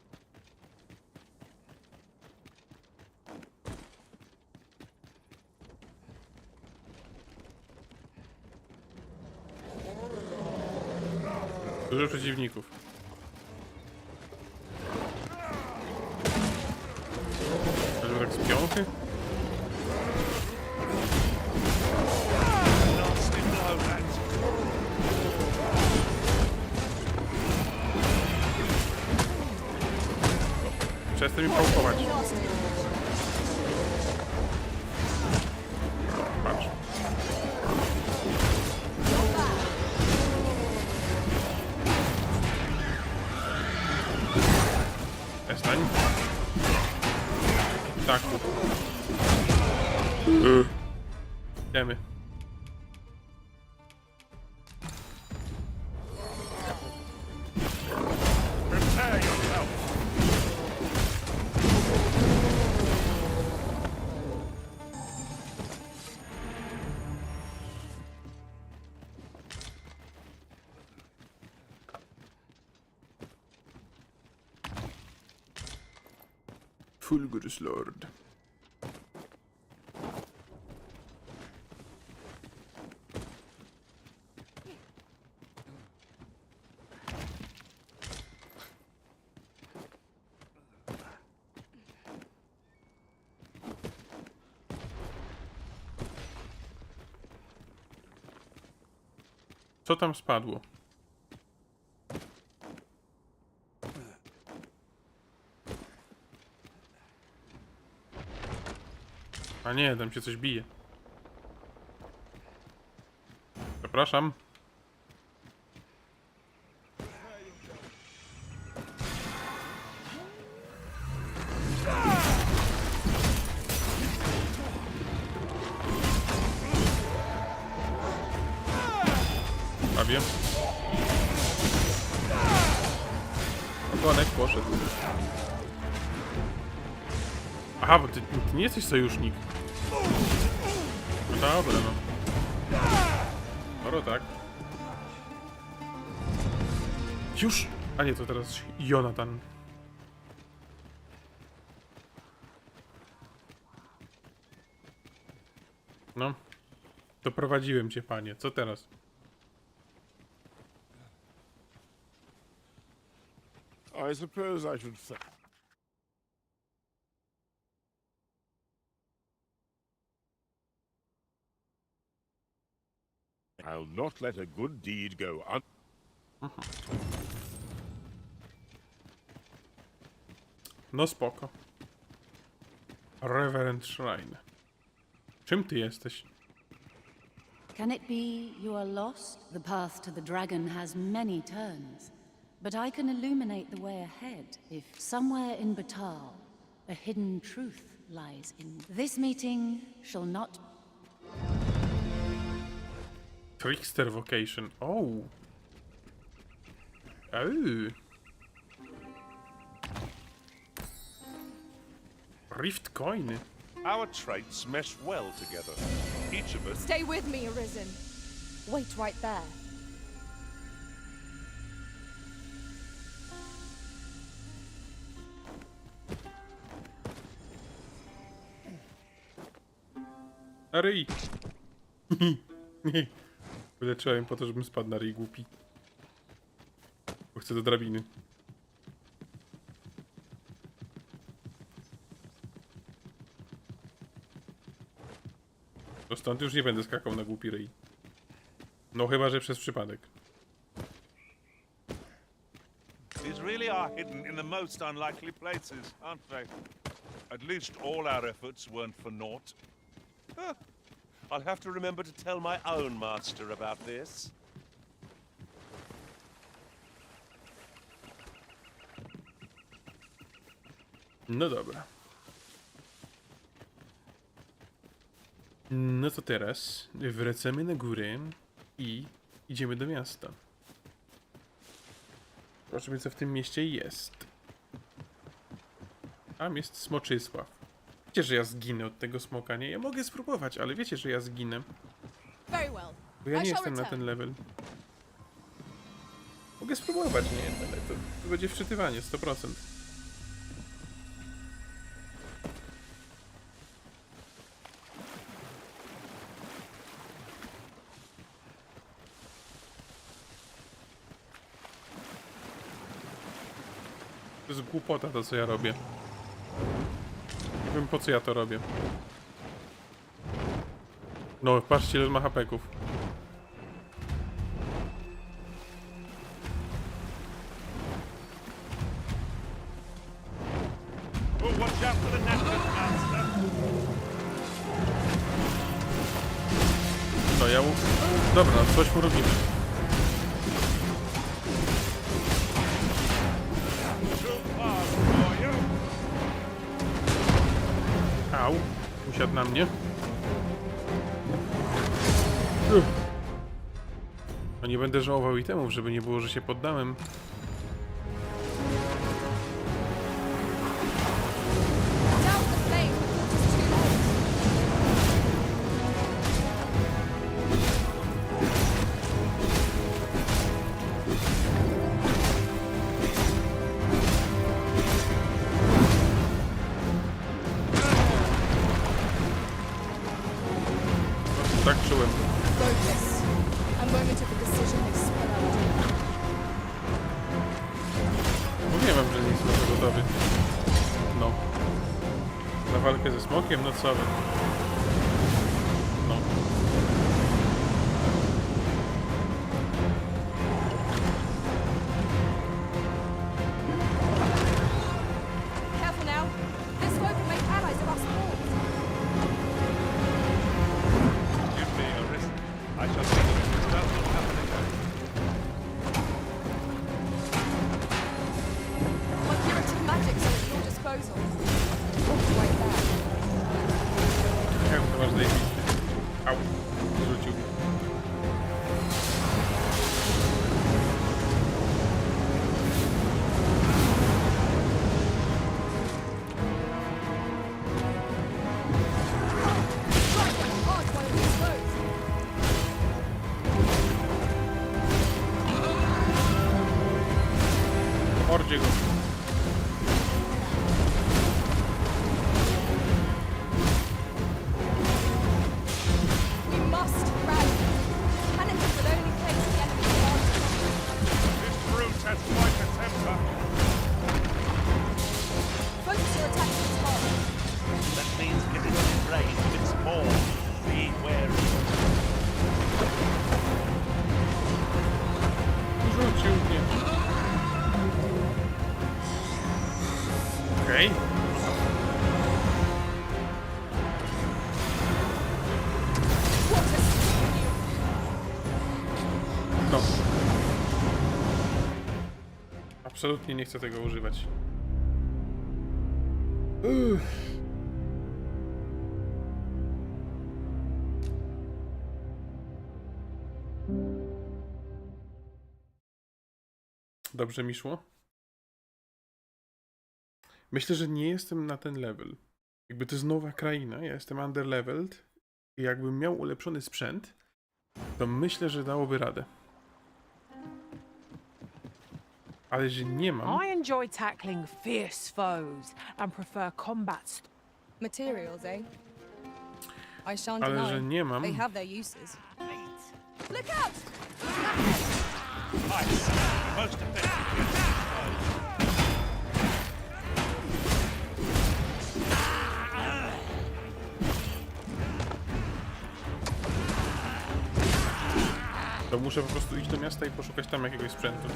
Dużo przeciwników. Ale tak z piąchy? Przestań mi pałkować. Patrz. Przestań. Tak. Idziemy. Fulgurus Lord. Co tam spadło? A nie, tam się coś bije. Przepraszam. Prawie. Ogonek poszedł. Aha, bo ty nie jesteś sojusznik. No dobra, no. Skoro tak. Już! A nie, to teraz Jonatan. No. Doprowadziłem cię, panie. Co teraz? I suppose I should say. I'll not let a good deed go un... No spoko. Reverend Shrine. Czym ty jesteś? Can it be you are lost? The path to the dragon has many turns, but I can illuminate the way ahead if somewhere in Batal a hidden truth lies in. This meeting shall not... Trickster Vocation. Oh. Rift coiny. Our traits mesh well together. Each of us... Stay with me, Arisen. Wait right there. Ryj! Wyleczyłem po to, żebym spadł na ryj głupi. Bo chcę do drabiny. To stąd już nie będę skakał na głupi ryj. No chyba, że przez przypadek. These really are hidden in the most unlikely places, aren't they? At least all our efforts weren't for naught. Huh. I'll have to remember to tell my own master about this. No dobra. No to teraz wracamy na górę i idziemy do miasta. Zobaczymy, co w tym mieście jest. Tam jest Smoczysław. Wiecie, że ja zginę od tego smoka, nie? Ja mogę spróbować, ale wiecie, że ja zginę. Bo ja nie jestem na ten level. Mogę spróbować, nie? Ale to będzie wczytywanie, 100%. To jest głupota to, co ja robię. Nie wiem, po co ja to robię. No, patrzcie, ile ma hapeków. No, ja mu... Dobra, coś mu robimy. Au, usiadł na mnie. No nie będę żałował itemów, żeby nie było, że się poddałem. Tak czułem. Mówiłem wam, że nie jestem gotowy. No. Na walkę ze smokiem? No co wy? No. Careful now. This folk can make allies of us all. Give me a risk. I shall see that this does not happen again. My curative magics are at your disposal. Walk right there. Jak to masz zajebiste. Au. Rzucił. Mordzie go. We must rally. Cannons will only place the enemy advantage. This brute has quite a temper. Focus your attack on its heart. That means getting in range of its maw. Be wary. Rzucił mnie. Okej. No. Absolutnie nie chcę tego używać. Dobrze mi szło? Myślę, że nie jestem na ten level. Jakby to jest nowa kraina, ja jestem underleveled i jakbym miał ulepszony sprzęt, to myślę, że dałoby radę. Ale że nie mam. I enjoy tackling fierce foes and prefer combat materials, eh? I shan't Ale że deny. nie mam. They have their uses. Look out! Most effective. To muszę po prostu iść do miasta i poszukać tam jakiegoś sprzętu.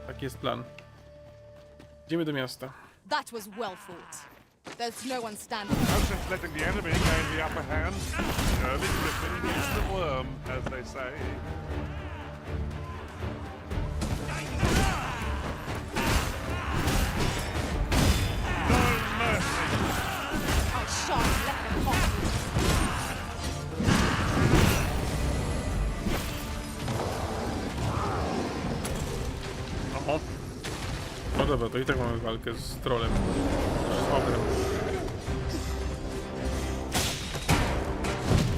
Taki jest plan. Idziemy do miasta. That was well fought. There's no one standing. No sense letting the enemy gain the upper hand. Early griffin gets the worm, as they say. No mercy. I'll sharp let them off. Oho. No dobra, to i tak mamy walkę z trolem. Z ogniem.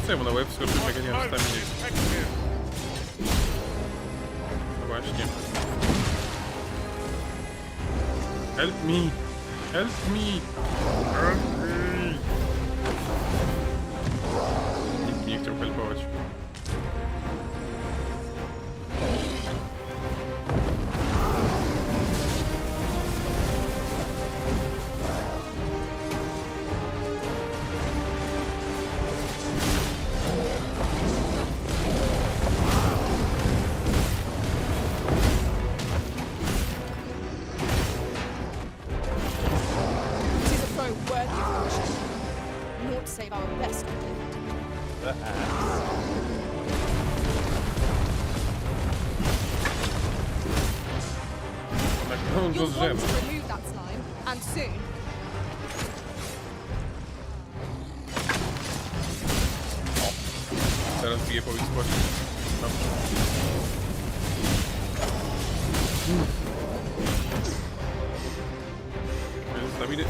Co ja mu na łeb skoczyć, jak ja nie mam staminy? No właśnie. Help me! Help me! Help me! Nikt nie chciał helpować. Save our best with it. You'll want to remove that slime, and soon. Teraz bije po ich spocie. Dobrze. Staminy.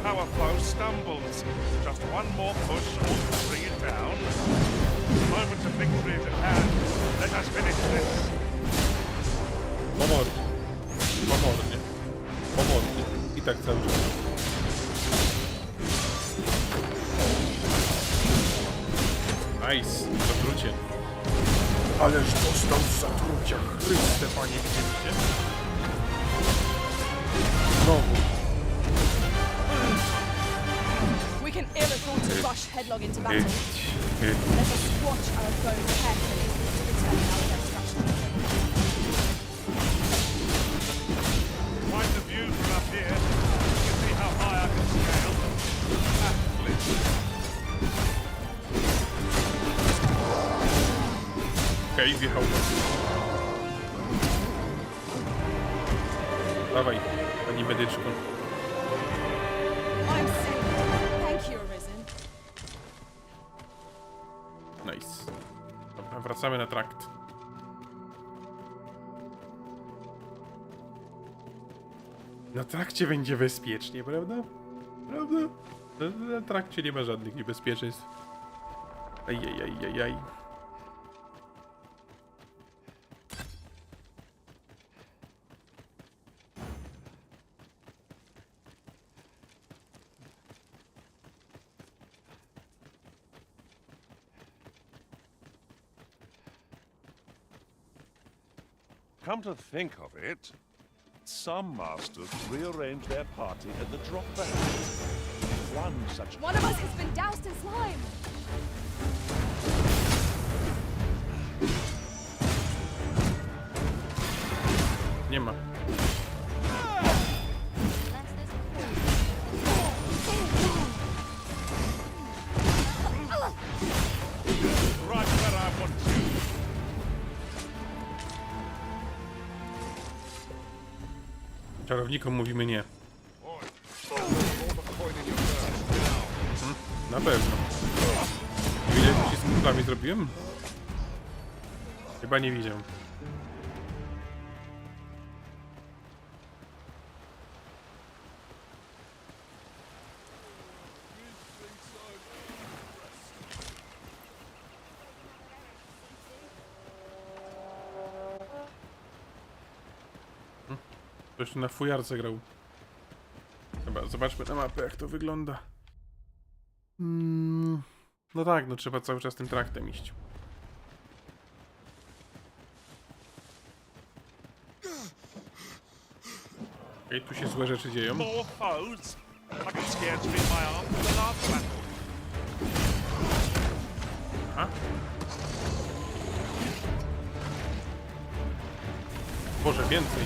Our foe stumbles. Just one more push ought to bring it down. The moment of victory is at hand. Let us finish this. Pomornie. Pomornie. Pomornie. I tak cały czas. Nice. Zatrucie. Ależ dostał z zatrucia. Chryste, panie, widzieliście? Znowu. We can ill afford to rush headlong into battle. Let us watch our foes carefully to determine our destruction. Quite the view from up here. You can see how high I can scale. Okej, wjechał. Dawaj, pani medyczko. I'm saved. Thank you, Arisen. Nice. Dobra, wracamy na trakt. Na trakcie będzie bezpiecznie, prawda? Prawda? Na trakcie nie ma żadnych niebezpieczeństw. Ajajajajaj. Come to think of it, some masters rearrange their party at the drop of a hat. One such... One of us has been doused in slime. Nie ma. Right where I want you. Czarownikom mówimy nie. Na pewno. Widziałeś, co ci z kumplami zrobiłem? Chyba nie widział. Ktoś tu na fujarce grał. Dobra, zobaczmy na mapę, jak to wygląda. No tak, no trzeba cały czas tym traktem iść. Okej, tu się złe rzeczy dzieją. More foes? I got scared to meet my arm with the last battle. Aha. Boże, więcej.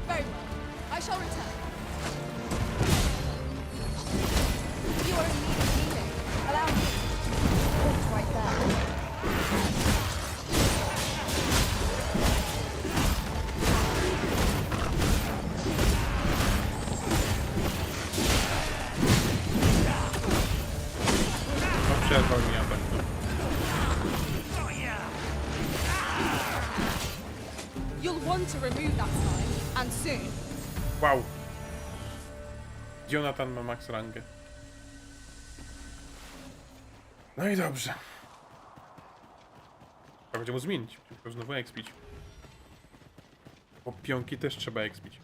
Very well. I shall return. You are in need of healing. Allow me. It's right there. No przerwał mi atak. You'll want to remove that sign, and soon. Wow. Jonathan ma max rangę. No i dobrze. Trzeba będzie mu zmienić. Tylko znowu expić. Bo pionki też trzeba expić.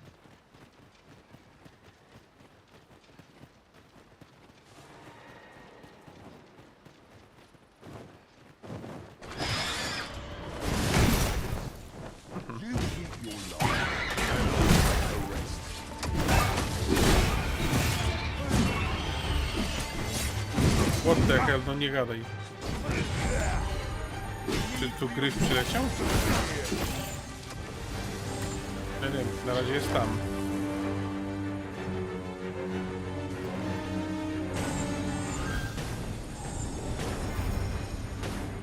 What the hell, no nie gadaj. Czy tu gryf przyleciał? Nie wiem, na razie jest tam.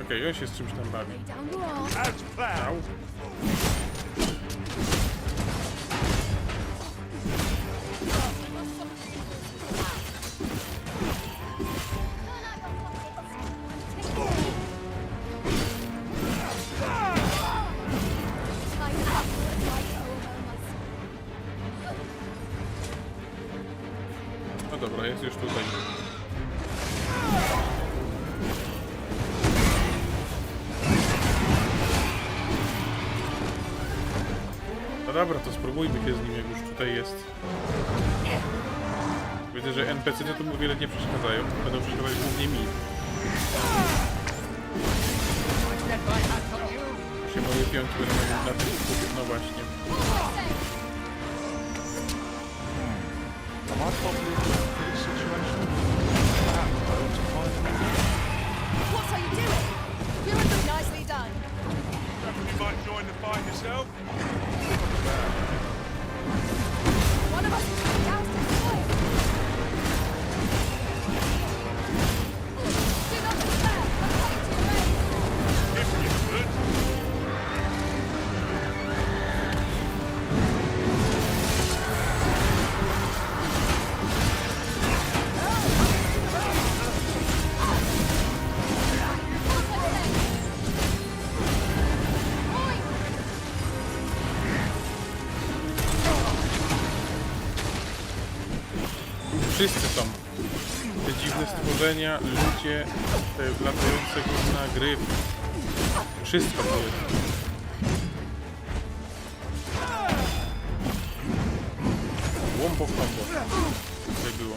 Okej, on się z czymś tam bawi. Au. No dobra, jest już tutaj. No dobra, to spróbujmy się z nim, jak już tutaj jest. Widzę, że NPC-ty tu mu wiele nie przeszkadzają. Będą przeszkadzać głównie mi. Się moje pionki będą na tym skupić. No właśnie. Am I probably in this situation? What are you doing? You're nicely done. You might join the fight yourself? One of us is coming out to destroy. Do not despair. I'm coming to your aid. If you could. Wszyscy są. Te dziwne stworzenia, ludzie, te latające gówna, gry. Wszystko to jest. Łombo kombo. Tak było.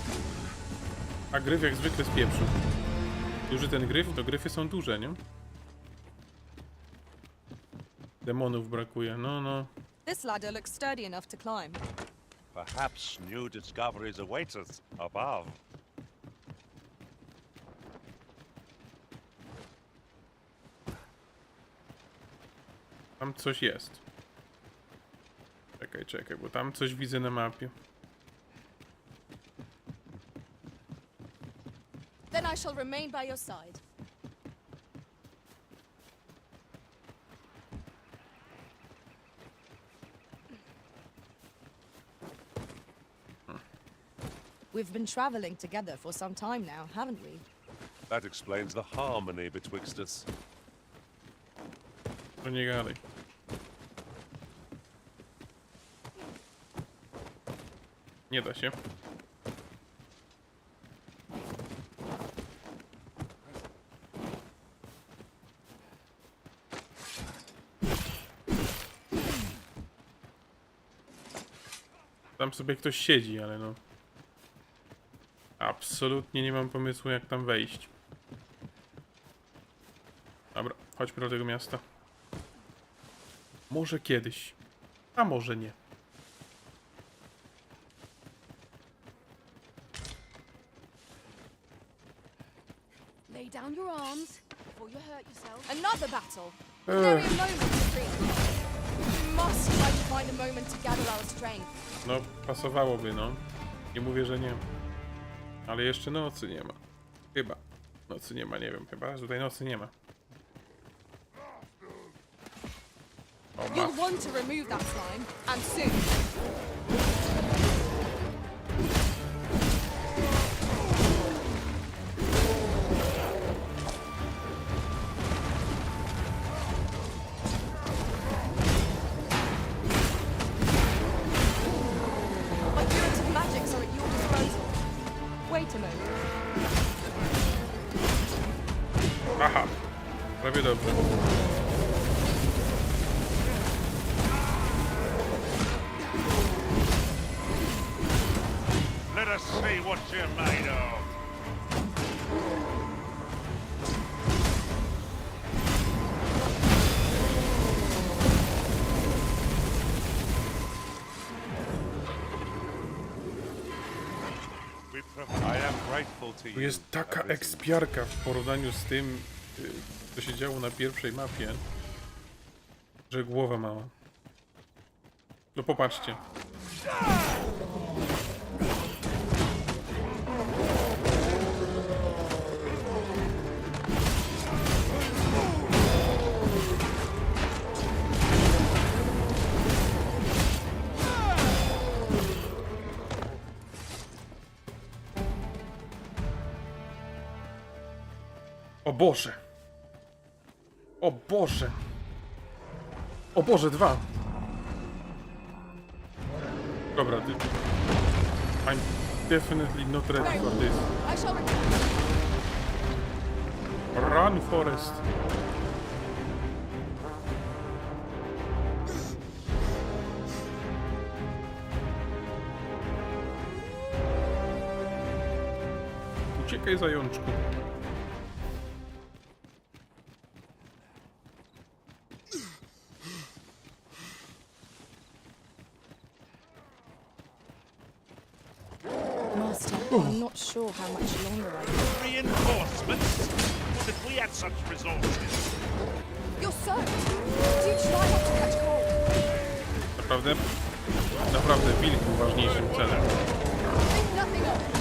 A gryf jak zwykle spieprzył. Duży ten gryf, to gryfy są duże, nie? Demonów brakuje, no. This ladder looks sturdy enough to climb. Perhaps new discoveries await us above. Tam coś jest. Czekaj, bo tam coś widzę na mapie. Then I shall remain by your side. We've been traveling together for some time now, haven't we? That explains the harmony betwixt us. To nie gadaj. Nie da się. Tam sobie ktoś siedzi, ale no... Absolutnie nie mam pomysłu, jak tam wejść. Dobra, chodźmy do tego miasta. Może kiedyś, a może nie. Lay down your arms before you hurt yourself. Another battle. Nary a moment to breathe. We must try to find a moment to gather our strength. No, pasowałoby, no. Nie mówię, że nie. Ale jeszcze nocy nie ma. Chyba. Nocy nie ma, nie wiem. Chyba tutaj nocy nie ma. O, You'll want to remove that slime, and soon. My curative magics are at your disposal. Wait a moment. Aha. Prawie dobrze. Let us see what you're made of. I am grateful to you. Tu jest taka ekspiarka w porównaniu z tym, co się działo na pierwszej mapie, że głowa mała. No popatrzcie. O Boże! O Boże! O Boże, 2! Dobra, ty... I'm definitely not ready for this. I shall return. Run, Forest! Uciekaj, zajączku. Master, I'm not sure how much longer I can. Reinforcements? What if we had such resources? You're soaked. Do try not to catch cold. Naprawdę? Naprawdę wilk był ważniejszym celem. Think nothing of it.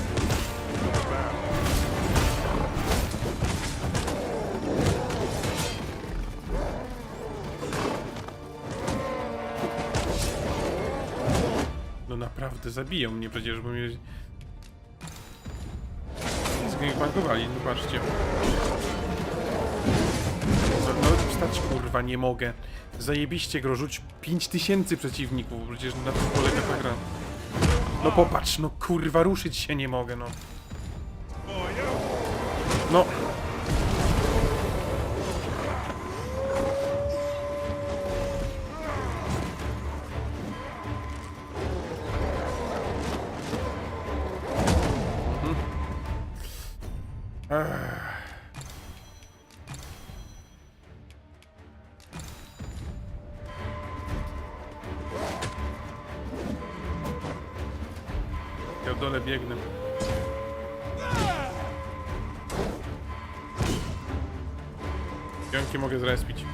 No naprawdę zabiją mnie przecież, bo mnie... Zgangbankowali, no patrzcie. No wstać, kurwa, nie mogę. Zajebiście go, rzuć 5000 przeciwników, przecież na tym polega ta gra. No popatrz, no kurwa, ruszyć się nie mogę, no. No. Ja w dole biegnę. Pionki mogę zrespić.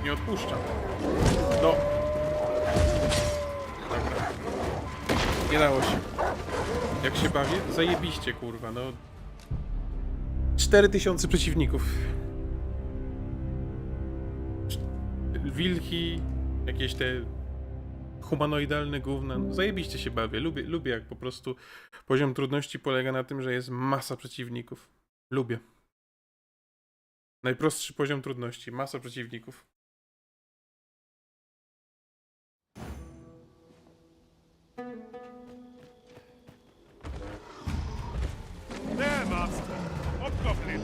Nie odpuszczam. No. Dobra. Nie dało się. Jak się bawię? Zajebiście, kurwa, no. 4000 przeciwników. Wilki, jakieś te humanoidalne gówna. No, zajebiście się bawię. Lubię jak po prostu poziom trudności polega na tym, że jest masa przeciwników. Lubię. Najprostszy poziom trudności. Masa przeciwników. There, master. Hobgoblin.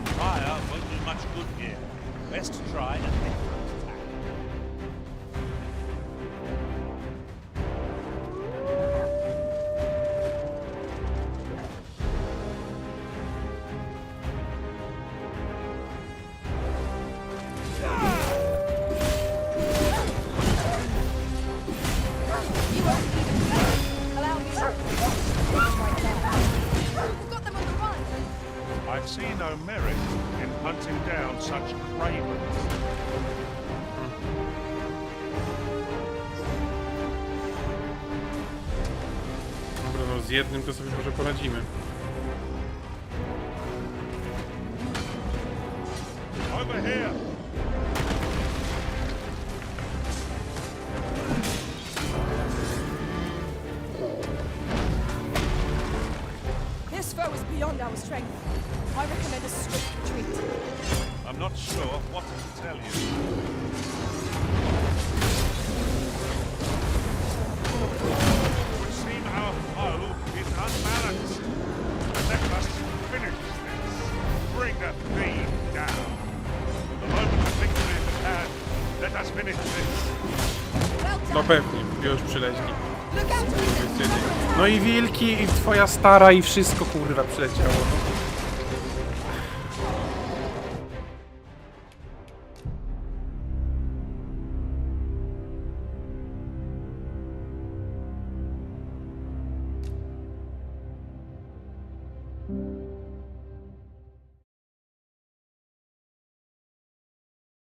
Fire won't do much good here. Best try a different tack. I see no merit in hunting down such cravens. Dobra, no z jednym to sobie może poradzimy. Over here. This foe is beyond our strength. I recommend a swift retreat. I'm not sure what to tell you. It would seem our foe is unbalanced. Let us finish this. Bring the fiend down. The moment of victory is at hand. Let us finish this. No pewnie, już przyleźli. No i wilki, i twoja stara, i wszystko kurwa przyleciało.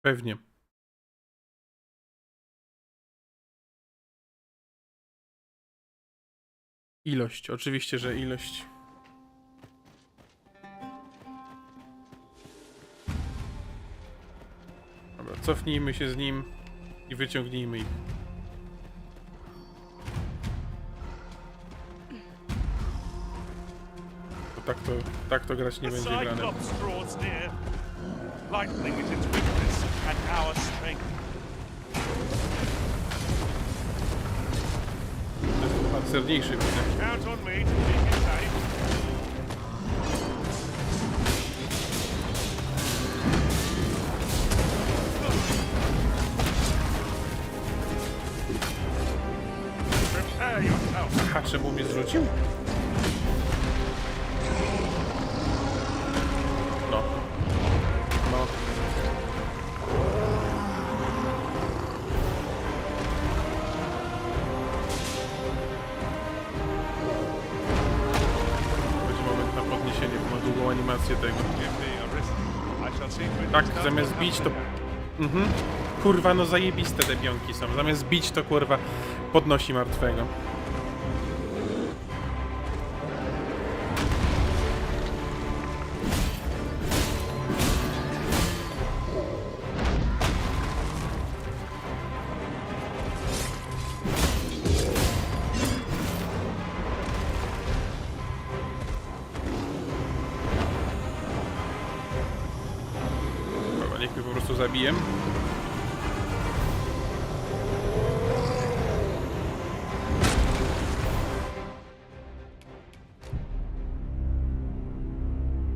Pewnie. Ilość, oczywiście, że ilość. Dobra, cofnijmy się z nim i wyciągnijmy ich. Bo tak to grać nie będzie grane. Lightning is its weakness and our strength. To jest pancerniejszy, widzę. Count on me to keep you safe. Prepare yourself. Aha, czemu mnie zrzucił? No. No. Będzie moment na podniesienie, bo ma długą animację tego. Tak, zamiast bić to... Mhm. Kurwa, no zajebiste te pionki są. Zamiast bić to kurwa podnosi martwego. Dobra, niech mnie po prostu zabiję.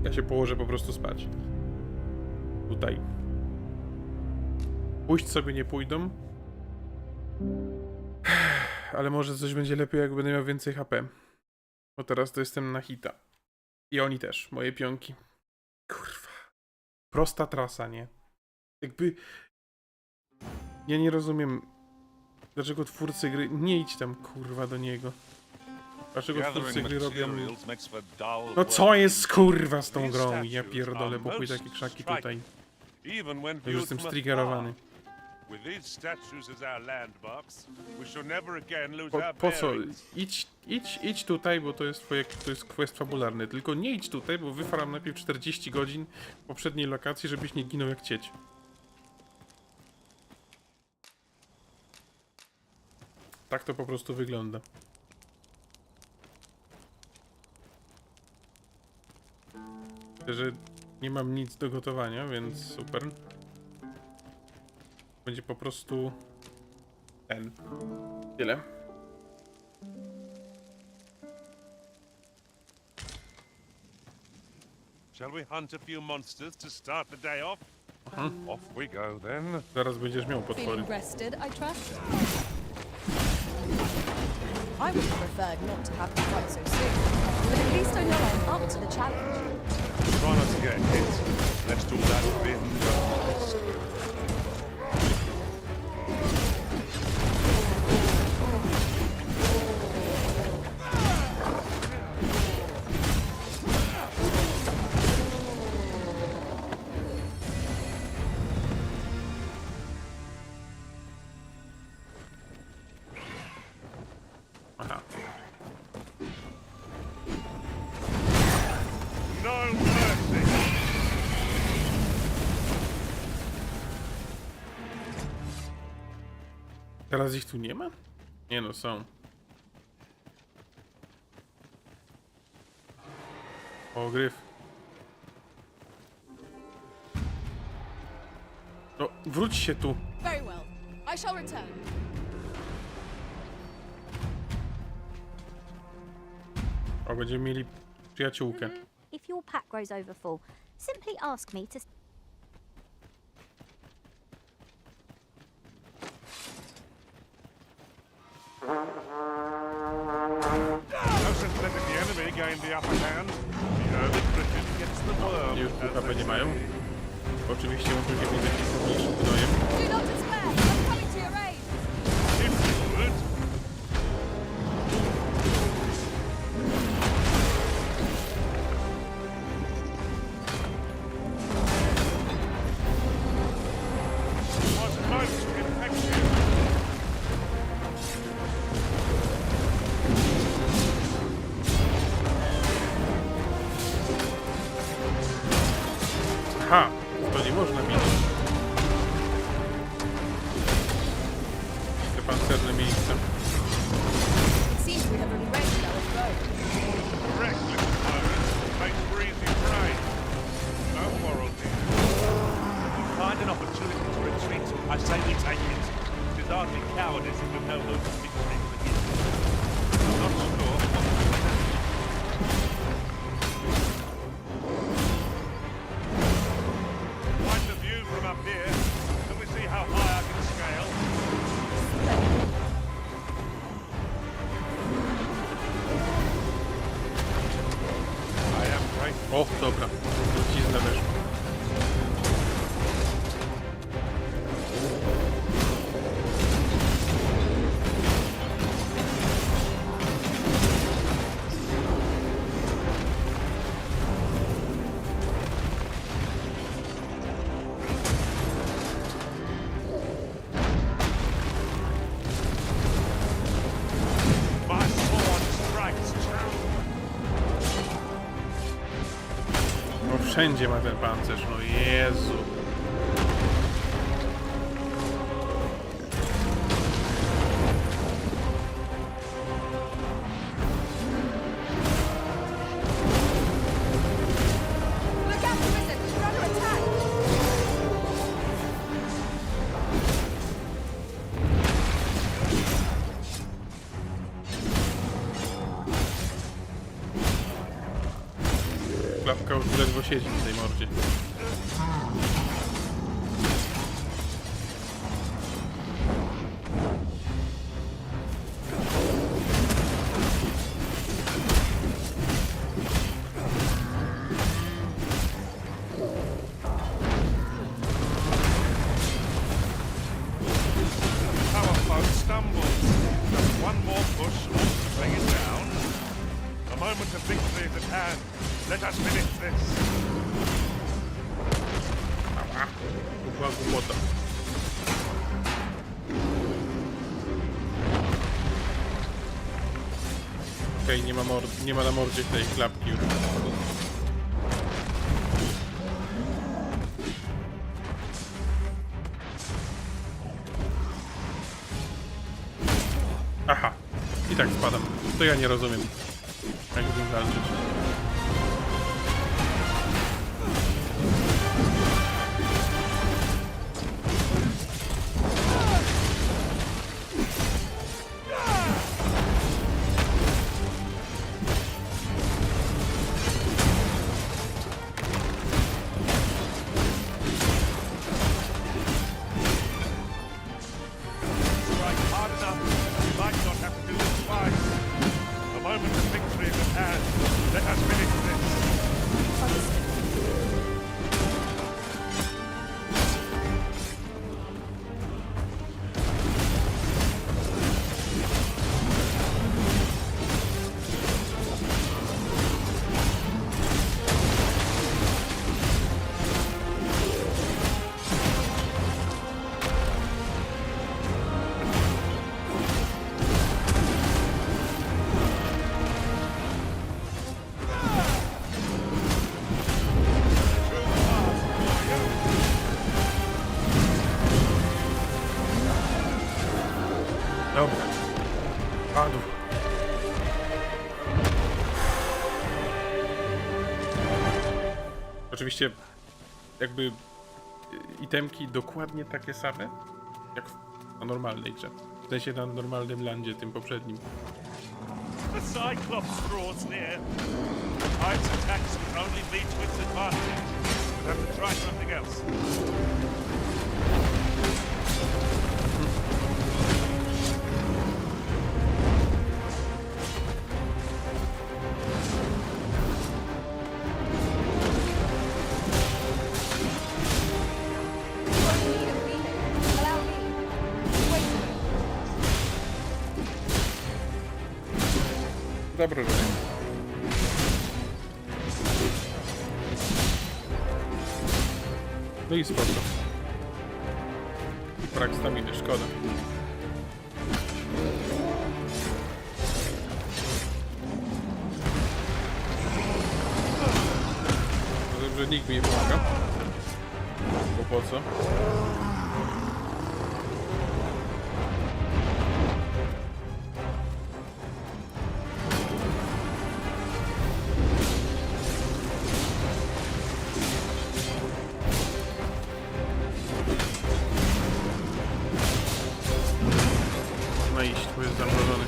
Ja się położę po prostu spać. Tutaj. Pójść sobie nie pójdą. Ale może coś będzie lepiej, jak będę miał więcej HP. Bo teraz to jestem na hita. I oni też, moje pionki. Kurwa. Prosta trasa, nie? Jakby... Ja nie rozumiem, dlaczego twórcy gry... Nie idź tam, kurwa, do niego. Dlaczego twórcy gry robią... No co jest, kurwa, z tą grą? Ja pierdolę, pokój takie krzaki tutaj. Ja już jestem striggerowany. With these statues as our landmarks, we shall never again lose our Po co? bearings. Idź tutaj, bo to jest quest fabularny. Tylko nie idź tutaj, bo wyfaram najpierw 40 godzin w poprzedniej lokacji, żebyś nie ginął jak cieć. Tak to po prostu wygląda. Myślę, że nie mam nic do gotowania, więc super. Będzie po prostu tyle. Shall we hunt a few monsters to start the day off? Off we go then. Zaraz będziesz miał potwory. Feeling rested, I trust? I would have preferred not to have them quite so soon, but at least I know I'm up to the challenge. Try not to get hit. Let's do that bin first. Aha. No mercy. Teraz ich tu nie ma? Nie no, są. O, gryf. No, wróć się tu. Very well. I shall return. O, będziemy mieli przyjaciółkę. If your pack grows over full, simply ask me to... No sense letting the enemy gain the upper hand. The hermit Britain gets the worm. Już HP nie mają. Oczywiście muszą się mieć jakimś mniejszym gnojem. Do not despair. I'm coming to your aid. If you would. Was most effective. Aha, to nie można bić. Te pancerne miejsca. It seems we have arranged our foe. Correct, little pirate. Makes for easy prey. No quarrel here. If you find an opportunity to retreat, I say we take it. It is hardly cowardice if we know hope of victory for the I'm not sure what to do. Quite the view from up here. Can we see how high I can scale? I am grateful. O, dobra. Trucizna weszła. My sword strikes true. No wszędzie ma ten pancerz, no Jezu. Look out, Wizard. We're under attack. Klapka już ledwo siedzi w tej mordzie. Our foe stumbles. Just one more push wants to bring it down. The moment of victory is at hand. Let us finish this. Ała. Tu była głupota. Okej, nie ma na mordzie tej klapki już. Aha, i tak spadam. To ja nie rozumiem, jak z nim walczyć. Dobra. Padł. Oczywiście jakby itemki dokładnie takie same jak na normalnej grze. W sensie na normalnym landzie, tym poprzednim. The Cyclops draws near. Its attacks can only be to its advantage. We'll have to try something else. Dobra, że nie. No i spoko. Brak staminy, szkoda. No dobrze, nikt mi nie pomaga. Bo po co? Iść, bo jest zamrożony.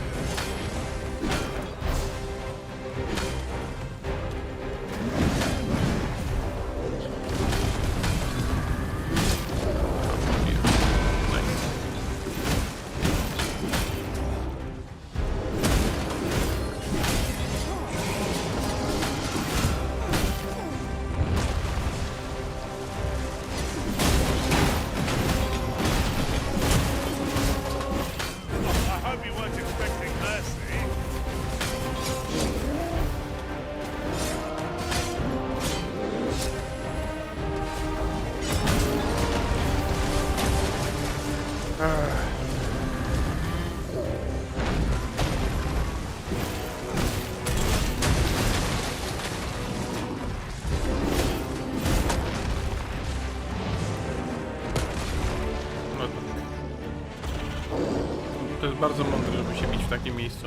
To jest bardzo mądre, żeby się bić w takim miejscu.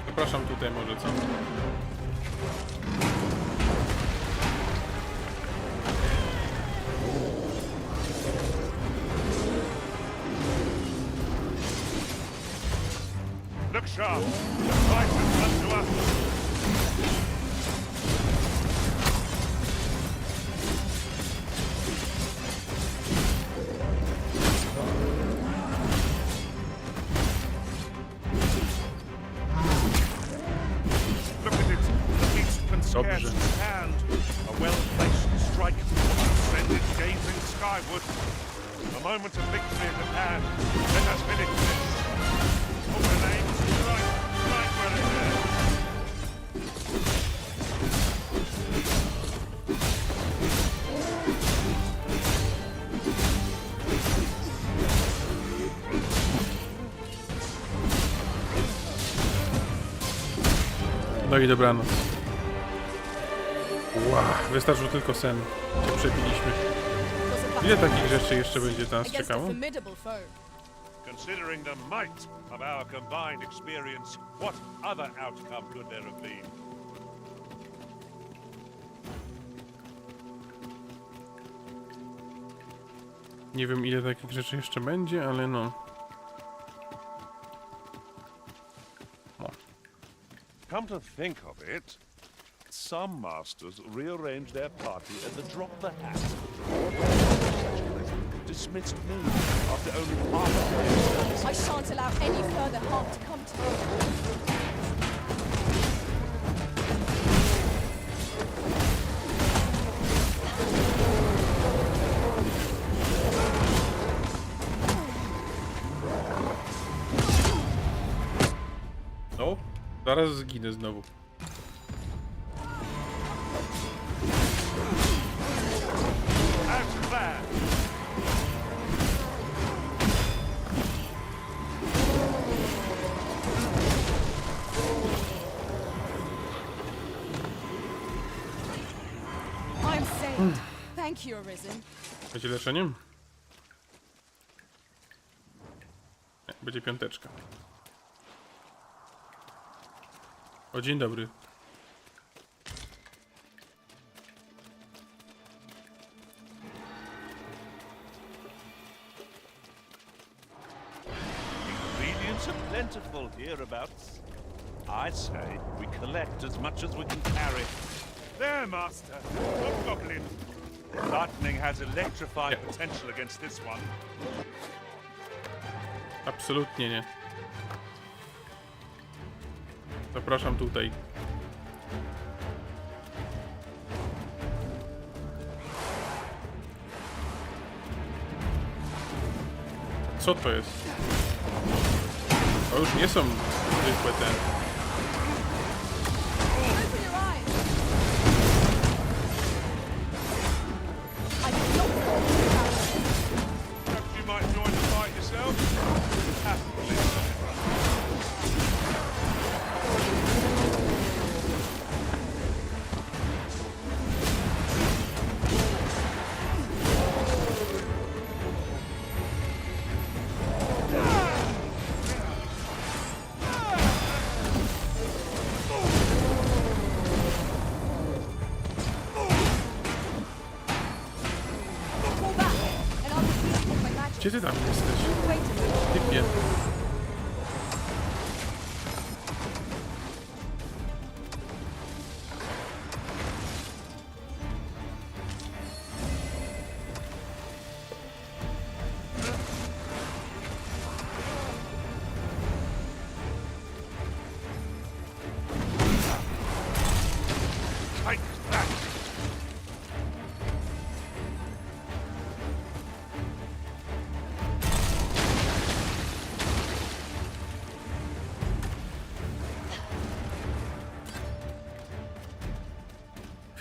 Zapraszam tutaj może, co? Look sharp! The fight has come to us! Dobrze. Hand, a well-placed strike send it gazing skyward. A moment of victory at hand. Let us finish this. Oh, the name strike where it is. No i dobranoc. Wow, wystarczył tylko sen. Cię przebiliśmy. Ile takich rzeczy jeszcze będzie nas czekało? Considering the might of our combined experience, what other outcome could there have been? Nie wiem, ile takich rzeczy jeszcze będzie, ale no. Come to think of it, some masters rearrange their party at the drop of a hat. Dismissed me after only half a day's service. I shan't allow any further harm to come to you. O, zaraz zginę znowu. I'm saved. Thank you, Arisen. Będzie leczeniem? Nie, będzie piąteczka. O, dzień dobry. Ingredients are plentiful hereabouts. I say we collect as much as we can carry. There, Master. Good goblin. Lightning has electrifying potential against this one. Absolutnie nie. Zapraszam tutaj. Co to jest? To już nie są zwykłe te. You might join the fight yourself. Gdzie ty tam jesteś? Typie.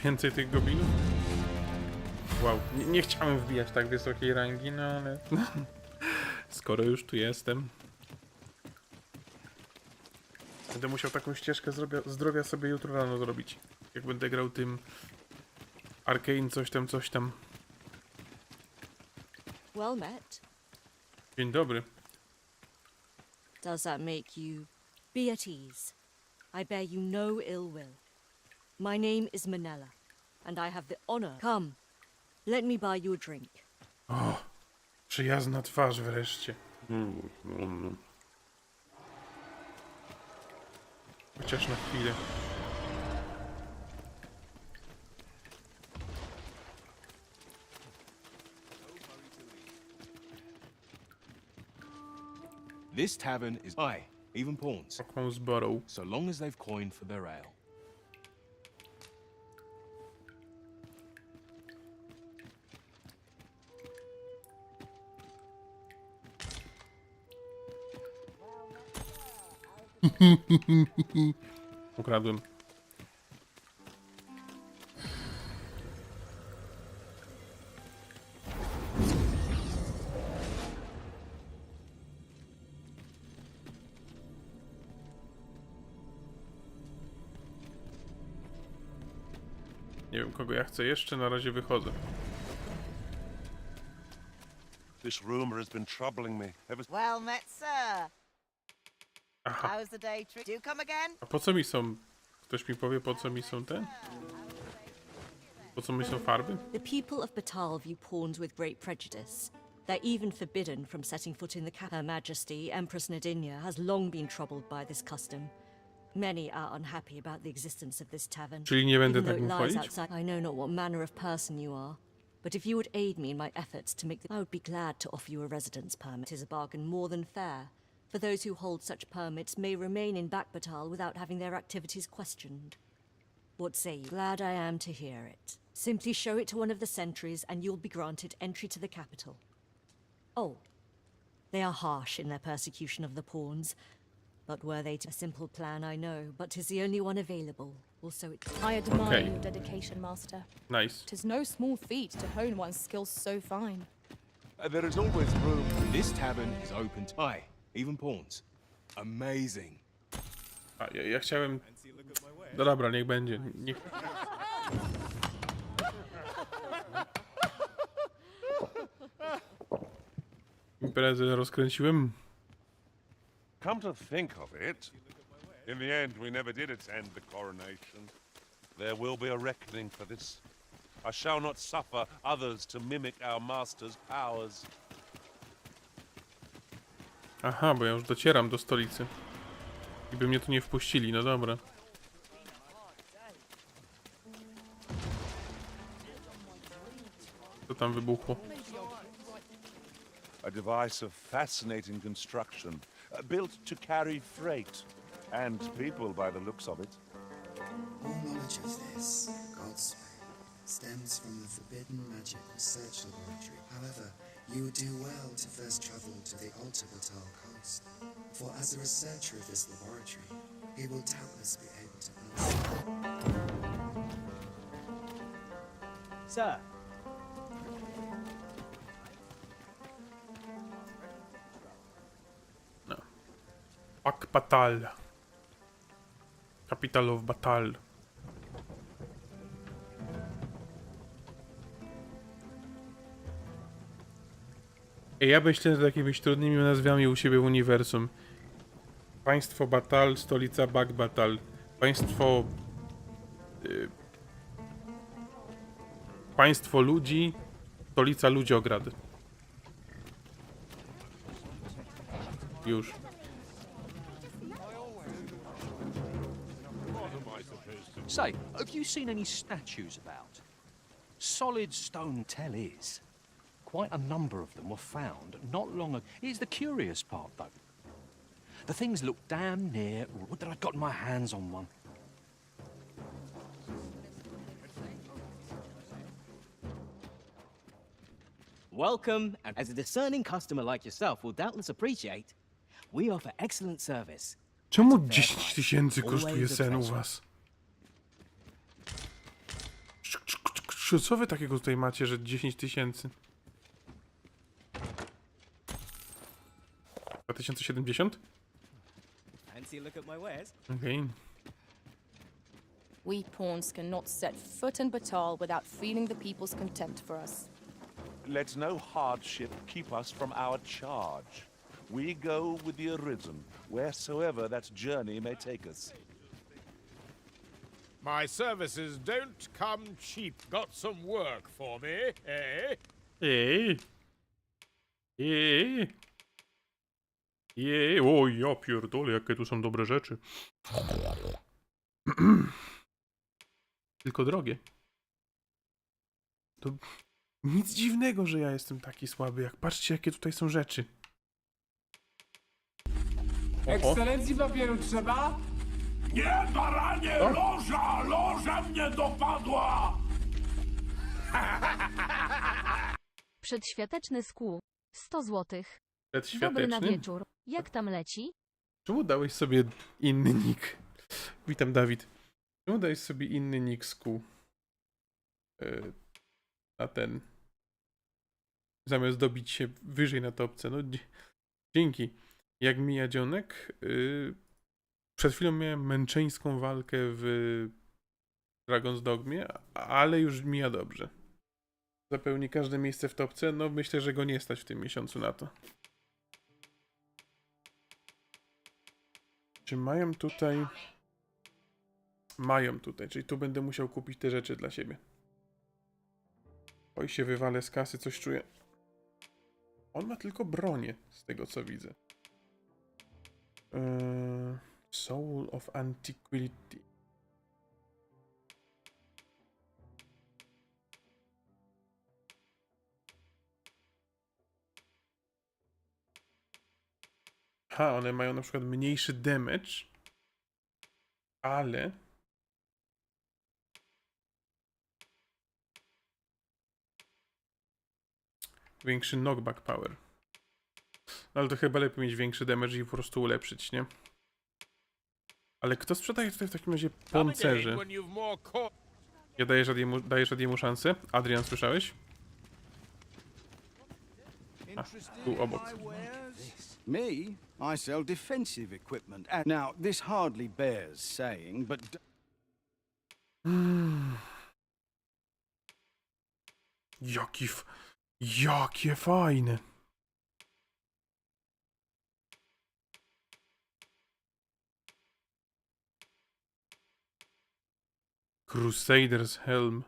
Więcej tych goblinów? Wow, nie chciałem wbijać tak wysokiej rangi, no ale skoro już tu jestem. Będę musiał taką ścieżkę zdrowia sobie jutro rano zrobić. Jak będę grał tym Arcane coś tam. Well met. Dzień dobry. Does that make you be at ease? I bear you no ill will. My name is Manella, and I have the honor. Come, let me buy you a drink. O, przyjazna twarz wreszcie. Chociaż na chwilę. This tavern is even pawns. So long as they've coined for their ale. Ukradłem. Nie wiem, kogo ja chcę jeszcze, na razie wychodzę. This rumor has been troubling me ever Well met, sir. Aha. How's the day treat? Do come again? A po co mi są... Ktoś mi powie, po co mi są te? Po co mi są farby? The people of Batal view pawns with great prejudice. They're even forbidden from setting foot in the capital. Her Majesty, Empress Nadinia, has long been troubled by this custom. Many are unhappy about the existence of this tavern. Czyli nie będę even tak though mu it lies chwalić? outside. I know not what manner of person you are, but if you would aid me in my efforts to make the... I would be glad to offer you a residence permit. It is a bargain more than fair, for those who hold such permits may remain in Batal without having their activities questioned. What say you? Glad I am to hear it. Simply show it to one of the sentries and you'll be granted entry to the capital. Oh, they are harsh in their persecution of the pawns, but were they to... A simple plan, I know, but 'tis the only one available. Also, it... I admire Okay. your dedication, Master. Nice. 'Tis no small feat to hone one's skills so fine. There is always room. This tavern is open to... Aye, even pawns. Amazing. A, ja chciałem... No dobra, niech będzie. Niech... Imprezę rozkręciłem. Come to think of it, in the end we never did attend the coronation. There will be a reckoning for this. I shall not suffer others to mimic our master's powers. Aha, bo ja już docieram do stolicy. I by mnie tu nie wpuścili, no dobra. Co tam wybuchło? A device of fascinating construction, built to carry freight and people by the looks of it. All knowledge of this, God's way, stems from the forbidden magic research laboratory. However, you would do well to first travel to the Alta Batal coast, for as a researcher of this laboratory, he will doubtless be able to answer. Sir. No. Pak Batal. Capital of Batal. Ja myślę nad jakimiś trudnymi nazwami u siebie w uniwersum. Państwo Batal, stolica Batal. Państwo... Państwo ludzi, stolica Ludziograd. Już. Say, have you seen any statues about? Solid stone tell is. Quite a number of them were found not long ago. Here's the curious part, though. The things look damn near... Would that I'd gotten my hands on one. Welcome, and as a discerning customer like yourself will doubtless appreciate, we offer excellent service. Czemu 10 tysięcy kosztuje sen u was? Co wy takiego tutaj macie, że 10 tysięcy? 2070? Fancy a look at my wares? Okej. We pawns cannot set foot in Batal without feeling the people's contempt for us. Let no hardship keep us from our charge. We go with the Arisen, wheresoever that journey may take us. My services don't come cheap. Got some work for me, eh? Ej! Ej! Ej! O, ja pierdolę, jakie tu są dobre rzeczy. Tylko drogie. To nic dziwnego, że ja jestem taki słaby, jak patrzcie, jakie tutaj są rzeczy. Ekscelencji papieru trzeba? Nie, baranie! O. Loża! Loża mnie dopadła! Przedświąteczny skół. 100 złotych. Przedświąteczny? Dobry na wieczór. Jak tam leci? Czemu dałeś sobie inny nick? Witam, Dawid. Czemu dałeś sobie inny nick z kół? Na ten. Zamiast dobić się wyżej na topce. No, dzięki. Jak mija dzionek? Przed chwilą miałem męczeńską walkę w Dragon's Dogmie, ale już mija dobrze. Zapełni każde miejsce w topce, no myślę, że go nie stać w tym miesiącu na to. Czy mają tutaj... Mają tutaj, czyli tu będę musiał kupić te rzeczy dla siebie. Oj, się wywalę z kasy, coś czuję. On ma tylko bronię, z tego co widzę. Soul of Antiquity. Ha, one mają na przykład mniejszy damage, ale większy knockback power. No ale to chyba lepiej mieć większy damage i po prostu ulepszyć, nie? Ale kto sprzedaje tutaj w takim razie pancerzy? Ja dajesz Adiemu szansę? Adrian, słyszałeś? A, tu obok. Me? I sell defensive equipment. And now, this hardly bears saying, but... Jakie fajne. Crusader's Helm.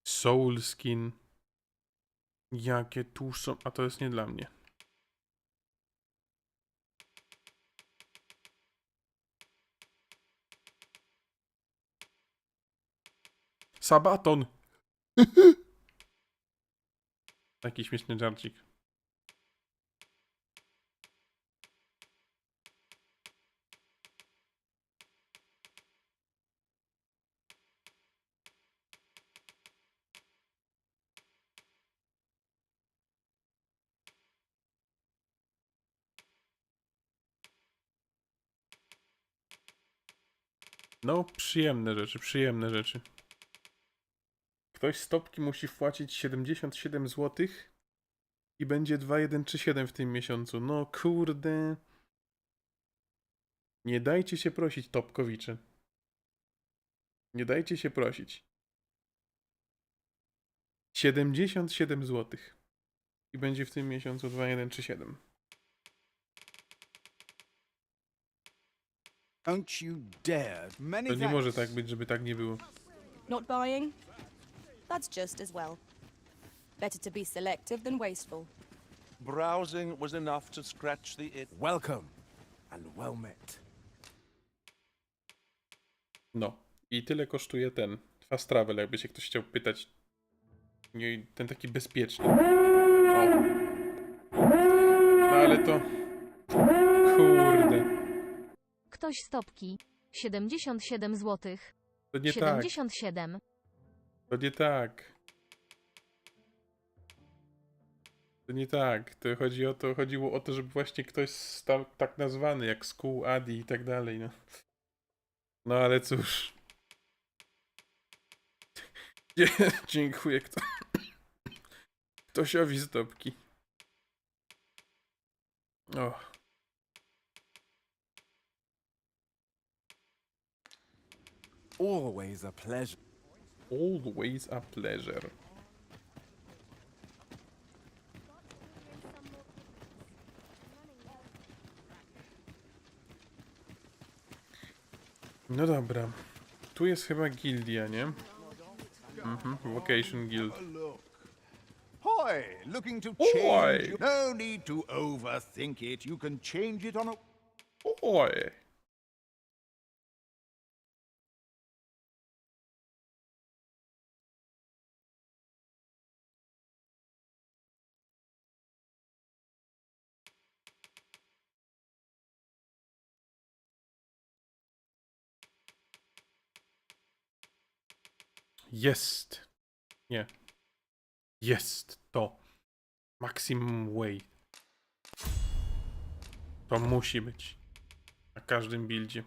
Soul Skin. Jakie tu są... A to jest nie dla mnie. Sabaton! Taki śmieszny żarcik. No, przyjemne rzeczy, przyjemne rzeczy. Ktoś z topki musi wpłacić 77 zł i będzie 2137 w tym miesiącu. No kurde. Nie dajcie się prosić, topkowicze. Nie dajcie się prosić. 77 zł. I będzie w tym miesiącu 2137. Don't you dare. Many To nie może tak być, żeby tak nie było. Not buying? That's just as well. Better to be selective than wasteful. Browsing was enough to scratch the itch. Welcome and well met. No. I tyle kosztuje ten Fast Travel, jakby się ktoś chciał pytać. Nie, ten taki bezpieczny. O. No ale to... Kurde. Ktoś z topki. 77 zł. To nie 77. Tak. To nie tak. To nie tak. To chodzi o to, chodziło o to, żeby właśnie ktoś stał tak nazwany, jak Skull, Adi i tak dalej, no. No ale cóż. Dziękuję ktośowi z topki. O. Always a pleasure. Always a pleasure. No dobra. Tu jest chyba gildia, nie? Vocation Guild. Hoy, looking to Oi. change. No need to overthink it. You can change it on a... Oj. Jest. Nie. Jest to. Maximum weight. To musi być. Na każdym buildzie.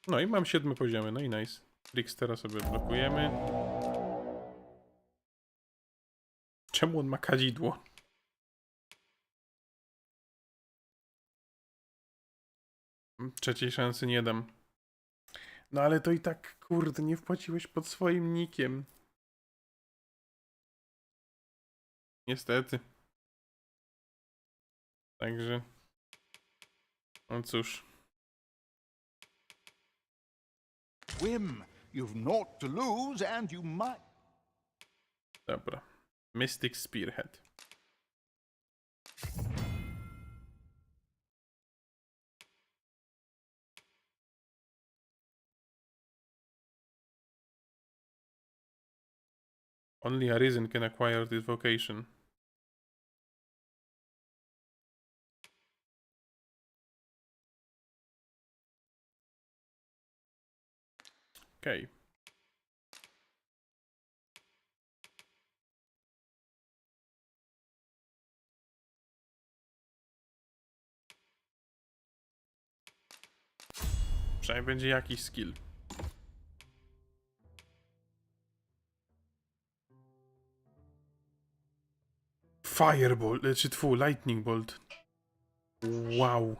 No i mam 7 poziomy, no i nice. Trickstera sobie blokujemy. Czemu on ma kadzidło? . Trzeciej szansy nie dam. No ale to i tak, kurde, nie wpłaciłeś pod swoim nickiem. Niestety. Także... No cóż. Whim, you've naught to lose and you might... Dobra. Mystic Spearhead. Only a reason can acquire this vocation. Okej. Przynajmniej będzie jakiś skill. Fireball, czy Lightning Bolt. Wow.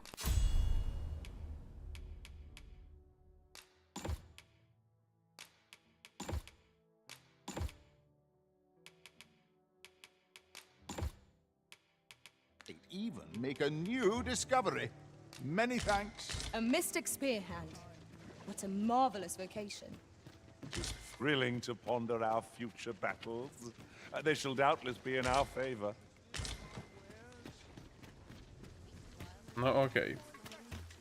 Even make a new discovery. Many thanks. A mystic spear hand. What a marvelous vocation. It is thrilling to ponder our future battles. They shall doubtless be in our favor. No okej.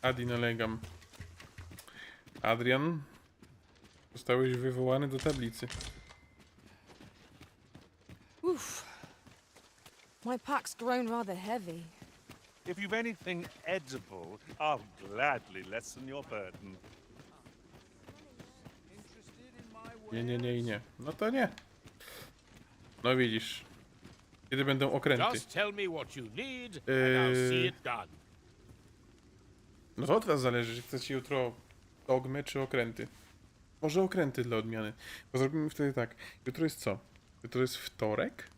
Adi nalegam. Adrian, zostałeś wywołany do tablicy. Oof. My pack's grown rather heavy. If you've anything edible, I'll gladly lessen your burden. Nie. No to nie. No widzisz. Kiedy będą okręty. Just tell me what you need and I'll see it done. No to od was zależy, czy chcecie jutro dogmy czy okręty. Może okręty dla odmiany. Bo zrobimy wtedy tak. Jutro jest co? Jutro jest wtorek?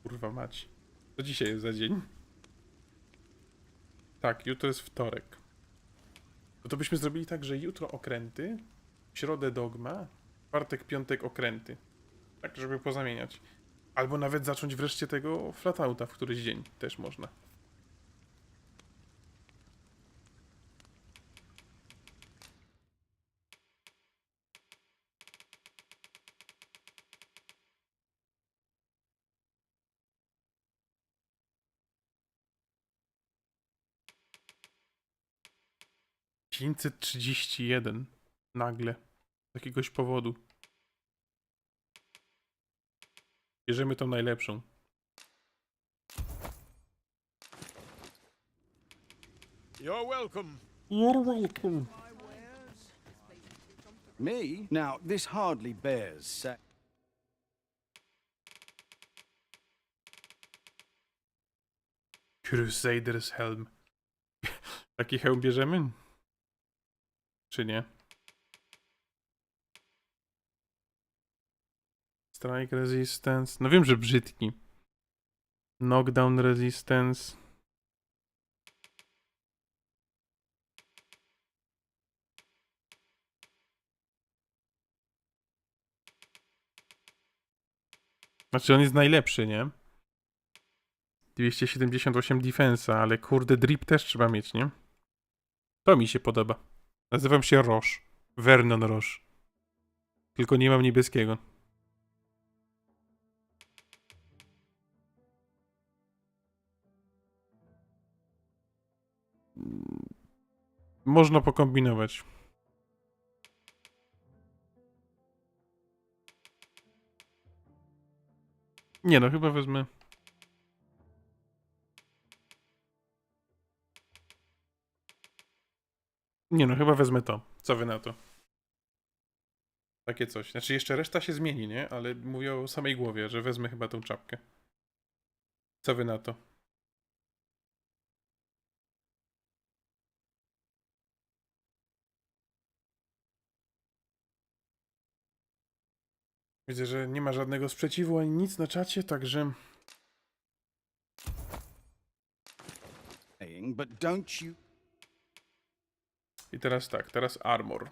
Kurwa mać. Co dzisiaj jest za dzień? Tak, jutro jest wtorek. No to byśmy zrobili tak, że jutro okręty, w środę dogma, czwartek, piątek okręty. Tak, żeby pozamieniać. Albo nawet zacząć wreszcie tego flatouta w któryś dzień. Też można. ...531 nagle. Z jakiegoś powodu. Bierzemy tą najlepszą. You're welcome. You're welcome. Me? Now, this hardly bears say... Crusader's Helm. Taki hełm bierzemy? Czy nie? Strike Resistance. No wiem, że brzydki. Knockdown Resistance. Znaczy on jest najlepszy, nie? 278 defensa, ale kurde drip też trzeba mieć, nie? To mi się podoba. Nazywam się Roche. Vernon Roche. Tylko nie mam niebieskiego. Można pokombinować. Nie no, chyba wezmę... Nie no, chyba wezmę to. Co wy na to? Takie coś. Znaczy jeszcze reszta się zmieni, nie? Ale mówię o samej głowie, że wezmę chyba tą czapkę. Co wy na to? Widzę, że nie ma żadnego sprzeciwu ani nic na czacie, także... But don't you... I teraz tak, teraz armor.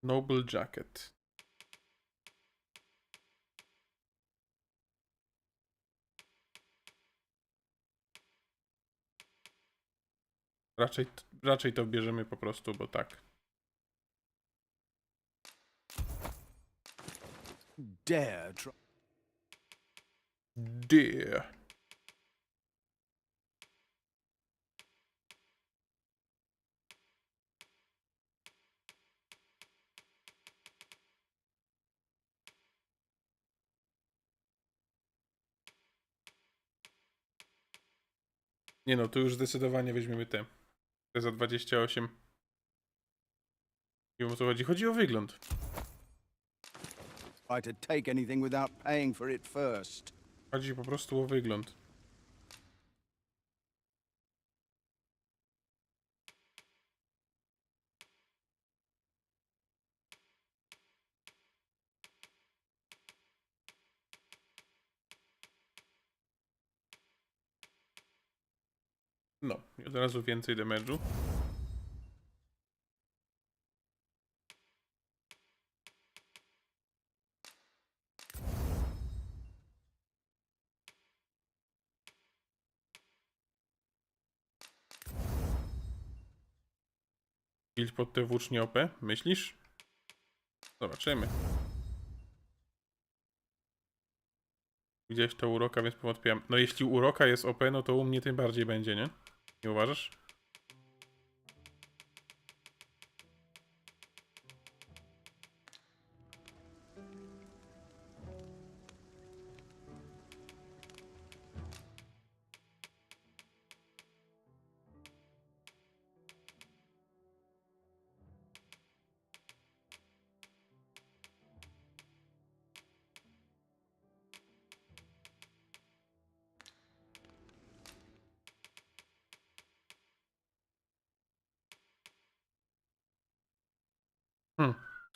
Noble jacket. Raczej to bierzemy po prostu, bo tak. Dare. Nie no, tu już zdecydowanie weźmiemy te. Te za 28. Nie wiem, o co chodzi. Chodzi o wygląd. Try to take anything without paying for it first. Chodzi po prostu o wygląd. No, i od razu więcej damage'u. Build pod te włócznie OP, myślisz? Zobaczymy. Gdzieś to uroka, więc powątpiam. No jeśli uroka jest OP, no to u mnie tym bardziej będzie, nie? Nie uważasz?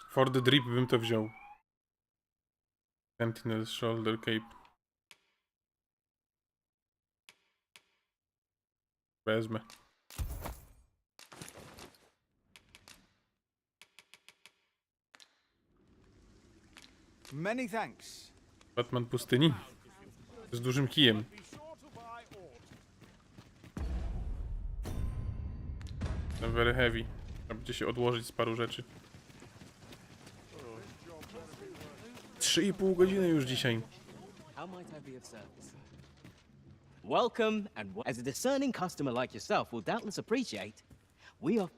For the drip bym to wziął. Sentinel Shoulder Cape. Wezmę. Many thanks. Batman pustyni? Z dużym kijem. Very heavy. Trzeba będzie się odłożyć z paru rzeczy. 3,5 godziny już dzisiaj. How might I be of service? Welcome, and as a discerning customer like yourself will doubtless appreciate, we are...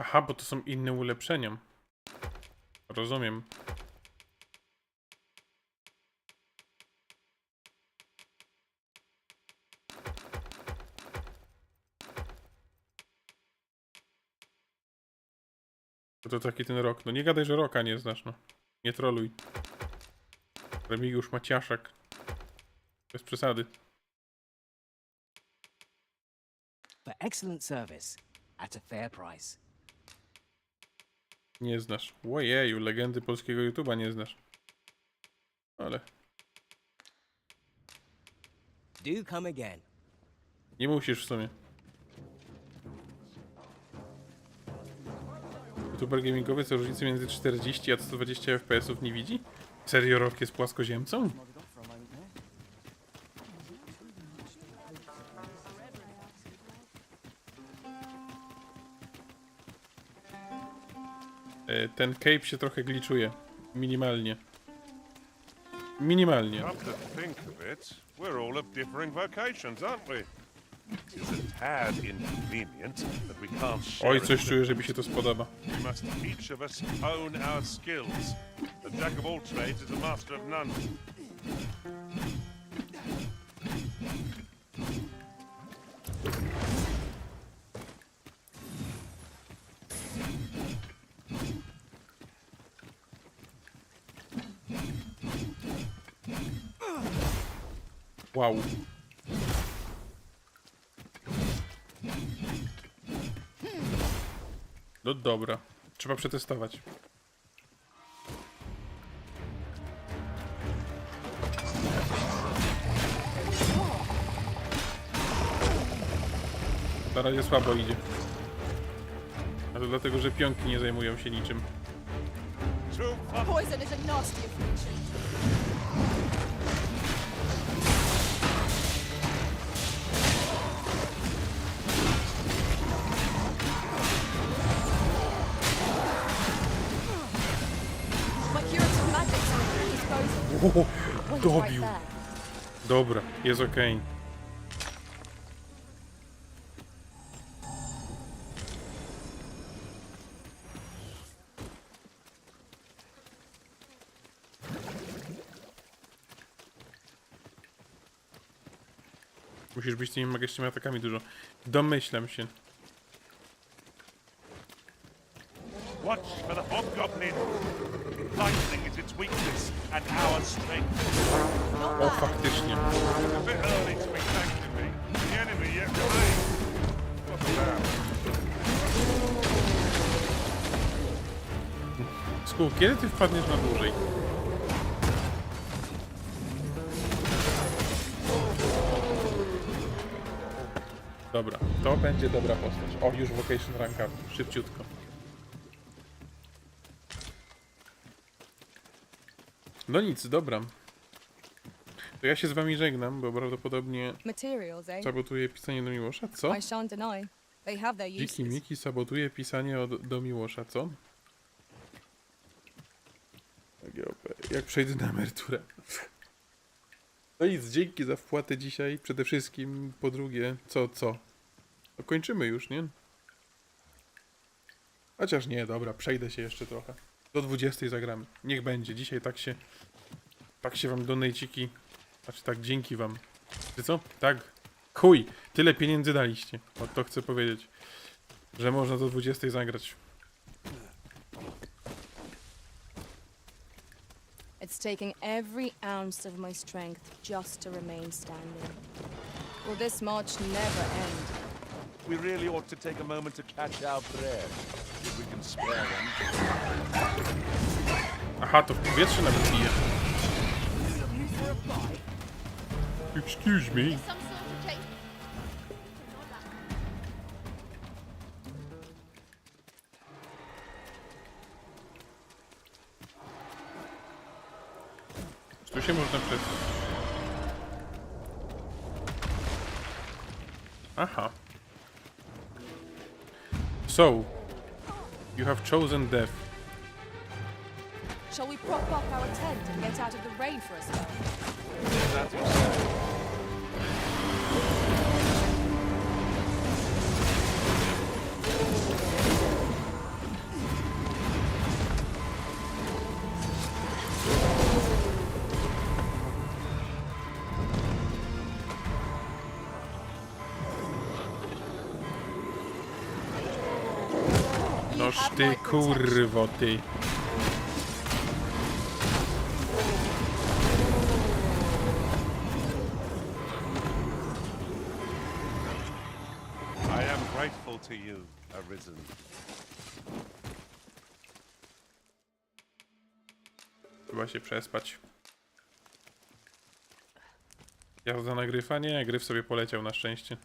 Aha, bo to są inne ulepszenia. Rozumiem. To taki ten rok. No nie gadaj, że roka nie znasz, no. Nie troluj. Remigiusz Maciaszek. Bez przesady. For excellent service at a fair price. Nie znasz. Ojeju, legendy polskiego YouTube'a nie znasz. Ale... Do come again. Nie musisz w sumie. YouTuber gamingowy co różnicy między 40 a 120 FPS-ów nie widzi? Serio rok jest płaskoziemcą? Ten cape się trochę glitchuje. Minimalnie. Minimalnie. Come to think of it, we're all of differing vocations, aren't we? Isn't tad inconvenient, but we can't share Oj, it coś czuję, że mi się to spodoba. We must each of us own our skills. A jack of all trades is a master of none. Wow. No dobra, trzeba przetestować. Na razie słabo idzie. A to dlatego, że pionki nie zajmują się niczym. Poison is a nasty affliction. My curative magics are at your disposal. O, dobił. Dobra, jest okej. Musisz być tymi magicznymi atakami dużo. Domyślam się. Watch for the hobgoblin. Lightning is its weakness and our strength. O, faktycznie. A bit early to be thanking me. The enemy yet remains. What about? Skół, kiedy ty wpadniesz na dłużej? Dobra, to będzie dobra postać. O, już vocation rank up. Szybciutko. No nic, dobra. To ja się z wami żegnam, bo prawdopodobnie Materials, eh? sabotuję pisanie do Miłosza. Co? I shan't deny. They have their uses. Dziki Miki sabotuje pisanie do Miłosza, co? Jak przejdę na emeryturę. No nic, dzięki za wpłatę dzisiaj. Przede wszystkim, po drugie, co? No kończymy już, nie? Chociaż nie, dobra, przejdę się jeszcze trochę. Do 20 zagramy. Niech będzie. Dzisiaj tak się wam donejciki. Znaczy tak, dzięki wam. Czy co? Tak. Chuj, tyle pieniędzy daliście. O, to chcę powiedzieć. Że można do 20 zagrać. It's taking every ounce of my strength just to remain standing. Will this march never end? We really ought to take a moment to catch our breath, if we can spare them. Aha, to w powietrze nawet bije. Excuse me. Tu się można przez... Aha. So, you have chosen death. Shall we prop up our tent and get out of the rain for a spell? That's what I said. Noż ty kurwo ty. I am grateful to you, Arisen. Trzeba się przespać. Jazda na gryfa? Nie, gryf sobie poleciał na szczęście.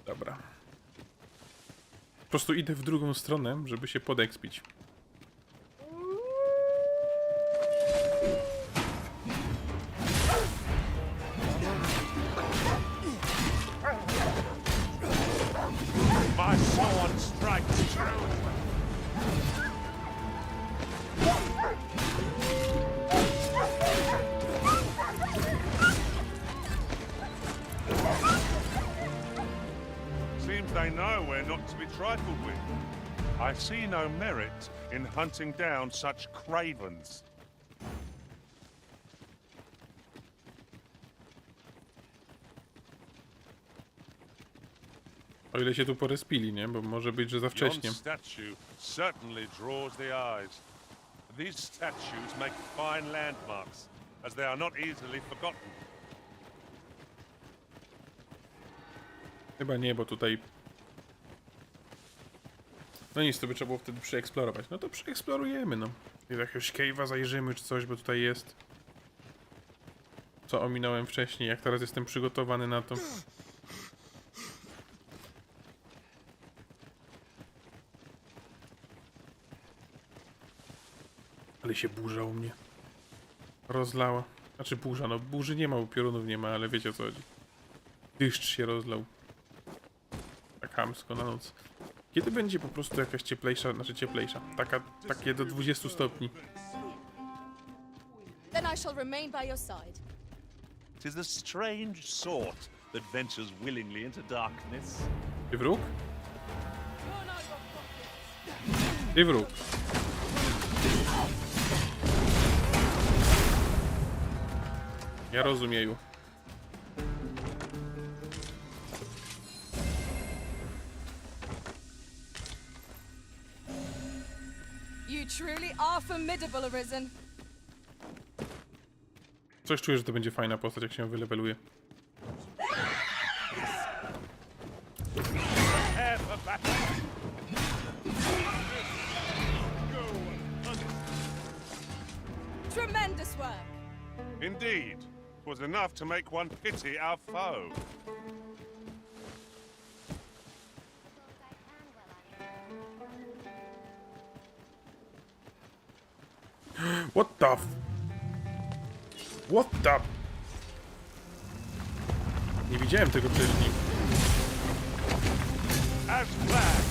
Dobra. Po prostu idę w drugą stronę, żeby się podekspić. seems they know we're not to be trifled with. I see no merit in hunting down such cravens. O ile się tu porespili, nie? Bo może być, że za wcześnie. Yon statue certainly draws the eyes. These statues make fine landmarks, as they are not easily forgotten. Chyba nie, bo tutaj... No nic, to by trzeba było wtedy przeeksplorować. No to przeeksplorujemy, no. I jakiegoś cave'a zajrzymy czy coś, bo tutaj jest... Co ominąłem wcześniej, jak teraz jestem przygotowany na to. Ale się burza u mnie rozlała. Znaczy burza, no burzy nie ma, bo piorunów nie ma, ale wiecie o co chodzi. Deszcz się rozlał. Tak chamsko na noc. Kiedy będzie po prostu jakaś cieplejsza, znaczy cieplejsza, takie do 20 stopni. Then I shall remain by your side. 'Tis the strange sort that ventures willingly into darkness. Ty wróg? Ty wróg. Ja rozumieju. You truly are formidable, Arisen. Coś czuję, że to będzie fajna postać, jak się ją wyleweluje. Tremendous work. Indeed, 'twas enough to make one pity our foe. What the f... What the... Nie widziałem tego wcześniej. As flag.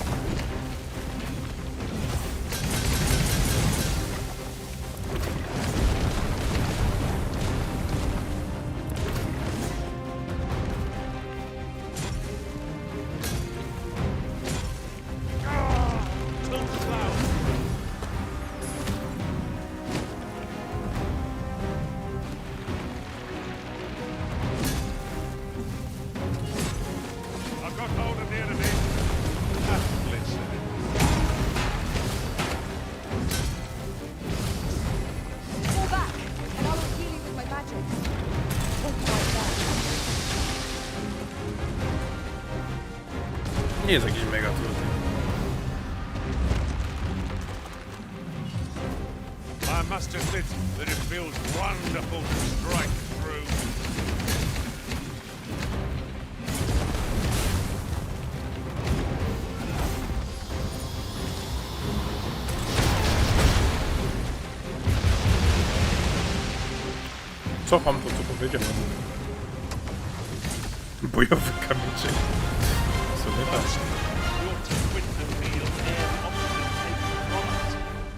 Nie jest jakiś mega trudny. I must admit that it feels wonderful to strike through. Cofam to, co powiedziałem. Bojowy kamyczek. Sobie tak.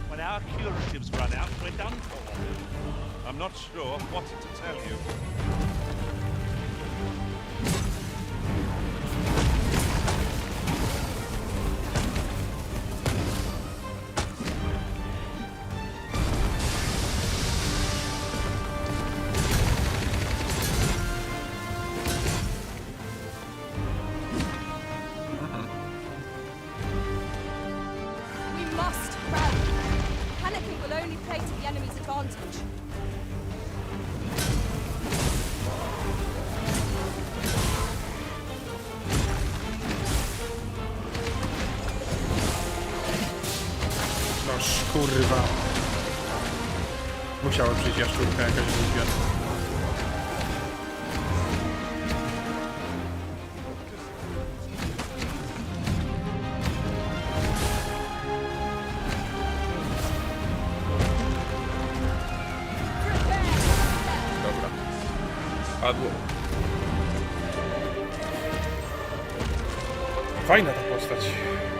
When our curatives run out, we're done for. I'm not sure what to tell you. Kurwa. Musiała przyjść jaszczurka jakaś głupia. Dobra. Padło. Fajna ta postać.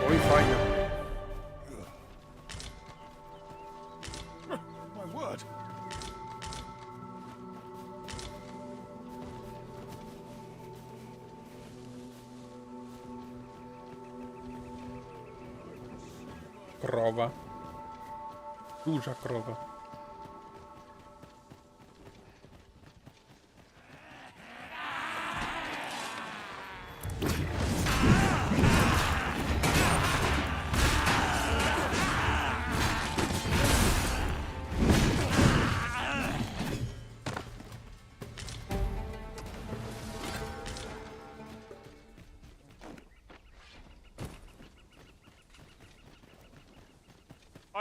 Oj, fajna. Krowa. Duża krowa.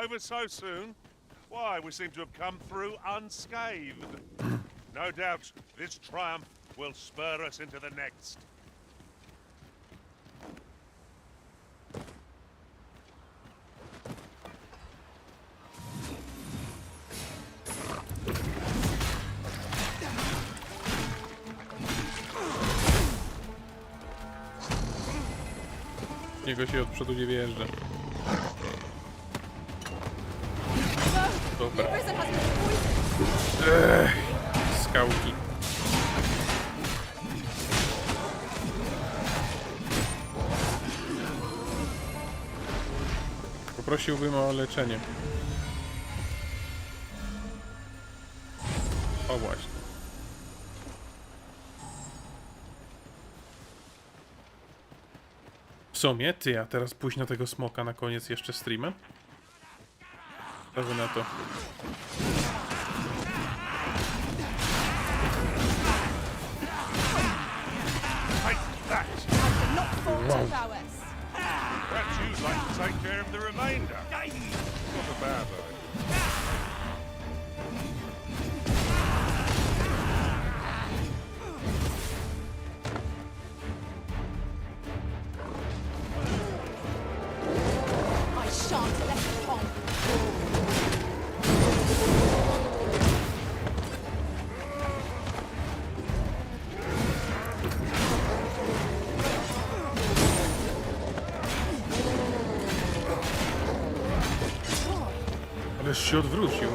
Over so soon? Why, we seem to have come through unscathed. No doubt this triumph will spur us into the next. Niego się od przodu nie wjeżdża. Super. Skałki. Poprosiłbym o leczenie. O właśnie. W sumie, ty, a teraz pójść na tego smoka na koniec jeszcze streama? Co wy na to? Wow. Perhaps you'd like to take care of the remainder. Not a bad idea. I shan't let it on. Ależ się odwrócił.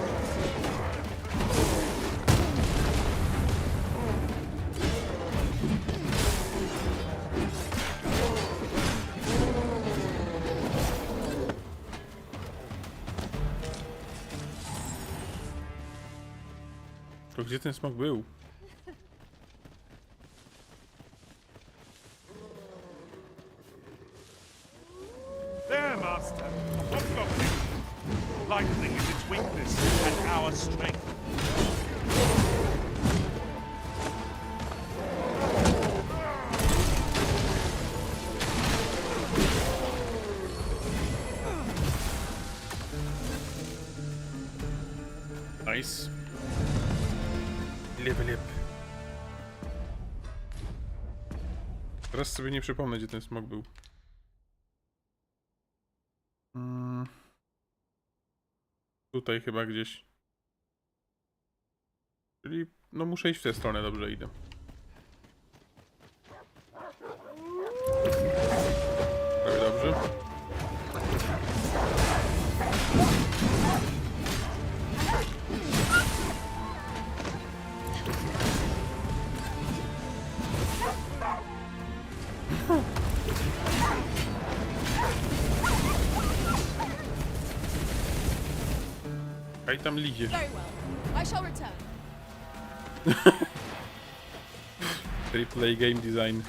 To gdzie ten smok był? There, master. I've got it. Lightning is its weakness and our strength. Nice. Level up. Teraz sobie nie przypomnę, gdzie ten smok był. Tutaj chyba gdzieś. Czyli no muszę iść w tę stronę, dobrze idę. Prawie dobrze. Kaj tam lidzie. Very well. I shall return. Triple game design.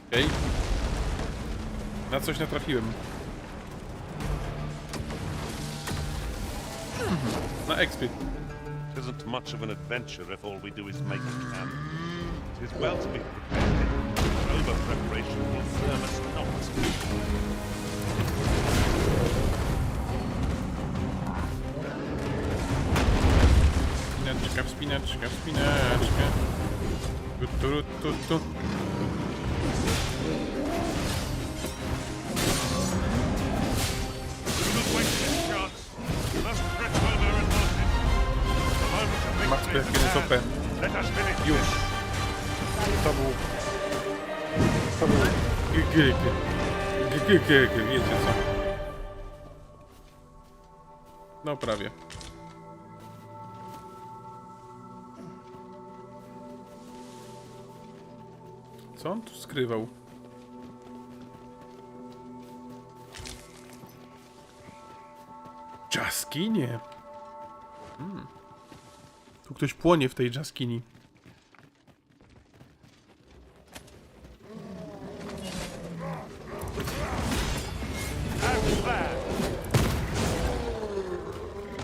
Okej. Na coś natrafiłem. Na expy. It isn't much of an adventure if all we do is make a camp. It is well to be prepared. Over preparation will firm us not. Wspinaczka, wspinaczka, wspinaczka. Tu. Masz pewnie sopę. Już. To był... Wiecie co. No prawie. Co on tu skrywał? Jaskinie. Tu ktoś płonie w tej jaskini.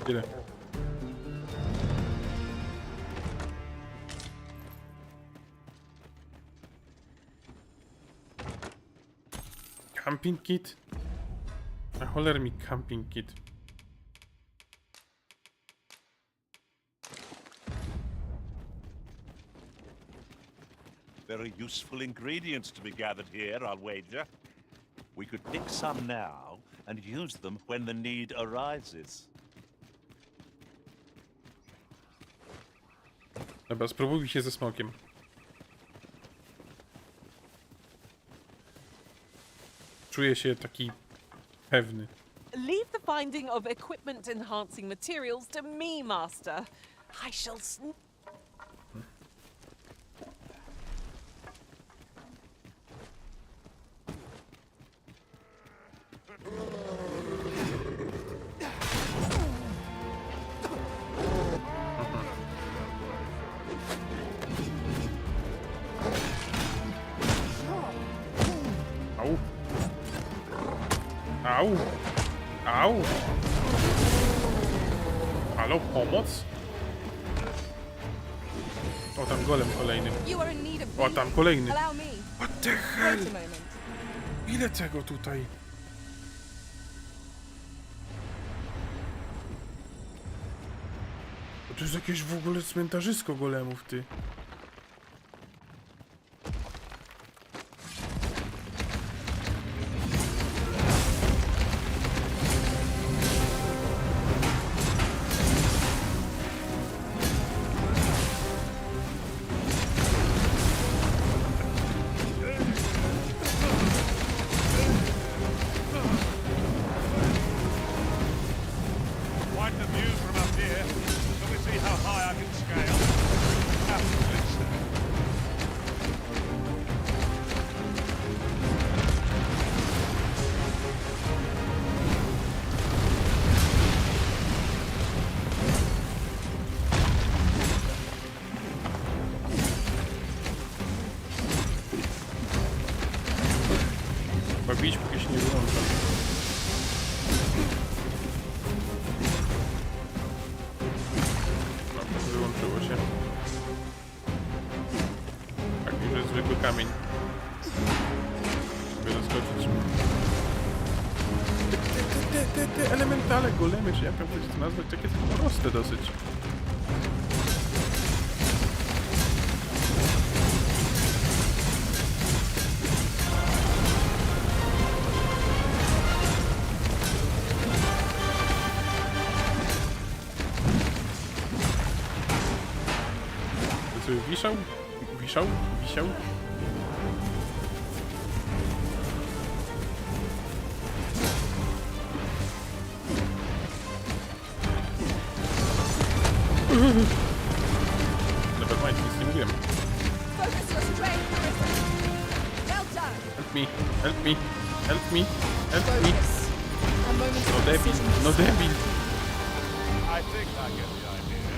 Tyle. Camping kit? A choler mi camping kit. Very useful ingredients to be gathered here, I'll wager. We could pick some now and use them when the need arises. Dobra, spróbuj się ze smokiem. Czuję się taki pewny. Leave the finding of equipment enhancing materials to me, Master. I shall Au. Au. Au. Halo, pomoc? O, tam golem kolejny. O, tam kolejny. What the hell? Ile tego tutaj? To jest jakieś w ogóle cmentarzysko golemów, ty. Quite the view from up here. Shall we see how high I can scale? Absolutely. Chyba bić, póki się nie wyłącza. No, wyłączyło się. Tak, już jest zwykły kamień. Sobie zaskoczyć. Te elementale, golemy, czy jak tam to nazwać, takie proste dosyć. To sobie wiszał? Wiszał? Wisiał? Nevermind, nic nie mówiłem. Help me, help me, help me, help me. No debil, no debil. I think I get the idea.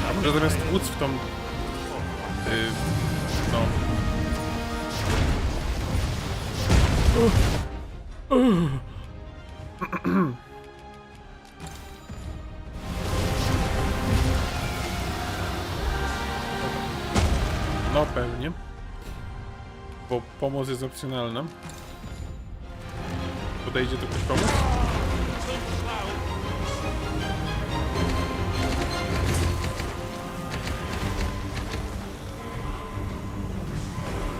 A może zamiast tłuc w tą... no... No pewnie. Bo pomoc jest opcjonalna. Podejdzie tu ktoś pomóc?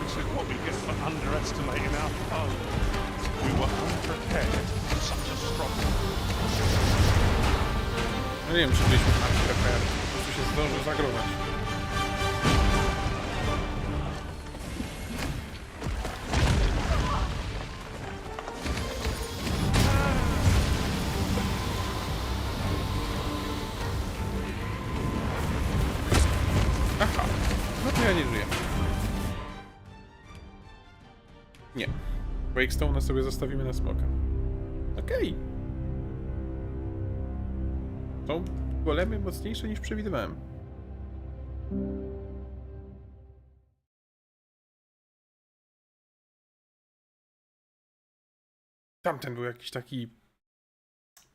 This is what we get for underestimating our foe. We were unprepared for such a struggle. No nie wiem, czy byliśmy unprepared. Po prostu się zdążył zagrować. Wakestone'a sobie zostawimy na smoka. Okej. Są golemy mocniejsze niż przewidywałem. Tamten był jakiś taki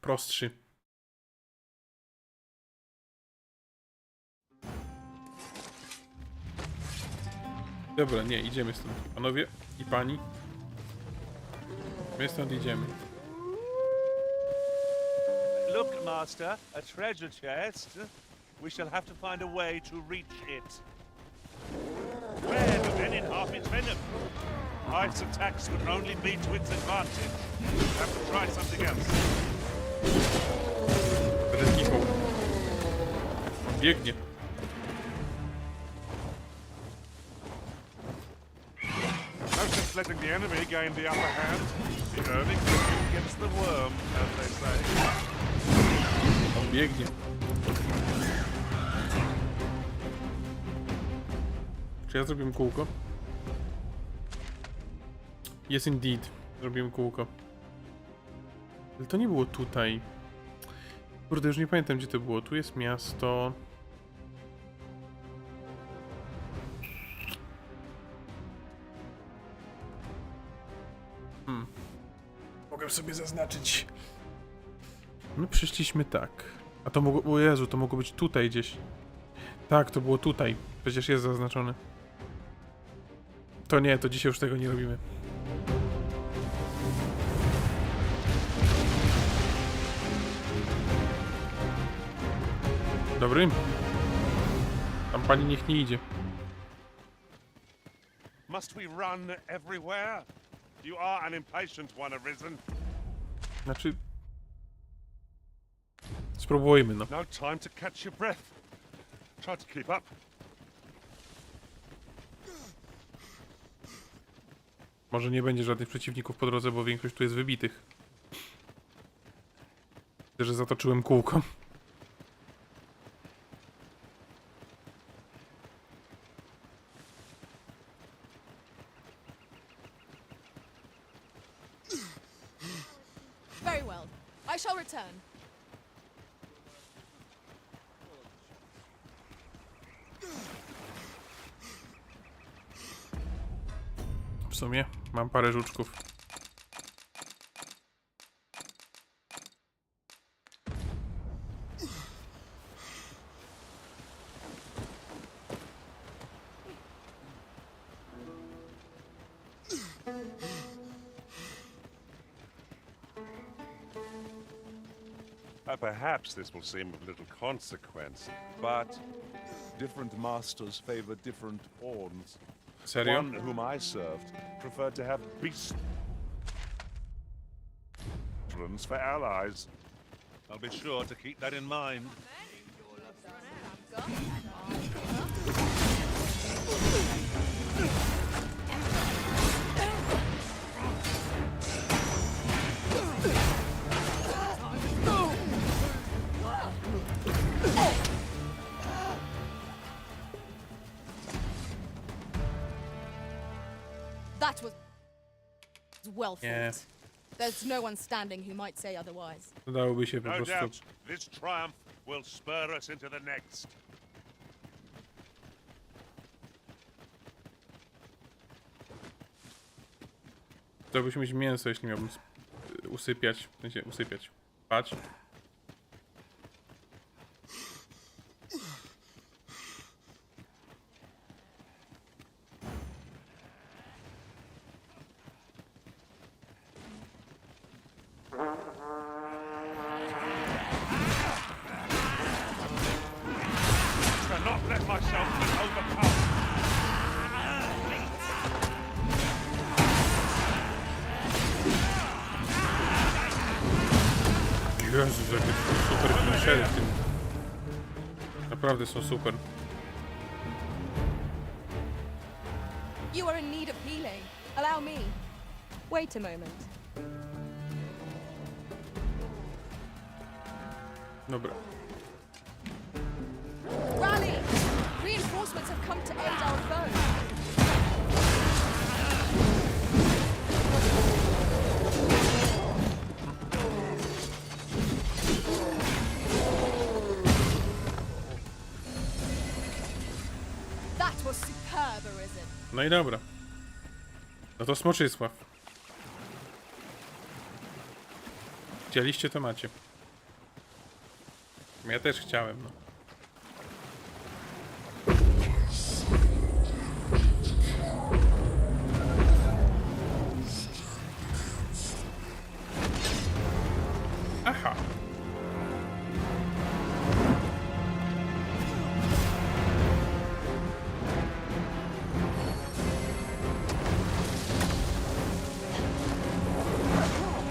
prostszy. Dobra, nie, idziemy stąd. Panowie i pani. My stąd idziemy. Look, Master, a treasure chest. We shall have to find a way to reach it. Where the venin half its venom? Ice attacks would only be to its advantage. Have to try something else. Będę kipał. Biegnie. No sense letting the enemy gain the upper hand. The only good against the worm, as they say. On biegnie. Czy ja zrobiłem kółko? Yes, indeed. Zrobiłem kółko. Ale to nie było tutaj. Kurde, już nie pamiętam, gdzie to było. Tu jest miasto. Mogę sobie zaznaczyć. My przyszliśmy tak. A to mogło... O Jezu, to mogło być tutaj gdzieś. Tak, to było tutaj. Przecież jest zaznaczone. To nie, to dzisiaj już tego nie robimy. Dobry. Tam pani niech nie idzie. Must we run everywhere? You are an impatient one, Arisen. Znaczy... Spróbujmy, no. No time to catch your breath. Try to keep up. Może nie będzie żadnych przeciwników po drodze, bo większość tu jest wybitych. Myślę, że zatoczyłem kółko. Very well. I shall return. W sumie mam parę żuczków. Perhaps this will seem of little consequence, but different masters favor different pawns. Serio? One whom I served preferred to have beasts for allies. I'll be sure to keep that in mind. That was well fought. Nie. There's no one standing who might say otherwise. Dałoby się po No prostu... doubt this triumph will spur us into the next. Chciałbyśmy mieć mięso, jeśli miałbym usypiać. W sensie usypiać. Spać. To not let myself be overcome. Jezus, jakie super kliszery w tym. Naprawdę są super. You are in need of healing. Allow me. Wait a moment. Dobra. Rally! Reinforcements have come to aid our foe. was superb arisen. No i dobra. No to Smoczysław. Chcieliście, to macie. Ja też chciałem, no. Aha.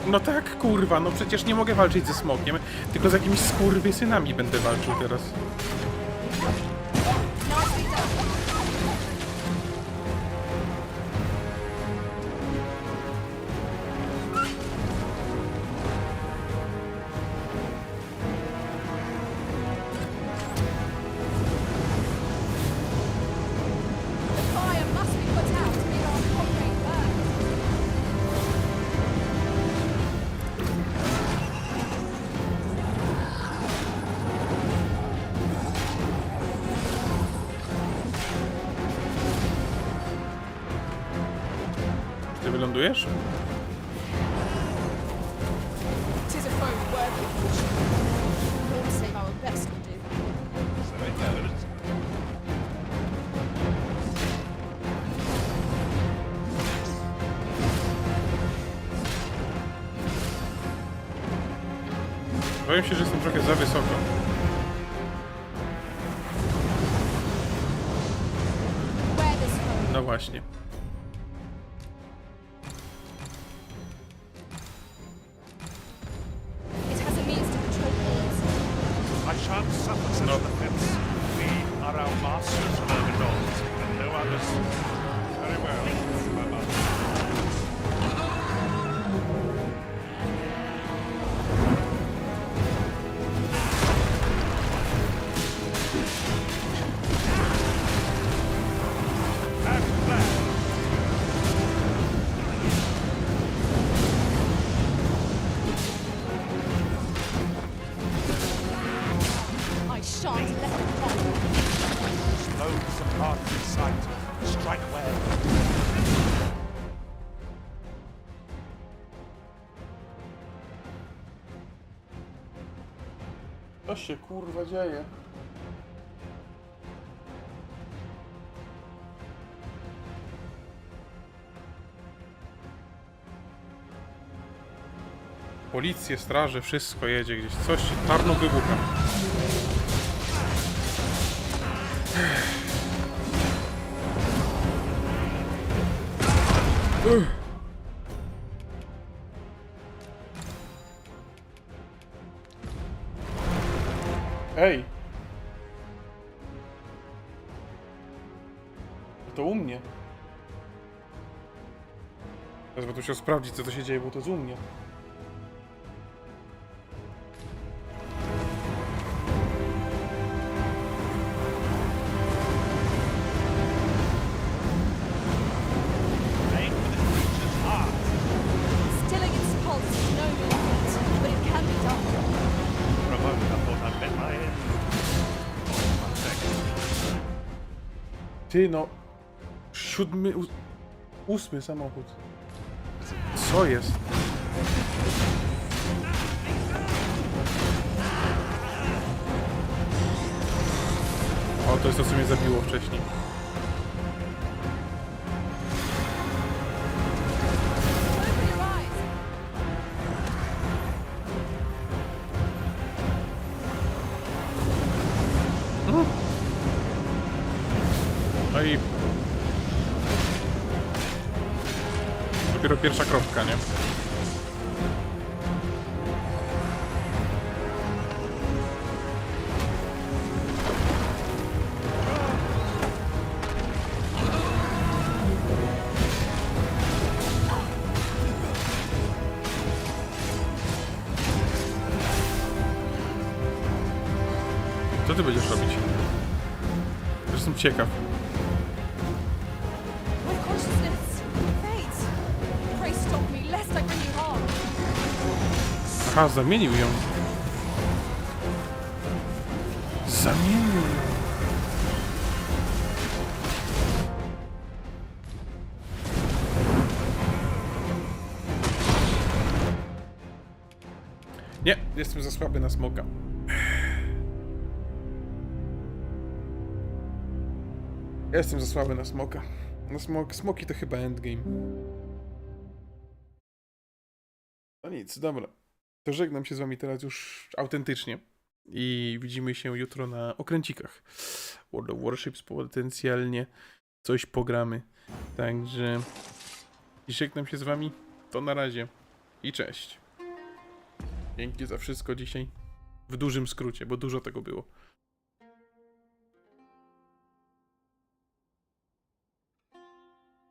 No tak, kurwa, no przecież nie mogę walczyć ze smokiem, tylko z jakimiś skurwysynami będę walczył teraz. Ty wylądujesz? Tis a foe worthy of caution. All save our best will do. So it goes. Boję się, że jestem trochę za wysoko. No właśnie. It has a means to control walls. I shan't suffer such an offense. We are our masters and our dogs, and no others. Very well, my master. I shan't let them fall. Those apart in sight, strike well. Co się kurwa dzieje? Policje, straże, wszystko jedzie gdzieś. Coś czarno wybucha. Ej! To u mnie. Teraz będę musiał sprawdzić, co to się dzieje, bo to jest u mnie. Stilling its pulse is no mean feat, but it can be done. For a moment I thought I'd met my end. One second. Ty no... 8 samochód. Co jest? O, to jest to, co mnie zabiło wcześniej. No i... dopiero pierwsza kropka, nie? Co ty będziesz robić? Jestem ciekaw. My consciousness fades. Pray stop me, lest I bring you harm. Aha, zamienił ją. Zamienił ją. Jestem za słaby na smoka. Jestem za słaby na smoka. Smoki to chyba endgame. No nic, dobra. To żegnam się z wami teraz już autentycznie. I widzimy się jutro na okręcikach. World of Warships potencjalnie. Coś pogramy. Także żegnam się z wami. To na razie. I cześć. Dzięki za wszystko dzisiaj. W dużym skrócie, bo dużo tego było.